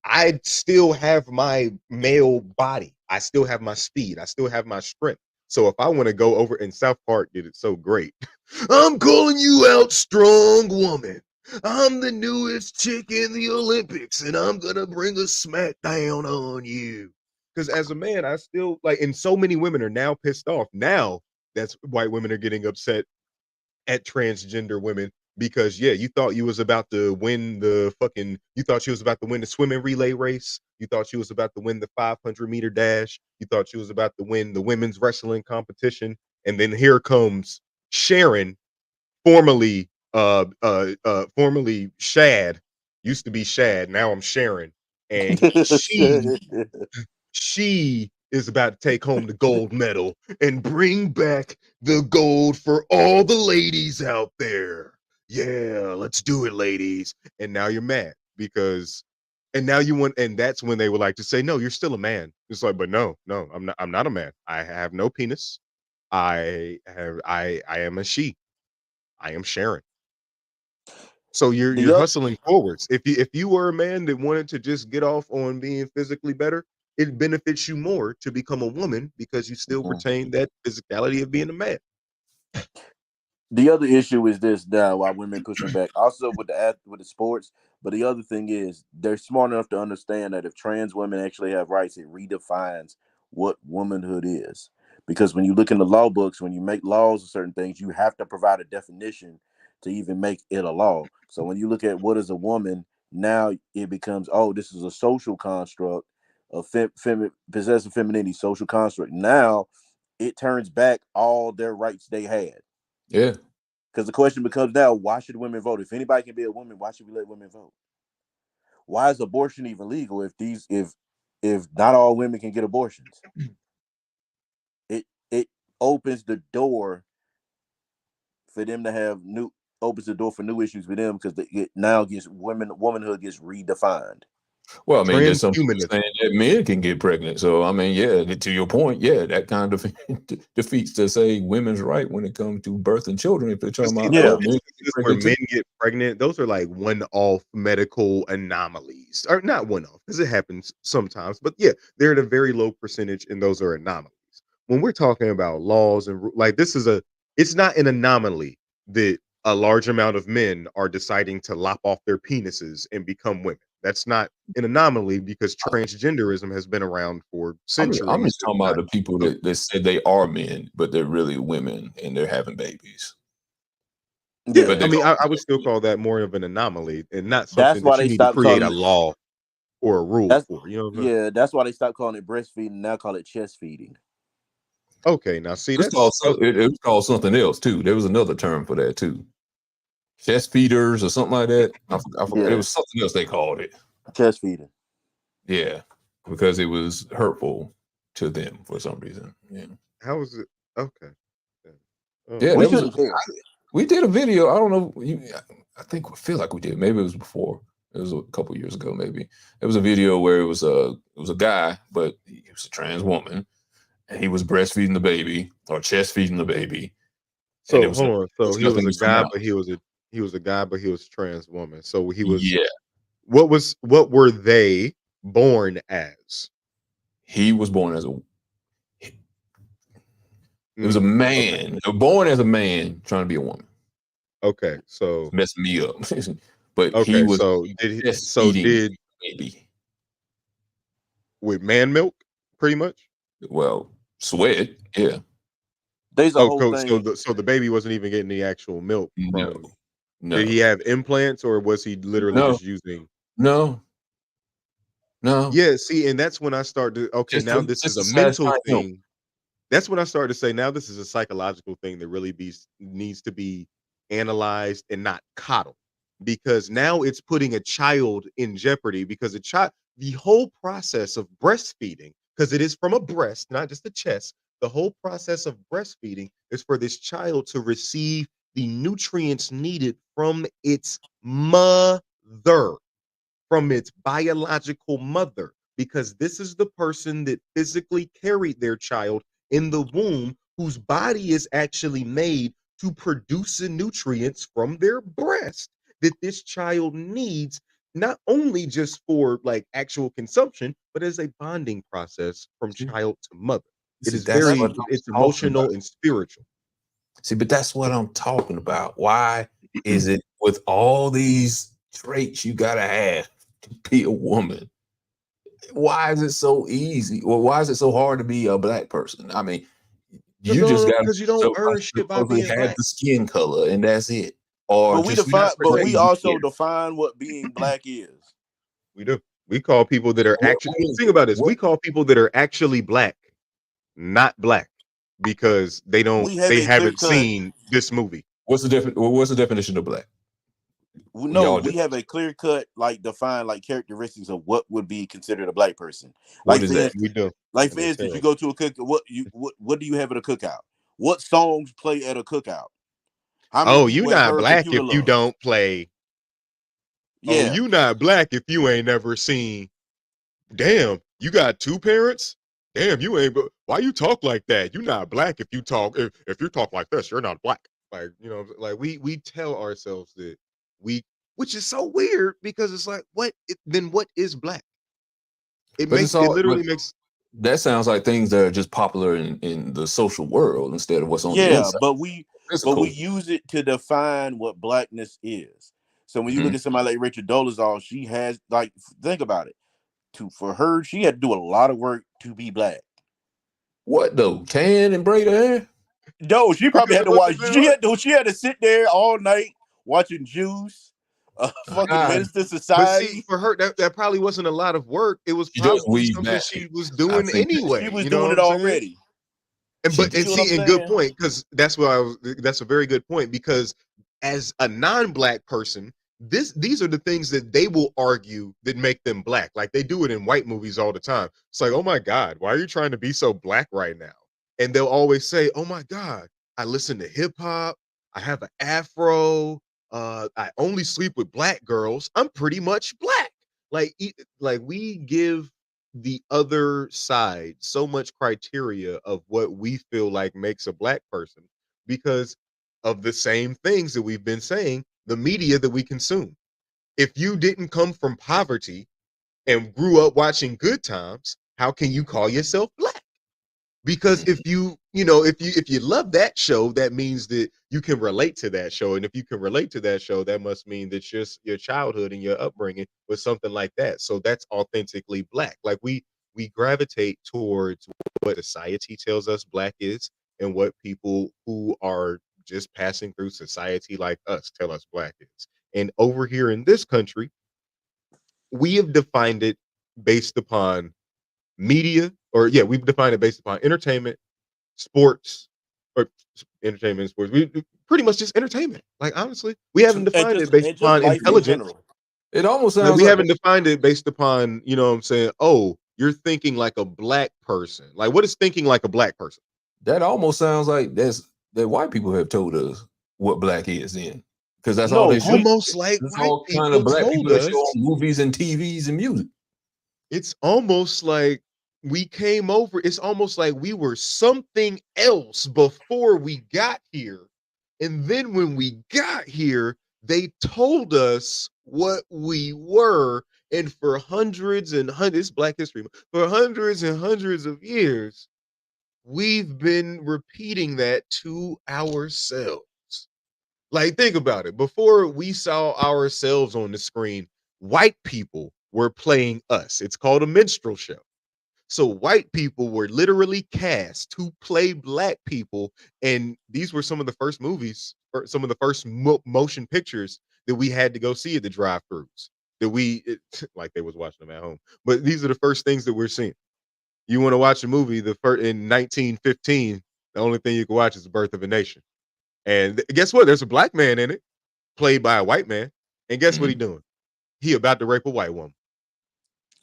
I still have my male body. I still have my speed. I still have my strength. So if I want to go over, and South Park did it so great. I'm calling you out, strong woman. I'm the newest chick in the Olympics, and I'm gonna bring a smackdown on you. Because as a man, I still like, and so many women are now pissed off. Now that's white women are getting upset at transgender women because you thought you was about to win you thought she was about to win the swimming relay race, you thought she was about to win the 500-meter dash, you thought she was about to win the women's wrestling competition, and then here comes Sharon, formerly Shad, used to be Shad, now I'm Sharon, and she is about to take home the gold medal and bring back the gold for all the ladies out there. Yeah, let's do it, ladies. And now you're mad because, and now you want, and that's when they would like to say, no, you're still a man. It's like, but no, I'm not a man. I have no penis. I am a she. I am Sharon. So you're hustling forwards. If you were a man that wanted to just get off on being physically better, it benefits you more to become a woman because you still retain that physicality of being a man. The other issue is this now, why women pushing back also with the sports. But the other thing is they're smart enough to understand that if trans women actually have rights, it redefines what womanhood is. Because when you look in the law books, when you make laws of certain things, you have to provide a definition to even make it a law. So when you look at what is a woman, now it becomes, oh, this is a social construct, a possessive femininity social construct. Now it turns back all their rights they had. Yeah. Because the question becomes now, why should women vote? If anybody can be a woman, why should we let women vote? Why is abortion even legal if not all women can get abortions? It opens the door for them to have opens the door for new issues with them because it now gets womanhood gets redefined. Well, I mean, there's some people saying that men can get pregnant. So, I mean, yeah, to your point, yeah, that kind of defeats to say women's right when it comes to birth and children. If they're talking about where men get pregnant, those are like one-off medical anomalies, or not one-off because it happens sometimes. But yeah, they're at a very low percentage, and those are anomalies. When we're talking about laws and like this is it's not an anomaly that a large amount of men are deciding to lop off their penises and become women. That's not an anomaly because transgenderism has been around for centuries. I'm just talking about the people that said they are men, but they're really women and they're having babies. Yeah, but I mean, I would still call that more of an anomaly and not something that you need to create a law or a rule for. You know what I mean? Yeah, that's why they stopped calling it breastfeeding. Now call it chest feeding. Okay, now see, it was called something else too. There was another term for that too. Chest feeders or something like that. I forgot. Yeah. It was something else they called it. Chest feeding. Yeah, because it was hurtful to them for some reason. Yeah. How was it? Okay. Yeah, We did a video. I don't know. I feel like we did. Maybe it was before. It was a couple years ago. Maybe it was a video where it was a guy, but he was a trans woman, and he was breastfeeding the baby or chest feeding the baby. And So hold on. So he was nothing a was coming guy, out. but he was a guy, but he was a trans woman. So he was. Yeah, What were they born as? he was born as a. It was a Okay. man. Born as a man trying to be a woman. Okay. So Messed me up. But he okay. was So did he? just So eating did baby. with man milk, pretty much. Well, sweat. Yeah. There's a Oh, whole cool. So thing. the baby wasn't even getting the actual milk from. No. Did he have implants, or was he literally No. just using? No. Yeah. See, and that's when I start to. Okay, Just now to- this just is to a mental satisfy him. thing. That's when I started to say, now this is a psychological thing that really needs to be analyzed and not coddled, because now it's putting a child in jeopardy, because the whole process of breastfeeding, because it is from a breast, not just the chest, the whole process of breastfeeding is for this child to receive the nutrients needed from its mother, from its biological mother, because this is the person that physically carried their child in the womb, whose body is actually made to produce the nutrients from their breast that this child needs, not only just for like actual consumption, but as a bonding process from child to mother. It See, is that's very, what I'm it's talking about. emotional and spiritual. See, but that's what I'm talking about. Why is it with all these traits you gotta have to be a woman? Why is it so easy? Well, why is it so hard to be a black person? I mean, you just gotta Because you don't earn shit by supposedly being have black. the skin color, and that's it. Or But we just define, but we crazy also hair. define what being black is. We do. We call people that are What, actually, think about this. what, We call people that are actually black not black, because We have they a clear haven't cut. seen this movie. what's the difference? What's the definition of black? No, Y'all, we have a clear cut, like defined like characteristics of what would be considered a black person. what Like is for that? We instance, do. like And for it's instance, you terrible. go to a cook. What do you have at a cookout? What songs play at a cookout? How many Oh, you people have not heard black Computer if you Love? don't play. Oh, Yeah, you not black if you ain't never seen. Damn, you got two parents? Damn, you ain't. Why you talk like that? You not black if you talk. If you talk like this, you're not black. Like, like we tell ourselves that we, which is so weird, because it's like, then what is black? It But it's makes it all. literally But makes. that sounds like things that are just popular in the social world instead of what's on the yeah, inside, but we physical. use it to define what blackness is. So when you look Mhm. at somebody like Rachel Dolezal, she has like think about it. For her, she had to do a lot of work to be black. What though? Tan and braid hair? No, she probably Because had it to watch. wasn't that hard. She had to sit there all night watching Juice, fucking Ah, Minister But see, Society. for her, that probably wasn't a lot of work. It was she just probably weave something back. she was I doing think that She anyway. was You know doing what it I'm saying? already. And she but You and see what I'm see, and good saying? point, because that's what that's a very good point, because as a non-black person, these are the things that they will argue that make them black. Like they do it in white movies all the time. It's like, oh my God, why are you trying to be so black right now? And they'll always say, oh my God, I listen to hip hop, I have an afro, I only sleep with black girls. I'm pretty much black. Like, like we give the other side so much criteria of what we feel like makes a black person, because of the same things that we've been saying, the media that we consume. If you didn't come from poverty and grew up watching Good Times, how can you call yourself black? Because if you love that show, that means that you can relate to that show, and if you can relate to that show, that must mean that your childhood and your upbringing was something like that. So that's authentically black. Like we gravitate towards what society tells us black is, and what people who are just passing through society like us tell us black is. And over here in this country, we have defined it based upon media, or yeah, we've defined it based upon entertainment, sports, or entertainment and sports. We pretty much just entertainment. Like honestly, we haven't defined it based And just upon life in intelligence. general. It almost Like sounds we like haven't defined it based upon, what I'm saying, oh, you're thinking like a black person. Like what is thinking like a black person? that almost sounds like that white people have told us. what black is then, because that's all No, they show. Almost like That's white all kind people of black people told that show us. on movies and TVs and music. It's almost like we came over. It's almost like we were something else before we got here. And then when we got here, they told us what we were. And for hundreds and hundreds, Black History Month, for hundreds and hundreds of years, we've been repeating that to ourselves. Like, think about it. Before we saw ourselves on the screen, white people were playing us. It's called a minstrel show. So white people were literally cast to play black people, and these were some of the first movies, or some of the first motion pictures that we had to go see at the drive-throughs. That like they was watching them at home. But these are the first things that we're seeing. You want to watch a movie the first in 1915, the only thing you can watch is The Birth of a Nation. And guess what? There's a black man in it, played by a white man. And guess what he doing? He about to rape a white woman.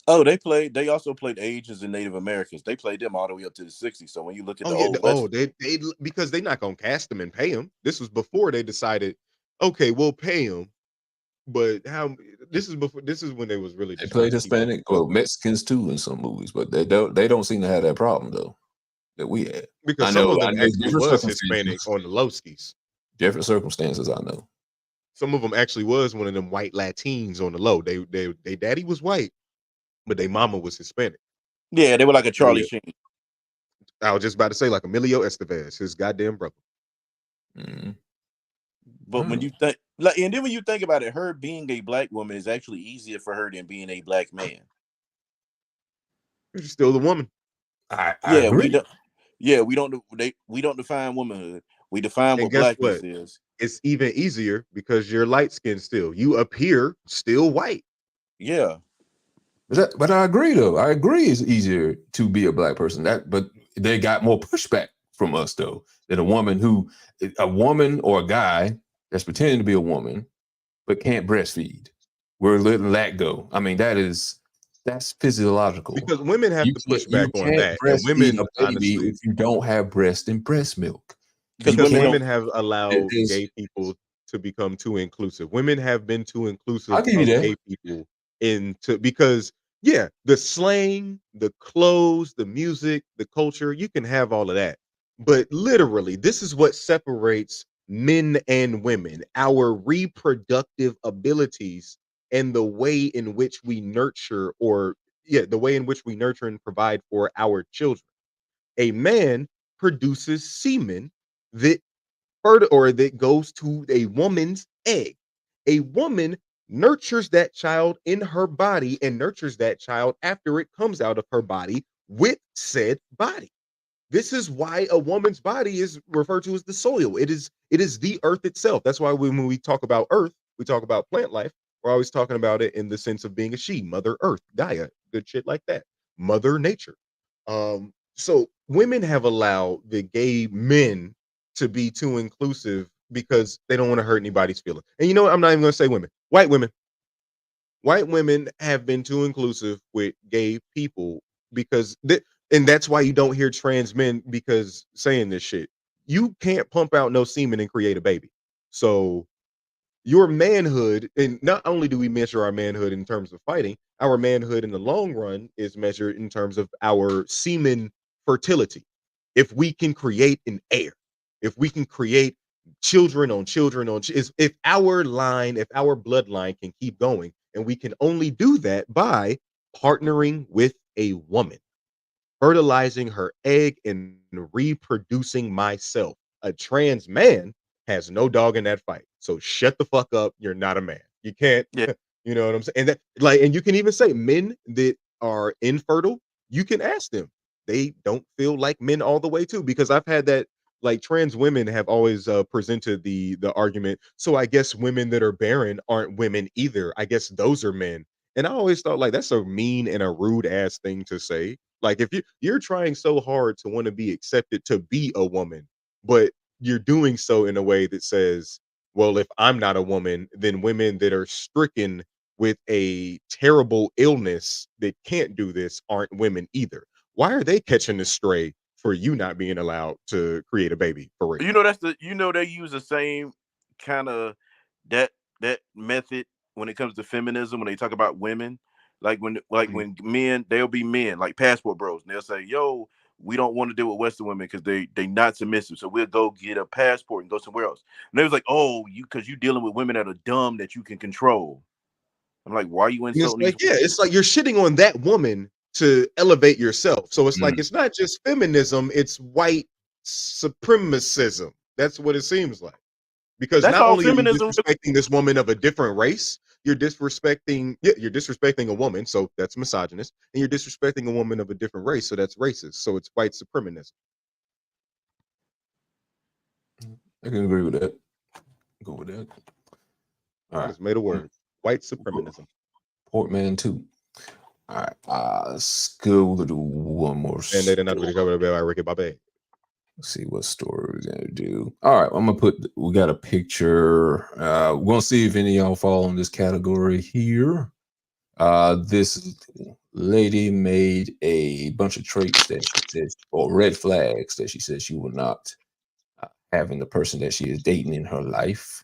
Oh, they also played Asians and Native Americans. They played them all the way up to the 60s. So when you look at the old West, they because they're not gonna cast them and pay them. This was before they decided, okay, we'll pay them, but how? This is before. This is when they was really They just trying played to keep Hispanic or Mexicans too in some movies, but they don't seem to have that problem though that we had. because I some know, of I them know actually different was Hispanic circumstances. on the Lowskis. Different circumstances, I know. Some of them actually was one of them white Latins on the low. They daddy was white, but they mama was Hispanic. yeah, they were like a Charlie Sheen. I was just about to say like Emilio Estevez, his goddamn brother. Mm. But when you think, like, and then when you think about it, her being a black woman is actually easier for her than being a black man. She's still the woman. I Yeah, agree. we don't define womanhood. We define And what guess blackness what? is. It's even easier because you're light skinned still. You appear still white. Yeah. But I agree though. I agree it's easier to be a black person. But they got more pushback from us though than a woman or a guy that's pretending to be a woman but can't breastfeed. We're letting that go. I mean, that's physiological. Because women have to push You back on can't that. And breastfeed women, a baby honestly, if you don't have breast and breast milk. Because because women women don't. have allowed There's- gay people to become too inclusive. Women have been too inclusive I'll give you of that. gay people because yeah, the slang, the clothes, the music, the culture, you can have all of that. But literally, this is what separates men and women, our reproductive abilities and the way in which we nurture the way in which we nurture and provide for our children. A man produces semen that that goes to a woman's egg. A woman nurtures that child in her body and nurtures that child after it comes out of her body with said body. This is why a woman's body is referred to as the soil. It is the earth itself. That's why when we talk about earth, we talk about plant life. We're always talking about it in the sense of being a she, Mother Earth, Gaia, good shit like that. Mother Nature. So women have allowed the gay men to be too inclusive because they don't want to hurt anybody's feelings. And you know what? I'm not even going to say women. White women. White women have been too inclusive with gay people because and that's why you don't hear trans men because saying this shit. You can't pump out no semen and create a baby. So your manhood, and not only do we measure our manhood in terms of fighting, our manhood in the long run is measured in terms of our semen fertility. If we can create an heir, if we can create children on children if our bloodline can keep going, and we can only do that by partnering with a woman, fertilizing her egg and reproducing myself. A trans man has no dog in that fight. So shut the fuck up. You're not a man. You can't, Yeah. you know what I'm saying? And and you can even say men that are infertile, you can ask them. They don't feel like men all the way too, because I've had that. Like trans women have always presented the argument. So I guess women that are barren aren't women either. I guess those are men. And I always thought like that's a mean and a rude ass thing to say. Like if you're trying so hard to want to be accepted to be a woman, but you're doing so in a way that says, well, if I'm not a woman, then women that are stricken with a terrible illness that can't do this aren't women either. Why are they catching the stray for you not being allowed to create a baby for real? They use the same kind of that method when it comes to feminism when they talk about women. Like when men, they'll be men like passport bros, and they'll say, "Yo, we don't want to deal with Western women because they not submissive, so we'll go get a passport and go somewhere else." And they was like, "Oh, you because you dealing with women that are dumb that you can control." I'm like, "Why are you And it's insulting like, these?" yeah, it's like you're shitting on that woman to elevate yourself. So it's like Mm. it's not just feminism, it's white supremacism. That's what it seems like. Because That's not all only are you feminism. disrespecting this woman of a different race, you're disrespecting a woman, so that's misogynist, and you're disrespecting a woman of a different race, so that's racist. So it's white supremacism. I can agree with that. Go with that. All I right. just made a word. White supremacism. Portman 2. All right. Let's go to one more. And they did not really cover by Ricky Bobby. Let's see what story we're gonna do. All right, I'm gonna put. We got a picture. We're gonna see if any of y'all fall in this category here. This lady made a bunch of traits that she said, or red flags that she said she will not have in the person that she is dating in her life.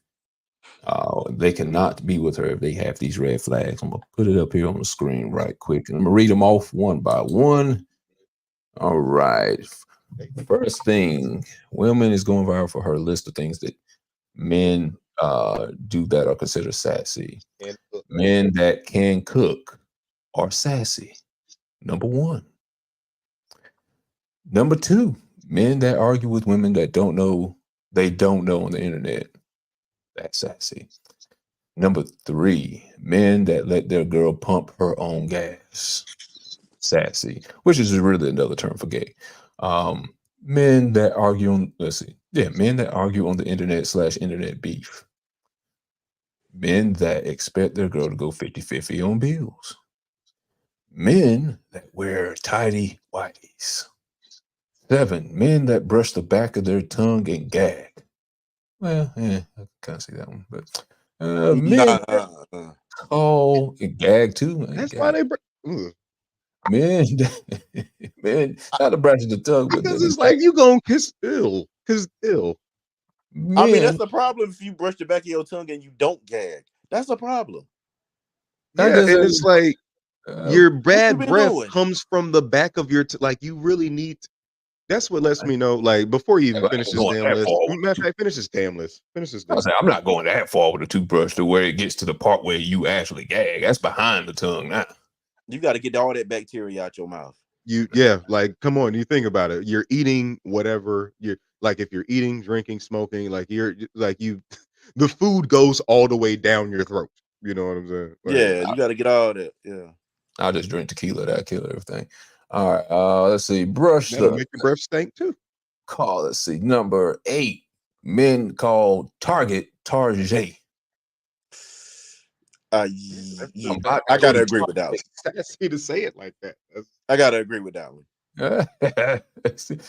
They cannot be with her if they have these red flags. I'm gonna put it up here on the screen right quick, and I'm gonna read them off one by one. All right. First thing, women is going viral for her list of things that men do that are considered sassy. Men that can cook are sassy. Number one. Number two, men that argue with women that don't know on the internet. That's sassy. Number three, men that let their girl pump her own gas. Sassy, which is really another term for gay. Men that argue on men that argue on the internet/internet beef. Men that expect their girl to go 50-50 on bills. Men that wear tidy whities. 7, men that brush the back of their tongue and gag. Well, I can't see that one, but men that call and gag too. That's why they Men, men, not to brush the tongue, but because it's like you gonna kiss because I mean, men, that's the problem if you brush the back of your tongue and you don't gag. That's a problem. yeah, and it's like your What you bad been breath doing? comes from the back of your like you really need that's what lets me know, like, before you even finish this damn list. Matter of fact, finish this damn list. Finish this damn. I'm not going that far with a toothbrush to where it gets to the part where you actually gag. That's behind the tongue now. You got to get all that bacteria out your mouth. Like, come on, you think about it. You're eating whatever you're like, if you're eating, drinking, smoking, like the food goes all the way down your throat. You know what I'm saying? Like, yeah, you got to get all that. Yeah. I'll just drink tequila. That'll kill everything. All right. Let's see. Brush that'll make your breath stink too. Call. Let's see. Number 8. Men call Target Target. Yeah, I gotta agree with that one. Sassy to say it like that. I gotta agree with that one.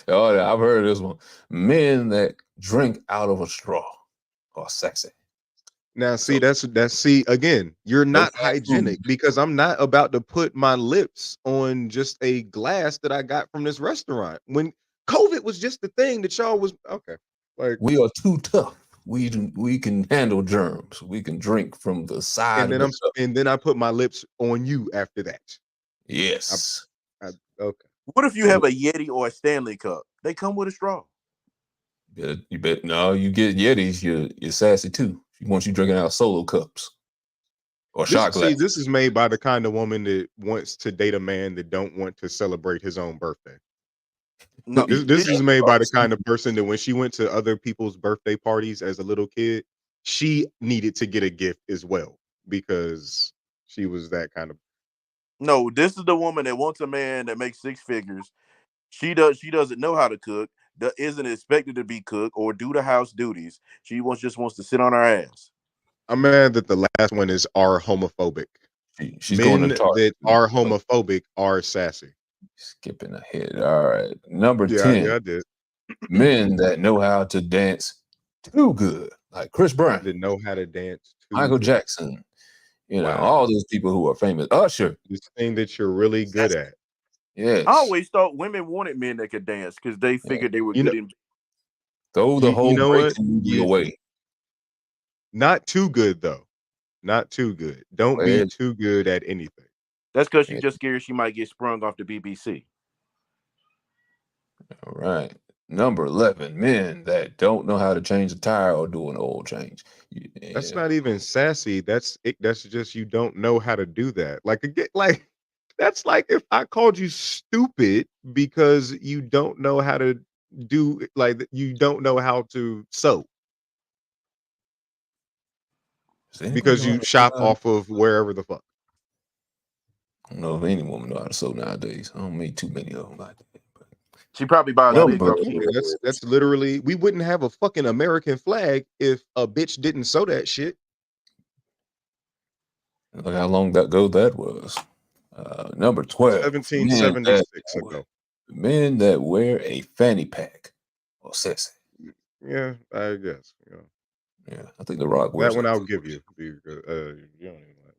Oh, I've heard this one. Men that drink out of a straw are sexy. Now, see, that's again, you're not hygienic because I'm not about to put my lips on just a glass that I got from this restaurant. When COVID was just the thing that y'all was okay. Like, we are too tough. We can handle germs. We can drink from the side. And then I put my lips on you after that. Yes. Okay. What if you have a Yeti or a Stanley cup? They come with a straw. You bet. No, you get Yetis. You're sassy too. Once you drinking out solo cups or shot glass. See, this is made by the kind of woman that wants to date a man that don't want to celebrate his own birthday. No, this is made by the kind of person that when she went to other people's birthday parties as a little kid, she needed to get a gift as well because she was that kind of. No, this is the woman that wants a man that makes 6 figures. She doesn't know how to cook, isn't expected to be cooked or do the house duties. She just wants to sit on her ass. I'm mad that the last one is are homophobic. She's Men going to talk. that are homophobic are sassy. Skipping ahead. All right. Number 10. Yeah, I did. Men that know how to dance too good. Like Chris Brown. That know how to dance too Michael good. Jackson. You know, all those people who are famous. Usher. This thing that you're really good at. Yes. I always thought women wanted men that could dance because they figured they were good in. Throw the whole breaking away. Not too good though. Not too good. Don't be too good at anything. That's because she's just scared she might get sprung off the BBC. All right. Number 11, men that don't know how to change a tire or do an oil change. That's not even sassy. That's just you don't know how to do that. Like that's like if I called you stupid because you don't know how to do you don't know how to sew because you shop off of wherever the fuck. I don't know if any woman know how to sew nowadays. I don't meet too many of them like that. But she probably buys a big that's literally, we wouldn't have a fucking American flag if a bitch didn't sew that shit. Look how long ago that was. Number 12. 1776 ago. Men that wear a fanny pack or sassy. Yeah, I guess. Yeah, I think The Rock wears that one. I'll give you.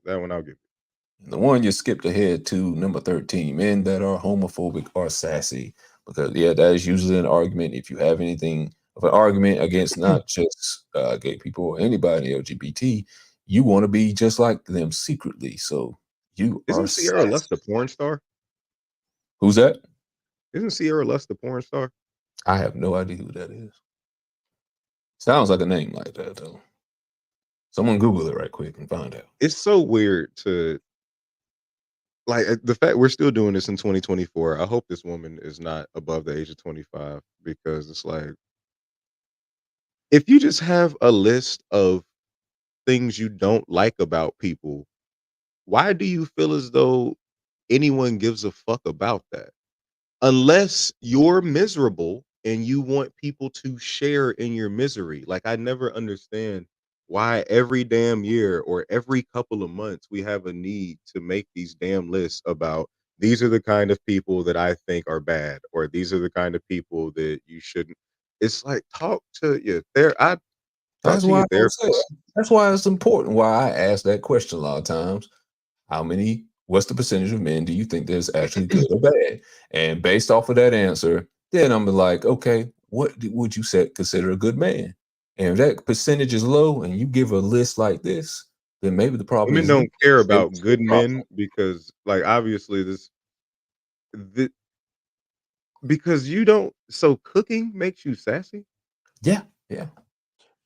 That one I'll give you. The one you skipped ahead to, number 13, men that are homophobic or sassy. Because, that is usually an argument. If you have anything of an argument against not just gay people or anybody LGBT, you want to be just like them secretly. So you Isn't are Sierra Lust the porn star? Who's that? Isn't Sierra Lust the porn star? I have no idea who that is. Sounds like a name like that, though. Someone Google it right quick and find out. It's so weird to, like, the fact we're still doing this in 2024. I hope this woman is not above the age of 25, because it's like, if you just have a list of things you don't like about people, why do you feel as though anyone gives a fuck about that? Unless you're miserable and you want people to share in your misery. Like, I never understand why every damn year or every couple of months we have a need to make these damn lists about, these are the kind of people that I think are bad, or these are the kind of people that you shouldn't. It's like, talk to your therapist. That's why it's important. Why I ask that question a lot of times. What's the percentage of men do you think that's actually good or bad? And based off of that answer, then I'm like, okay, what would you consider a good man? And if that percentage is low and you give a list like this, then maybe the problem women don't care about good men, because, like, obviously because you don't. So cooking makes you sassy? Yeah.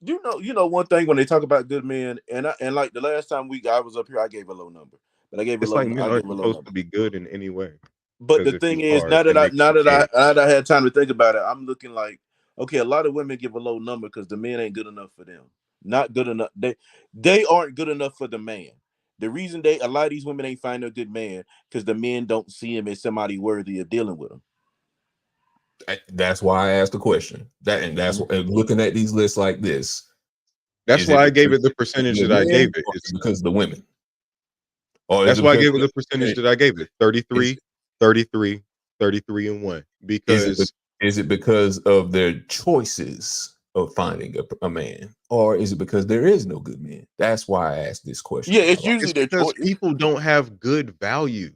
You know one thing when they talk about good men, and like the last time I was up here, I gave a low number, but I gave a low. It's like men aren't supposed to be good in any way. But the thing is, now that I had time to think about it, I'm looking like, okay, a lot of women give a low number because the men ain't good enough for them. Not good enough. They aren't good enough for the man. The reason a lot of these women ain't find a good man because the men don't see him as somebody worthy of dealing with him. That's why I asked the question. That's looking at these lists like this. That's why I gave it the percentage that I gave it. It's because of the women. That's why I gave it the percentage that I gave it. 33, 33, 33, and 1. Because is it because of their choices of finding a man, or is it because there is no good man? That's why I asked this question. Yeah, it's usually because people don't have good values.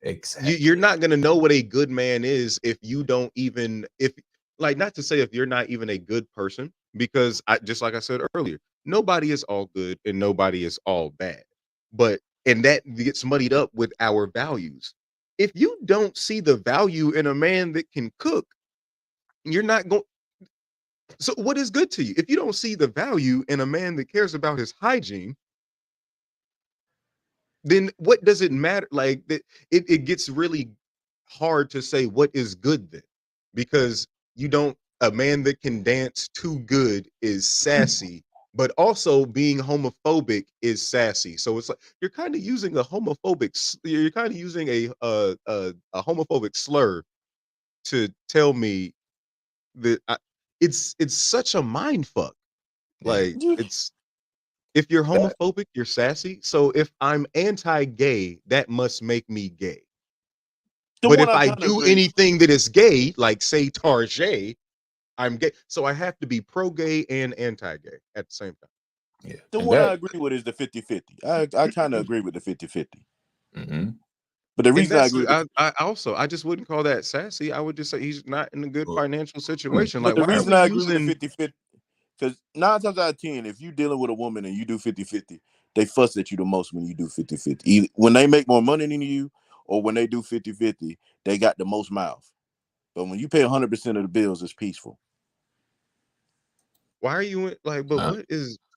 Exactly. You're not going to know what a good man is if you don't even, not to say if you're not even a good person, because just like I said earlier, nobody is all good and nobody is all bad. And that gets muddied up with our values. If you don't see the value in a man that can cook, you're not going. So what is good to you? If you don't see the value in a man that cares about his hygiene, then what does it matter? Like, it gets really hard to say what is good then, because a man that can dance too good is sassy, but also being homophobic is sassy. So it's like you're kind of using a homophobic slur to tell me that it's such a mind fuck. Like, if you're homophobic, you're sassy. So if I'm anti-gay, that must make me gay. But if I do anything that is gay, like say Tarjay, I'm gay. So I have to be pro-gay and anti-gay at the same time. Yeah. The one I agree with is the 50-50. I kind of agree with the 50-50. Mm-hmm. But the reason I agree, I just wouldn't call that sassy. I would just say he's not in a good financial situation. But the reason I agree with the Because 9 times out of 10, if you're dealing with a woman and you do 50-50, they fuss at you the most when you do 50-50. Either when they make more money than you or when they do 50-50, they got the most mouth. But when you pay 100% of the bills, it's peaceful. Why are you like? But Uh,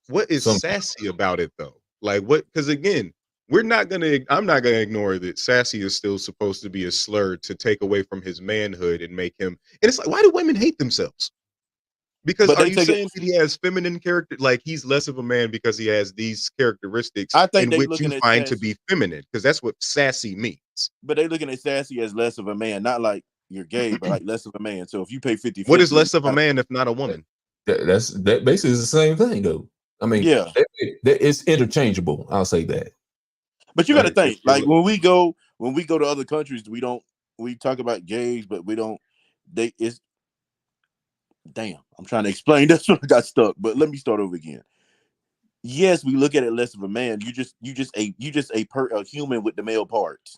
what is some sassy about it though? Like what? Because again, I'm not gonna ignore that sassy is still supposed to be a slur to take away from his manhood and make him. And it's like, why do women hate themselves? Because But are they you take it. saying that he has feminine character? Like he's less of a man because he has these characteristics I think in they which you looking at find to sassy, be feminine? Because that's what sassy means. but they looking at sassy as less of a man, not like you're gay, but like less of a man. So if you pay 50-50, What is less of a gotta, man if not a woman? that basically is the same thing, though. I mean, yeah. it's interchangeable. I'll say that. But you got to Like think, like when we go to other countries, we talk about gays, but we don't. It's damn. I'm trying to explain. That's when I got stuck. But let me start over again. Yes, we look at it less of a man. A human with the male parts.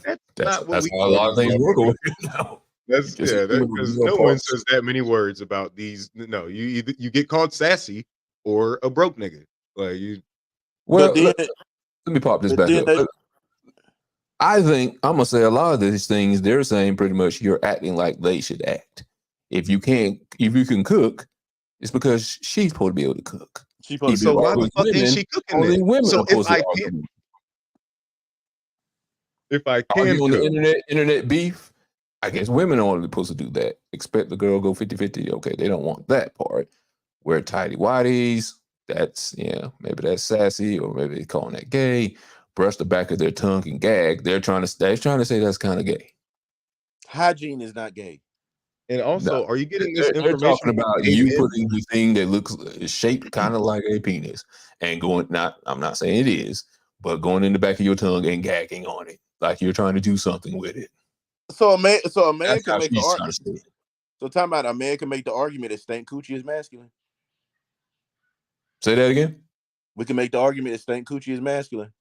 that's That's not what that's we how a call lot of these things work over motherfuckers. here now. That's Just a human with because real no one parts. says that many words about these. No, you get called sassy or a broke nigga. Like you, Well, But then, let me pop this but back then up. I think I'm gonna say a lot of these things they're saying pretty much you're acting like they should act. If you can cook, it's because she's supposed to be able to cook. she's supposed If to be so you able to why the cook. argue fuck with ain't women, she cooking only then? women are So supposed to argue. if I can Argue on the cook, internet beef. I guess women are only supposed to do that. Expect the girl go 50-50. Okay, they don't want that part. Wear tighty whities. That's maybe that's sassy, or maybe they calling that gay. Brush the back of their tongue and gag. They're trying to say that's kind of gay. Hygiene is not gay. and No, also, are you getting this they're talking information from about gay you men? putting the thing that looks shaped kind of like a penis and going. Not, I'm not saying it is, but going in the back of your tongue and gagging on it like you're trying to do something with it. So a man That's can how make she's trying to say it. So talking about a man can make the argument that stank coochie is masculine. Say that again. We can make the argument that stank coochie is masculine.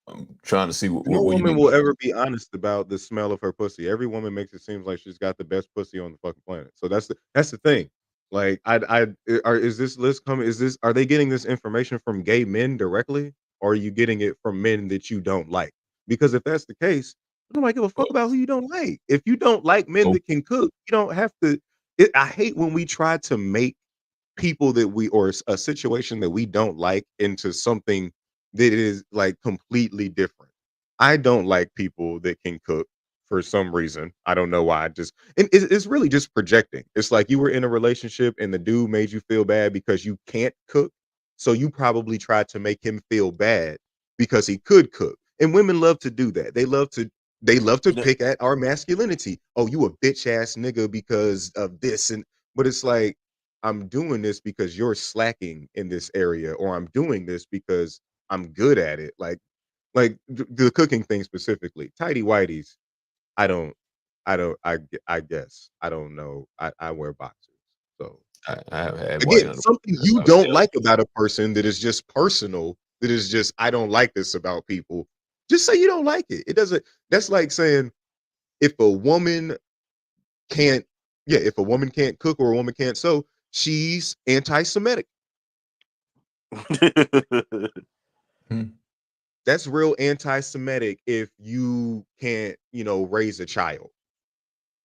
I'm trying to see No what you woman mean. will ever be honest about the smell of her pussy. Every woman makes it seem like she's got the best pussy on the fucking planet. So that's the thing. Like is this list coming? Are they getting this information from gay men directly, or are you getting it from men that you don't like? Because if that's the case, nobody give a fuck about who you don't like. If you don't like men Oh, that can cook, you don't have to. I hate when we try to make people that we or a situation that we don't like into something that is like completely different. I don't like people that can cook for some reason. I don't know why. It's really just projecting. It's like you were in a relationship and the dude made you feel bad because you can't cook. So you probably tried to make him feel bad because he could cook. And women love to do that. They love to You know, pick at our masculinity. Oh, you a bitch ass nigga because of this. But it's like I'm doing this because you're slacking in this area, or I'm doing this because I'm good at it. Like the cooking thing specifically, tidy whities. I don't, I guess I don't know. I wear boxers, so I have had white again, underwear. something That's you how it don't is. like about a person that is just personal. That is just I don't like this about people. Just say you don't like it. It doesn't. That's like saying if a woman can't, yeah, if a woman can't cook or a woman can't sew, she's anti-Semitic. Hmm. That's real anti-Semitic if you can't, raise a child.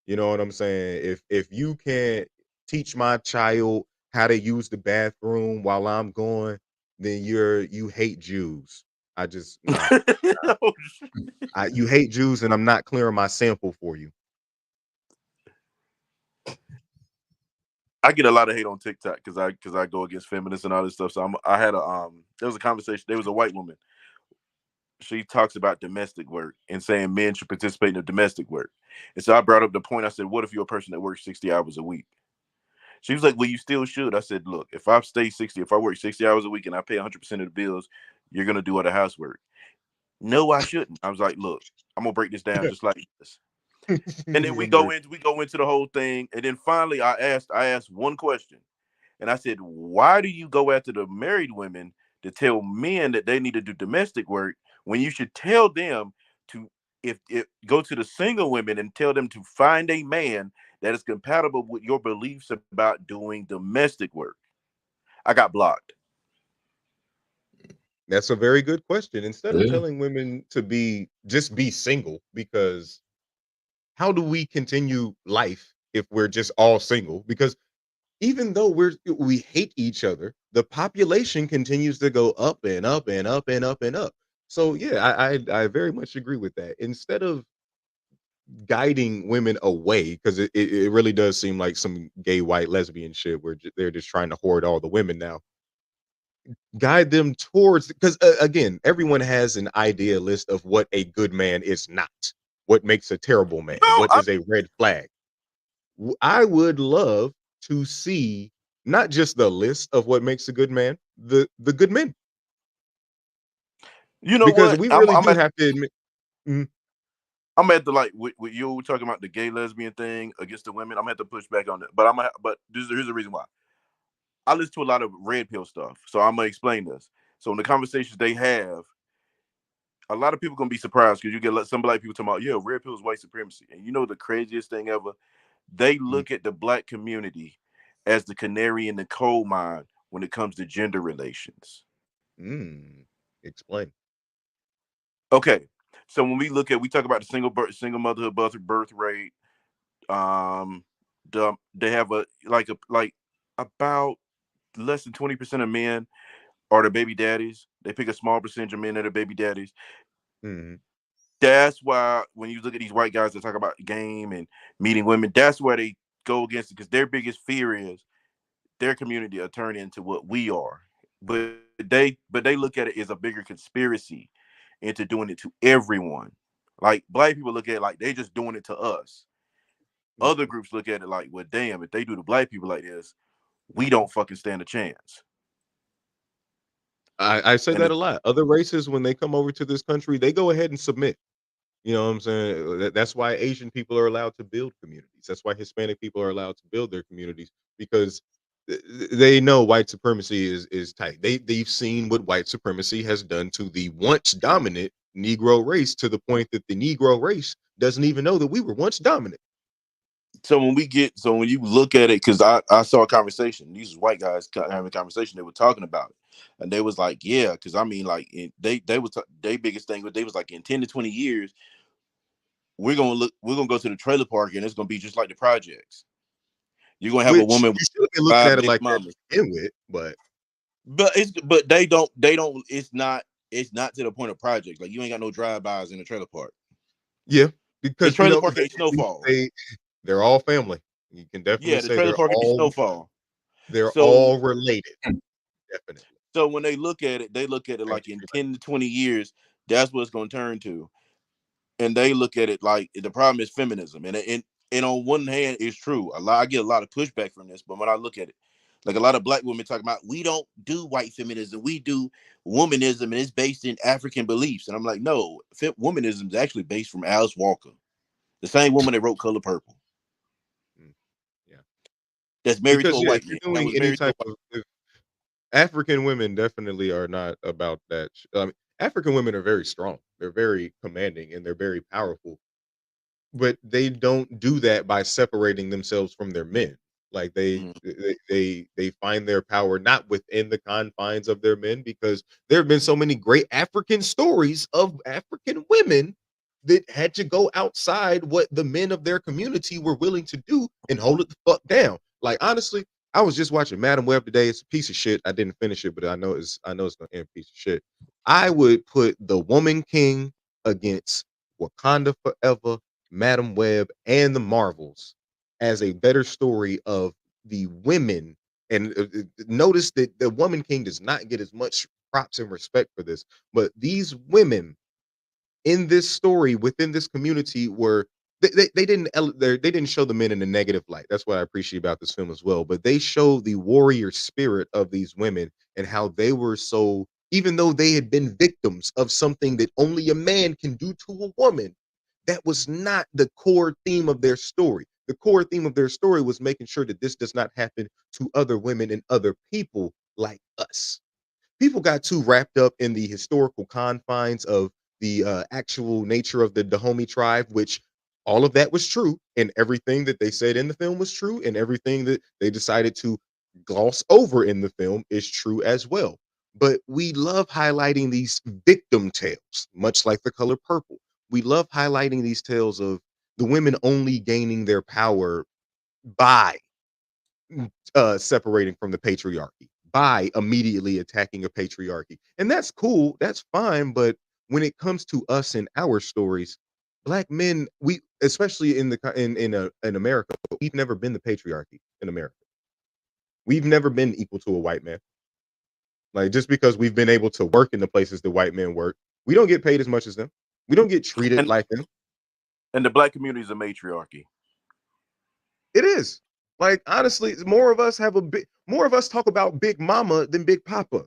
You know what I'm saying? If you can't teach my child how to use the bathroom while I'm gone, then you hate Jews. I just nah. Oh, shit. You hate Jews, and I'm not clearing my sample for you. I get a lot of hate on TikTok because I go against feminists and all this stuff. So I had there was a conversation. There was a white woman. She talks about domestic work and saying men should participate in the domestic work. And so I brought up the point. I said, what if you're a person that works 60 hours a week? She was like, well, you still should. I said, look, if I work 60 hours a week and I pay 100% of the bills, you're going to do all the housework. No, I shouldn't. I was like, look, I'm going to break this down just like this. And then we go into the whole thing. And then finally I asked one question. And I said, why do you go after the married women to tell men that they need to do domestic work when you should tell them to if go to the single women and tell them to find a man that is compatible with your beliefs about doing domestic work? I got blocked. That's a very good question. Instead of Yeah. telling women to be single, because how do we continue life if we're just all single? Because even though we hate each other, the population continues to go up and up and up and up and up. So yeah, I very much agree with that. Instead of guiding women away, because it really does seem like some gay white lesbian shit where they're just trying to hoard all the women now. Guide them towards, because again, everyone has an idea list of what a good man is not, what makes a terrible man, No, what is a red flag. I would love to see not just the list of what makes a good man, the good men, you know because what? we I'm really I'm do at have to admit. Mm, I'm at the like with you talking about the gay lesbian thing against the women. I'm gonna have to push back on it, but but here's the reason why. I listen to a lot of red pill stuff, so I'm gonna explain this. So in the conversations they have, a lot of people gonna be surprised because you get some black people talking about, yeah, red pill is white supremacy, and you know the craziest thing ever, they mm, look at the black community as the canary in the coal mine when it comes to gender relations. mm. Explain. Okay, so when we talk about the single motherhood birth rate, um, they have like about less than 20% of men are the baby daddies. They pick a small percentage of men that are baby daddies. Mhm. That's why when you look at these white guys that talk about game and meeting women, that's where they go against it because their biggest fear is their community will turn into what we are. But they look at it as a bigger conspiracy into doing it to everyone. Like black people look at it like they just doing it to us. Other Mhm. groups look at it like, well, damn, if they do to black people like this, we don't fucking stand a chance. I say And that a lot. Other races, when they come over to this country, they go ahead and submit. You know what I'm saying? That's why Asian people are allowed to build communities. That's why Hispanic people are allowed to build their communities, because they know white supremacy is tight. They've seen what white supremacy has done to the once dominant Negro race, to the point that the Negro race doesn't even know that we were once dominant. so when you look at it, because I saw a conversation, these white guys having a conversation, they were talking about it, and they was like, yeah, because I mean, like they biggest thing was they was like in 10 to 20 years, we're gonna go to the trailer park and it's gonna be just like the projects. You're gonna have a Which woman with you still can look five at it baby like that to mamas, begin with, but but they don't. It's not to the point of projects. Like you ain't got no drive-bys in the trailer park. yeah, The because trailer park ain't snowfall. they're all family. You can definitely Yeah, the say trailer park ain't snowfall. they're So all related, definitely. So when they look at it, they look at it like in Extremely. 10 to 20 years, that's what it's going to turn to. And they look at it like the problem is feminism. And on one hand, it's true. I get a lot of pushback from this, but when I look at it, like a lot of black women talking about, we don't do white feminism, we do womanism, and it's based in African beliefs. And I'm like, no, womanism is actually based from Alice Walker, the same woman that wrote Color Purple, Mm, yeah. that's married to Because a yeah, if white man. you're That doing was any married to a type white. of African women definitely are not about that. I mean, African women are very strong. They're very commanding and they're very powerful, but they don't do that by separating themselves from their men. Like Mm. they find their power not within the confines of their men, because there have been so many great African stories of African women that had to go outside what the men of their community were willing to do and hold it the fuck down. Like honestly, I was just watching Madam Web today. It's a piece of shit. I didn't finish it, but I know it's gonna end piece of shit. I would put the Woman King against Wakanda Forever, Madam Web, and the Marvels as a better story of the women. And notice that the Woman King does not get as much props and respect for this, but these women in this story within this community were they didn't show the men in a negative light. That's what I appreciate about this film as well. But they show the warrior spirit of these women and how they were so, even though they had been victims of something that only a man can do to a woman, that was not the core theme of their story. The core theme of their story was making sure that this does not happen to other women and other people like us. People got too wrapped up in the historical confines of the actual nature of the Dahomey tribe, which All of that was true, and everything that they said in the film was true, and everything that they decided to gloss over in the film is true as well. But we love highlighting these victim tales, much like The Color Purple. We love highlighting these tales of the women only gaining their power by separating from the patriarchy, by immediately attacking a patriarchy. And that's cool, that's fine, but when it comes to us and our stories, black men, we especially in the in America, we've never been the patriarchy in America. We've never been equal to a white man. Like, just because we've been able to work in the places that white men work, we don't get paid as much as them. We don't get treated And like them. and the black community is a matriarchy. It is. Like, honestly, more of us have more of us talk about Big Mama than Big Papa.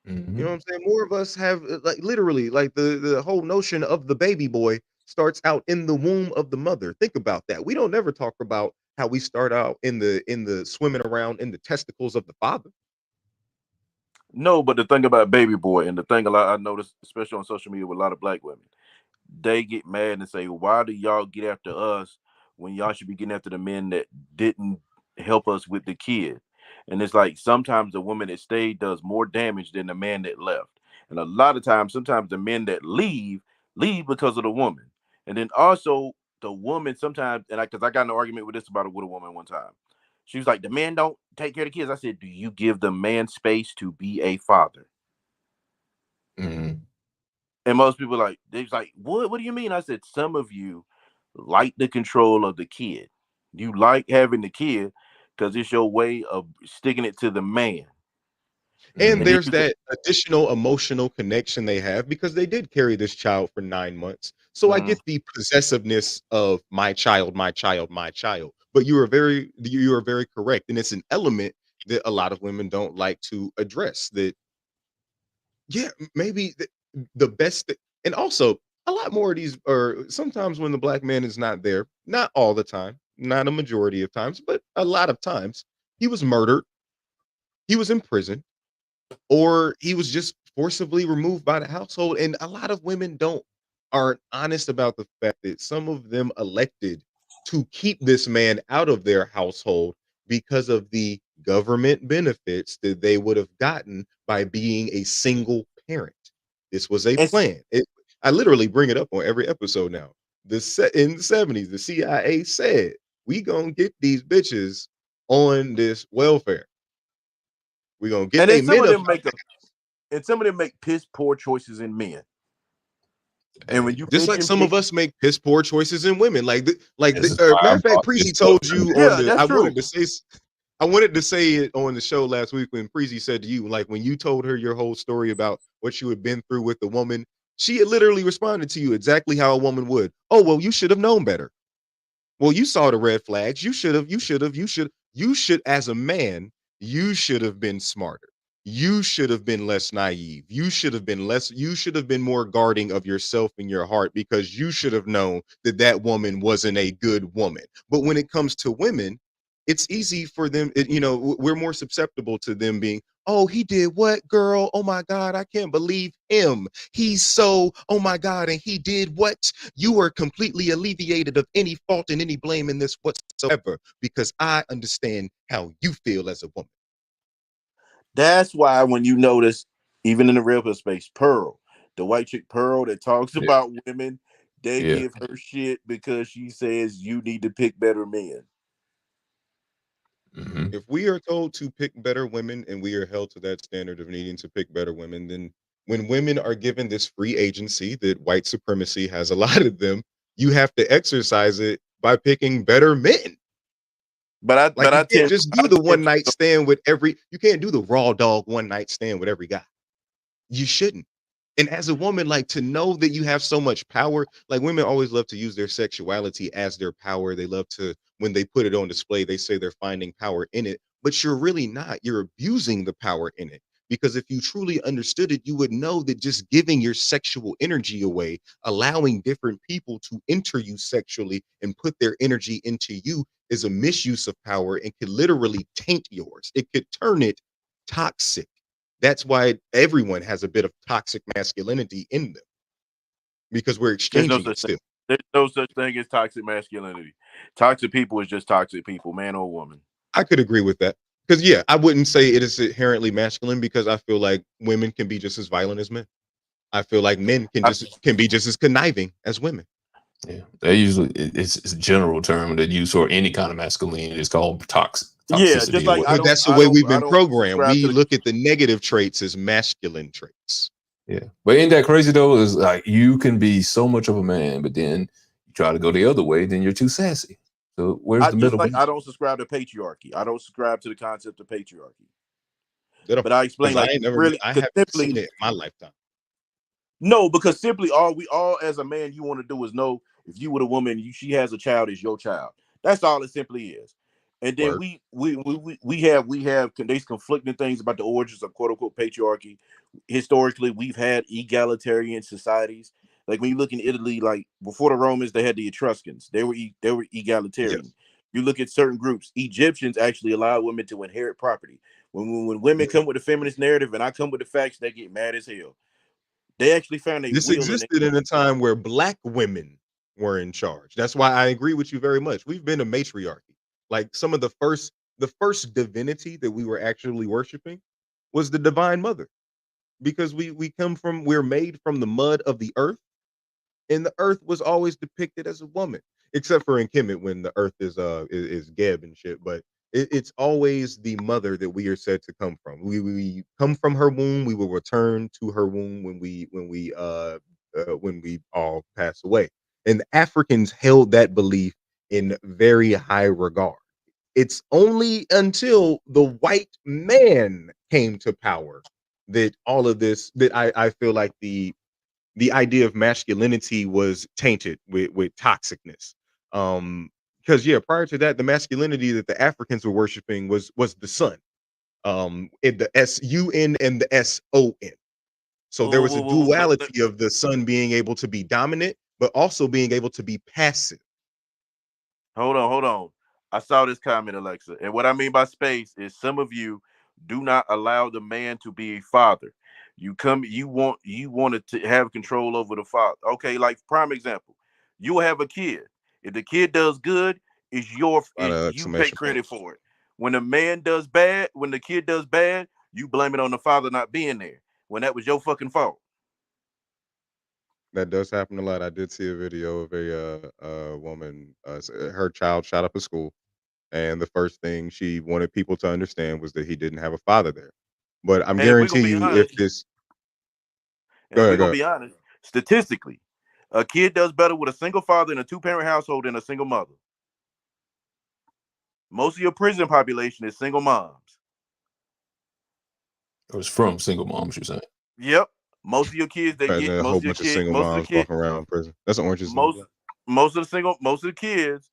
You know what I'm saying? More of us have like literally like the whole notion of the baby boy starts out in the womb of the mother. Think about that. We don't ever talk about how we start out in the swimming around in the testicles of the father. No, but the thing about baby boy, and the thing a lot I noticed, especially on social media with a lot of black women, they get mad and say, "Why do y'all get after us when y'all should be getting after the men that didn't help us with the kid?" And it's like sometimes the woman that stayed does more damage than the man that left. And a lot of times, sometimes the men that leave because of the woman. And then also the woman sometimes, and because I got in an argument with this about it with a woman one time. She was like, "The men don't take care of the kids." I said, "Do you give the man space to be a father?" Mm-hmm. And most people they're like, what do you mean? I said, some of you like the control of the kid. You like having the kid because it's your way of sticking it to the man. And And then there's that additional emotional connection they have because they did carry this child for 9 months. So I get the possessiveness of my child, my child, my child. But you are very correct. And it's an element that a lot of women don't like to address that. Yeah, maybe the best and also a lot more of these are sometimes when the black man is not there, not all the time, not a majority of times, but a lot of times, he was murdered, he was in prison, or he was just forcibly removed by the household. And a lot of women aren't honest about the fact that some of them elected to keep this man out of their household because of the government benefits that they would have gotten by being a single parent. This was a it's plan. I literally bring it up on every episode now. In the 70s, the CIA said, we gonna get these bitches on this welfare. We're gonna get and then they some men of up. them make piss poor choices in men. And when you Just like mention some of us make piss poor choices in women, This is why matter I of fact, brought this Preezy up told you tonight. on yeah, the. that's true. I wanted to say it on the show last week when Preezy said to you, like when you told her your whole story about what you had been through with the woman, she had literally responded to you exactly how a woman would. Oh well, you should have known better. Well, you saw the red flags. You should, as a man, you should have been smarter. You should have been less naive. You should have been more guarding of yourself and your heart because you should have known that that woman wasn't a good woman. But when it comes to women, it's easy for them, we're more susceptible to them being, oh, he did what, girl? Oh my God, I can't believe him. He's so, oh my God, and he did what? You are completely alleviated of any fault and any blame in this whatsoever because I understand how you feel as a woman. That's why when you notice, even in the real space, Pearl, the white chick Pearl that talks Yeah. about women, they Yeah. give her shit because she says you need to pick better men. Mm-hmm. If we are told to pick better women and we are held to that standard of needing to pick better women, then when women are given this free agency that white supremacy has allotted them, you have to exercise it by picking better men. Like you can't just do the one night stand with you can't do the raw dog one night stand with every guy. You shouldn't. And as a woman, like to know that you have so much power, like women always love to use their sexuality as their power. They love to, when they put it on display, they say they're finding power in it, but you're really not. You're abusing the power in it. Because if you truly understood it, you would know that just giving your sexual energy away, allowing different people to enter you sexually and put their energy into you is a misuse of power and could literally taint yours. It could turn it toxic. That's why everyone has a bit of toxic masculinity in them because we're There's no exchanging such it thing. still. There's no such thing as toxic masculinity. Toxic people is just toxic people, man or woman. I could agree with that. Because yeah, I wouldn't say it is inherently masculine because I feel like women can be just as violent as men. I feel like men I, can be just as conniving as women. Yeah, they usually it's a general term that used for any kind of masculinity. It's called yeah, just toxicity or like whatever. But that's the way we've I been don't programmed. subscribe to We the. look at the negative traits as masculine traits. Yeah, but ain't that crazy though? Is like you can be so much of a man, but then you try to go the other way, then you're too sassy. So where's I the just middle like ground? I don't subscribe to patriarchy. I don't subscribe to the concept of patriarchy. But I explain Because I like ain't never, really I because haven't simply seen it in my lifetime. no, because simply all as a man you want to do is know if you with a woman, she has a child, is your child. That's all it simply is. And then Word. we have these conflicting things about the origins of quote unquote patriarchy. Historically, we've had egalitarian societies. Like when you look in Italy, like before the Romans, they had the Etruscans. They were egalitarian. Yes. You look at certain groups. Egyptians actually allowed women to inherit property. When women Yeah. come with the feminist narrative and I come with the facts, they get mad as hell. They actually found a This will in existed in a time where black women were in charge. That's why I agree with you very much. We've been a matriarchy. Like some of the first divinity that we were actually worshiping was the divine mother because we're made from the mud of the earth, and the earth was always depicted as a woman, except for in Kemet when the earth is Geb and shit. But it's always the mother that we are said to come from. We come from her womb. We will return to her womb when we all pass away. And the Africans held that belief in very high regard. It's only until the white man came to power that all of this that I feel like the idea of masculinity was tainted with toxicness. Because yeah, prior to that, the masculinity that the Africans were worshiping was the sun. In the sun and the son. So there was a duality of the sun being able to be dominant, but also being able to be passive. hold on. I saw this comment, Alexa. And what I mean by space is some of you do not allow the man to be a father. You wanted to have control over the father. Okay, like prime example. You have a kid. If the kid does good, A lot of you take exclamation credit points. for it. When the man does bad, when the kid does bad, you blame it on the father not being there. When that was your fucking fault. That does happen a lot. I did see a video of a woman, her child shot up a school, and the first thing she wanted people to understand was that he didn't have a father there. But I'm And if we're gonna guarantee be you, if honest, this and go if we're ahead, go gonna ahead. be honest, statistically, a kid does better with a single father in a two-parent household than a single mother. Most of your prison population is single moms. It was from single moms, you're saying. Yep. Most of your kids, they Imagine get a whole bunch of single most of the moms kids, walking around prison. That's orange is the new most black. most of the kids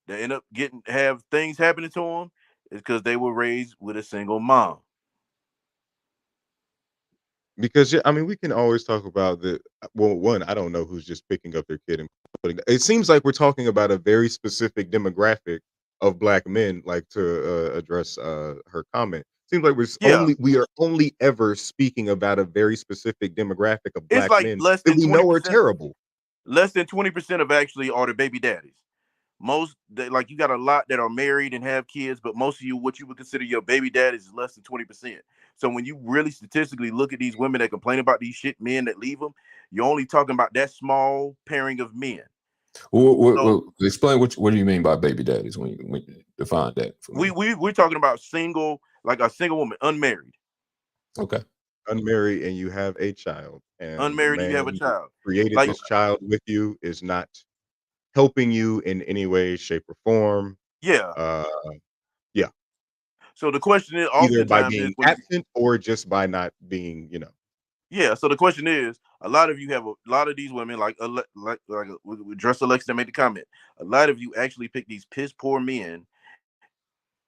that end up getting have things happening to them is because they were raised with a single mom. Because yeah, I mean, we can always talk about the well, one, I don't know who's just picking up their kid and putting. It seems like we're talking about a very specific demographic of black men. Like to address her comment, seems like Yeah, we are only ever speaking about a very specific demographic of it's black like men that we know are terrible. less than 20% of actually are the baby daddies. Like you got a lot that are married and have kids, but most of you, what you would consider your baby daddies, is less than 20%. So when you really statistically look at these women that complain about these shit men that leave them, you're only talking about that small pairing of men. So Explain what do you mean by baby daddies when you define that for me? we're talking about single, like a single woman, unmarried. Okay. Unmarried and you have a child, and the Unmarried and you man have a who child. created Like, this child with you is not helping you in any way, shape, or form. yeah. Uh, yeah, So the question is either by oftentimes is being when you absent or just by not being, yeah, so the question is, a lot of you have a lot of these women, with Dress Alexa that made the comment. A lot of you actually pick these piss poor men.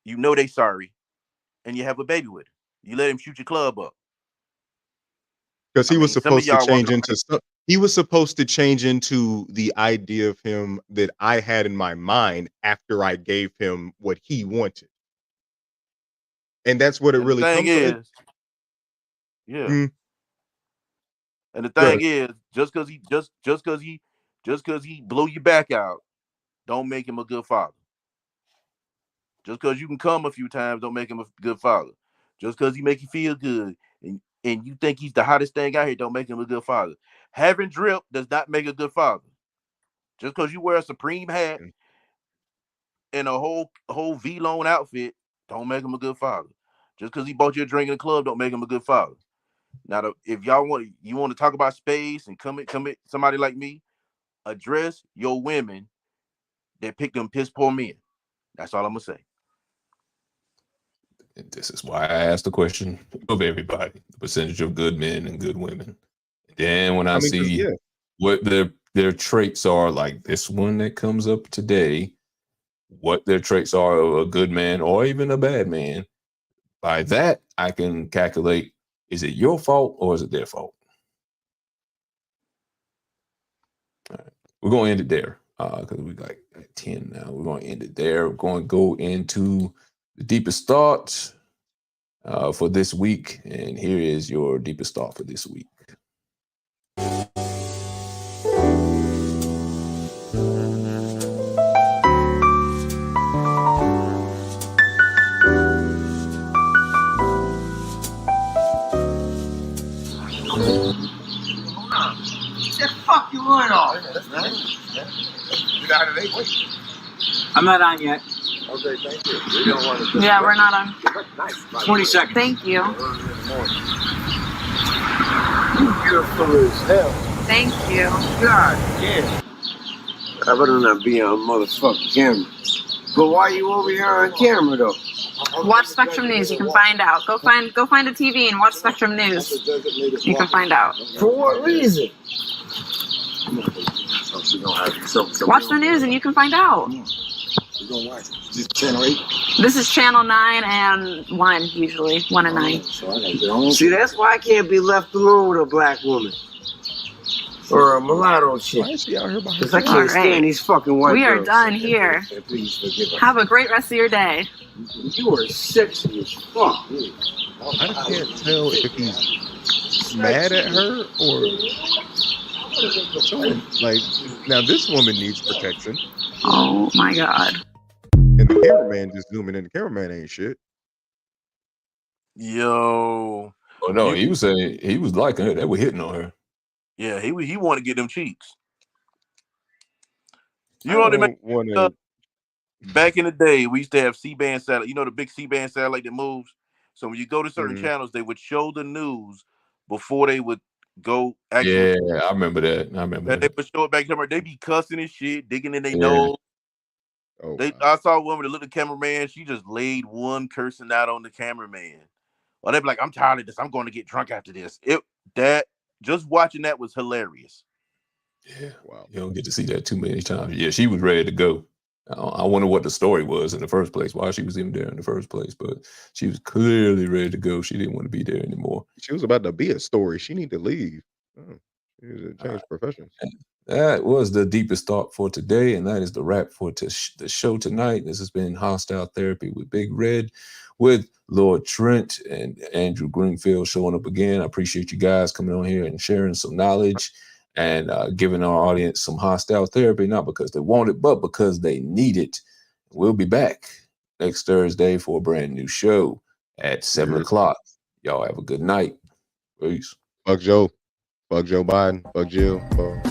You know they sorry, and you have a baby with him. You let him shoot your club up. because I mean, some of y'all walking around. he was supposed to change into the idea of him that I had in my mind after I gave him what he wanted, and that's what it And the really thing comes to. is, yeah. Mm, And the go thing ahead. is, just because he Just because he blow your back out, don't make him a good father. Just because you can come a few times, don't make him a good father. Just because he make you feel good and you think he's the hottest thing out here, don't make him a good father. Having drip does not make a good father. Just because you wear a Supreme hat and a whole V-Lone outfit, don't make him a good father. Just because he bought you a drink in the club, don't make him a good father. Now, if y'all want to talk about space and come at somebody like me, address your women that pick them piss poor men. That's all I'm gonna say. And this is why I asked the question of everybody: the percentage of good men and good women. And then when I see what their traits are, like this one that comes up today, what their traits are of a good man or even a bad man, by that I can calculate: is it your fault or is it their fault? All right. We're going to end it there because we got 10 now. We're going to end it there. We're going to go into the deepest thoughts for this week. And here is your deepest thought for this week. Fuck you on off. I'm not on yet. Okay, thank you. We don't want to. Yeah, we're not on. Nice. 20 seconds. Thank you. Beautiful as hell. Thank you. God, yeah. I better not be on motherfucking camera. But why are you over here on camera though? Watch Spectrum News. You can find out. Go find a TV and watch Spectrum News. You can find out. For what reason? Watch the news and you can find out. We're gonna watch it. Is this channel 8? This is channel 9 and 1 usually. 1 and 9. So I gotta get on. See, that's why I can't be left alone with a black woman. Or a mulatto chick. Because I can't stand these fucking white We are girls. done here. Please forgive us. Have a great rest of your day. You are sexy as fuck. I can't tell if he's mad at her or showing. Like, now this woman needs protection. Oh my God. And the cameraman just zooming in. The cameraman ain't shit. Yo. Oh no, he was saying he was liking her. They were hitting on her. Yeah, he want to get them cheeks. You know what I mean? Back in the day, we used to have C-band satellite. You know the big C-band satellite that moves? So when you go to certain channels, they would show the news before they would go actually. Yeah, I remember that. They would show it back to them. They be cussing and shit, digging in their nose. Oh, I saw a woman, the little cameraman, she just laid one cursing out on the cameraman. Well, they'd be like, I'm tired of this. I'm going to get drunk after this. Just watching that was hilarious. Yeah, wow. You don't get to see that too many times. Yeah, she was ready to go. I wonder what the story was in the first place, why she was even there in the first place. But she was clearly ready to go. She didn't want to be there anymore. She was about to be a story. She need to leave. She was a change professions. That was the deepest thought for today, and that is the wrap for the show tonight. This has been Hostile Therapy with Big Red, with Lord Trent and Andrew Greenfield showing up again. I appreciate you guys coming on here and sharing some knowledge and giving our audience some hostile therapy, not because they want it, but because they need it. We'll be back next Thursday for a brand new show at 7 o'clock. Y'all have a good night. Peace. Fuck Joe. Fuck Joe Biden. Fuck Jill. Fuck